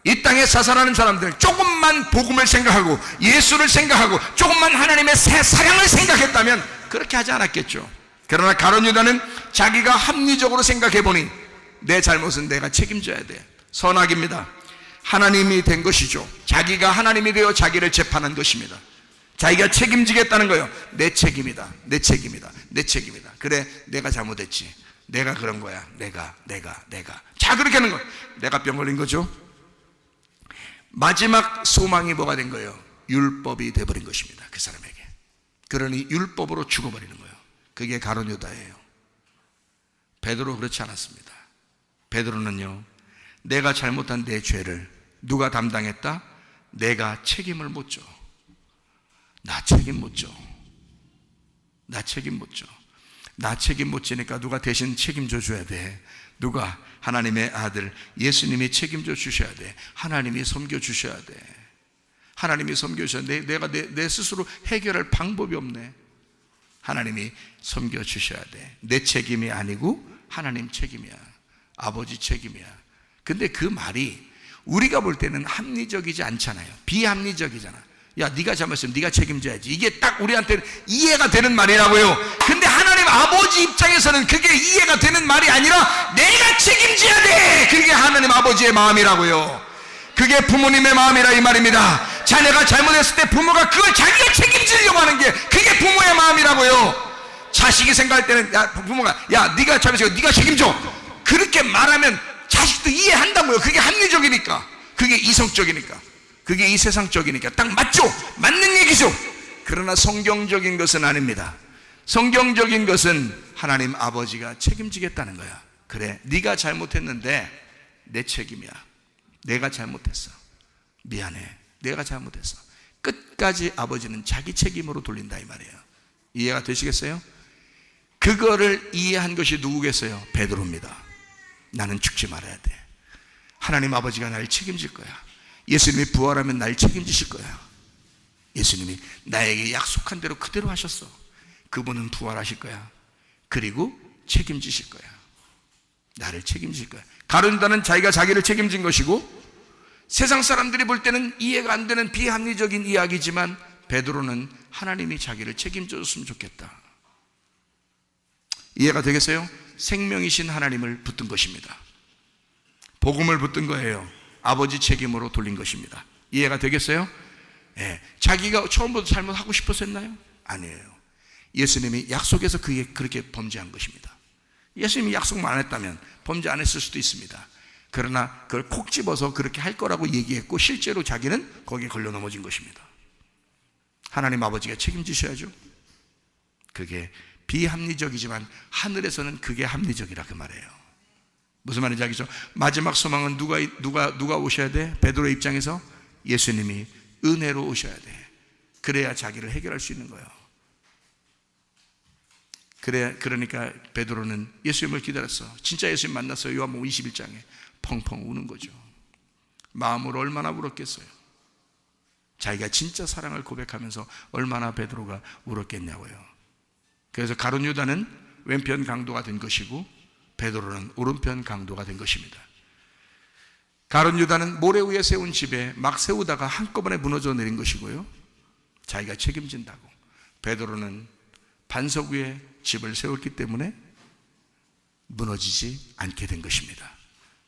이 땅에 자살하는 사람들, 조금만 복음을 생각하고 예수를 생각하고 조금만 하나님의 사랑을 생각했다면 그렇게 하지 않았겠죠. 그러나 가룟 유다는 자기가 합리적으로 생각해보니 내 잘못은 내가 책임져야 돼. 선악입니다. 하나님이 된 것이죠. 자기가 하나님이 되어 자기를 재판한 것입니다. 자기가 책임지겠다는 거예요. 내 책임이다. 내 책임이다. 내 책임이다. 그래, 내가 잘못했지. 내가 그런 거야. 내가. 자, 그렇게 하는 거예요. 내가 병 걸린 거죠. 마지막 소망이 뭐가 된 거예요? 율법이 돼버린 것입니다. 그 사람에게. 그러니 율법으로 죽어버리는 거예요. 그게 가룟 유다예요. 베드로 그렇지 않았습니다. 베드로는요, 내가 잘못한 내 죄를 누가 담당했다? 내가 책임을 못 져. 나 책임 못 져. 나 책임 못 져. 나 책임 못 지니까 누가 대신 책임져 줘야 돼. 누가? 하나님의 아들 예수님이 책임져 주셔야 돼. 하나님이 섬겨 주셔야 돼. 하나님이 섬겨 주셔야 돼. 내가 내 스스로 해결할 방법이 없네. 하나님이 섬겨 주셔야 돼. 내 책임이 아니고 하나님 책임이야. 아버지 책임이야. 근데 그 말이 우리가 볼 때는 합리적이지 않잖아요. 비합리적이잖아. 야, 네가 잘못했으면 네가 책임져야지. 이게 딱 우리한테는 이해가 되는 말이라고요. 근데 하나님 아버지 입장에서는 그게 이해가 되는 말이 아니라 내가 책임져야 돼. 그게 하나님 아버지의 마음이라고요. 그게 부모님의 마음이라 이 말입니다. 자녀가 잘못했을 때 부모가 그걸 자기가 책임지려고 하는 게 그게 부모의 마음이라고요. 자식이 생각할 때는 야, 부모가 야, 네가 잘못했으면 네가 책임져. 그렇게 말하면 자식도 이해한다고요. 그게 합리적이니까. 그게 이성적이니까. 그게 이 세상적이니까 딱 맞죠? 맞는 얘기죠. 그러나 성경적인 것은 아닙니다. 성경적인 것은 하나님 아버지가 책임지겠다는 거야. 그래, 네가 잘못했는데 내 책임이야. 내가 잘못했어. 미안해. 내가 잘못했어. 끝까지 아버지는 자기 책임으로 돌린다 이 말이에요. 이해가 되시겠어요? 그거를 이해한 것이 누구겠어요? 베드로입니다. 나는 죽지 말아야 돼. 하나님 아버지가 나를 책임질 거야. 예수님이 부활하면 날 책임지실 거야. 예수님이 나에게 약속한 대로 그대로 하셨어. 그분은 부활하실 거야. 그리고 책임지실 거야. 나를 책임질 거야. 가룟 유다는 자기가 자기를 책임진 것이고, 세상 사람들이 볼 때는 이해가 안 되는 비합리적인 이야기지만 베드로는 하나님이 자기를 책임져 줬으면 좋겠다. 이해가 되겠어요? 생명이신 하나님을 붙든 것입니다. 복음을 붙든 거예요. 아버지 책임으로 돌린 것입니다. 이해가 되겠어요? 예. 자기가 처음부터 잘못하고 싶어서 했나요? 아니에요. 예수님이 약속해서 그렇게 범죄한 것입니다. 예수님이 약속만 안 했다면 범죄 안 했을 수도 있습니다. 그러나 그걸 콕 집어서 그렇게 할 거라고 얘기했고 실제로 자기는 거기에 걸려 넘어진 것입니다. 하나님 아버지가 책임지셔야죠. 그게 비합리적이지만 하늘에서는 그게 합리적이라 그 말이에요. 무슨 말인지 알겠죠? 마지막 소망은 누가 오셔야 돼? 베드로의 입장에서 예수님이 은혜로 오셔야 돼. 그래야 자기를 해결할 수 있는 거예요. 그러니까 베드로는 예수님을 기다렸어. 진짜 예수님 만났어요. 요한복음 21장에 펑펑 우는 거죠. 마음으로 얼마나 울었겠어요. 자기가 진짜 사랑을 고백하면서 얼마나 베드로가 울었겠냐고요. 그래서 가룟 유다는 왼편 강도가 된 것이고 베드로는 오른편 강도가 된 것입니다. 가룟 유다는 모래 위에 세운 집에 막 세우다가 한꺼번에 무너져 내린 것이고요. 자기가 책임진다고. 베드로는 반석 위에 집을 세웠기 때문에 무너지지 않게 된 것입니다.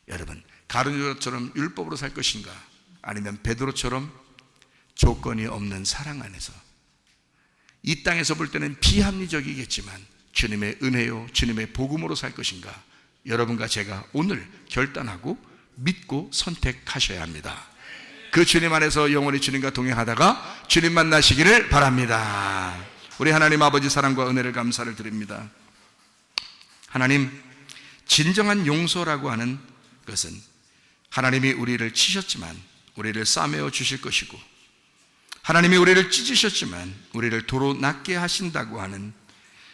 여러분, 가룟 유다처럼 율법으로 살 것인가? 아니면 베드로처럼 조건이 없는 사랑 안에서 이 땅에서 볼 때는 비합리적이겠지만 주님의 은혜요, 주님의 복음으로 살 것인가? 여러분과 제가 오늘 결단하고 믿고 선택하셔야 합니다. 그 주님 안에서 영원히 주님과 동행하다가 주님 만나시기를 바랍니다. 우리 하나님 아버지 사랑과 은혜를 감사를 드립니다. 하나님, 진정한 용서라고 하는 것은 하나님이 우리를 치셨지만 우리를 싸매어 주실 것이고, 하나님이 우리를 찢으셨지만 우리를 도로 낫게 하신다고 하는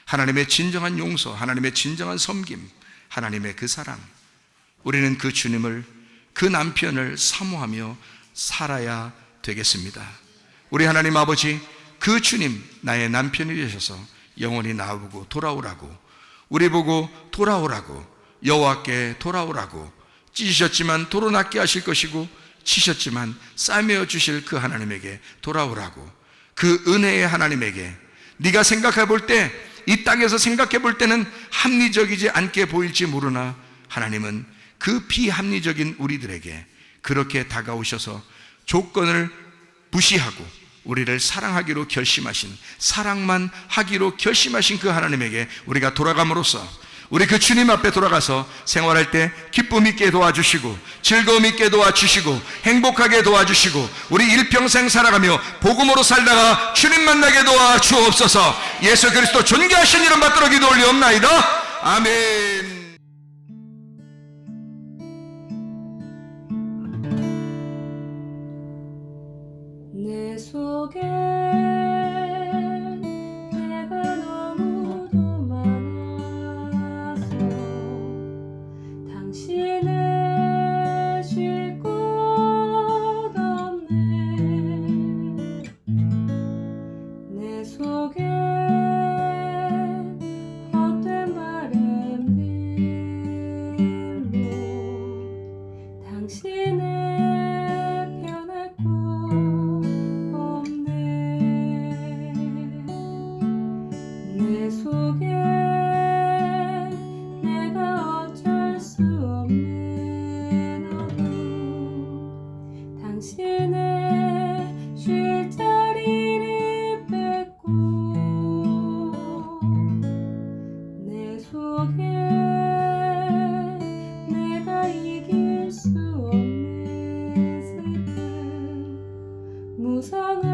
하나님의 진정한 용서, 하나님의 진정한 섬김, 하나님의 그 사랑, 우리는 그 주님을, 그 남편을 사모하며 살아야 되겠습니다. 우리 하나님 아버지, 그 주님 나의 남편이 되셔서 영원히 나보고 돌아오라고, 우리 보고 돌아오라고, 여호와께 돌아오라고, 찢으셨지만 도로 낫게 하실 것이고 치셨지만 싸매어 주실 그 하나님에게 돌아오라고, 그 은혜의 하나님에게, 네가 생각해 볼 때, 이 땅에서 생각해 볼 때는 합리적이지 않게 보일지 모르나 하나님은 그 비합리적인 우리들에게 그렇게 다가오셔서 조건을 무시하고 우리를 사랑하기로 결심하신, 사랑만 하기로 결심하신 그 하나님에게 우리가 돌아감으로써 우리 그 주님 앞에 돌아가서 생활할 때 기쁨 있게 도와주시고 즐거움 있게 도와주시고 행복하게 도와주시고 우리 일평생 살아가며 복음으로 살다가 주님 만나게 도와주옵소서. 예수 그리스도 존귀하신 이름 받들어 기도 올리옵나이다. 아멘. 내 속에 내가 너무도 많아서 당신을 쉴 곳 없네. 내 속에 헛된 바램들로 당신을 변할 곳 없네. 내 속에 내가 어쩔 수 없는 어둠, 당신의 쉴 자리를 뺏고 내 속에 내가 이길 수 없는 슬픔, 무성한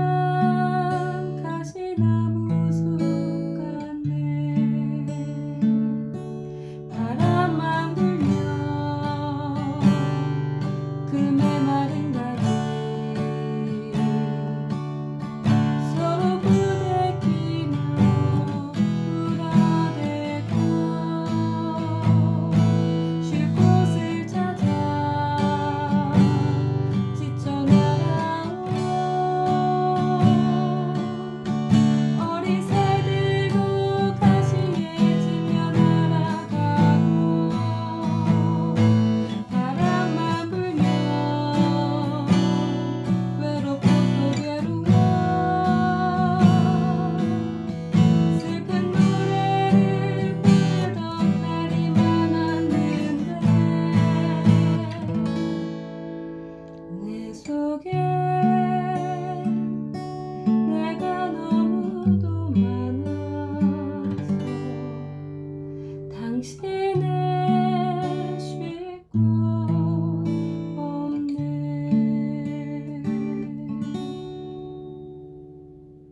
가시나무 숲 같네. 바람만 불면 그 메마른 가지 서로 부대끼며 울어대고 쉴 곳을 찾아 지쳐 날아온 어린 새들도 가시에 지며 날아가고, 바람만 불면 외롭고 또 괴로워 슬픈 노래를 부르던 날이 많았는데 내 속에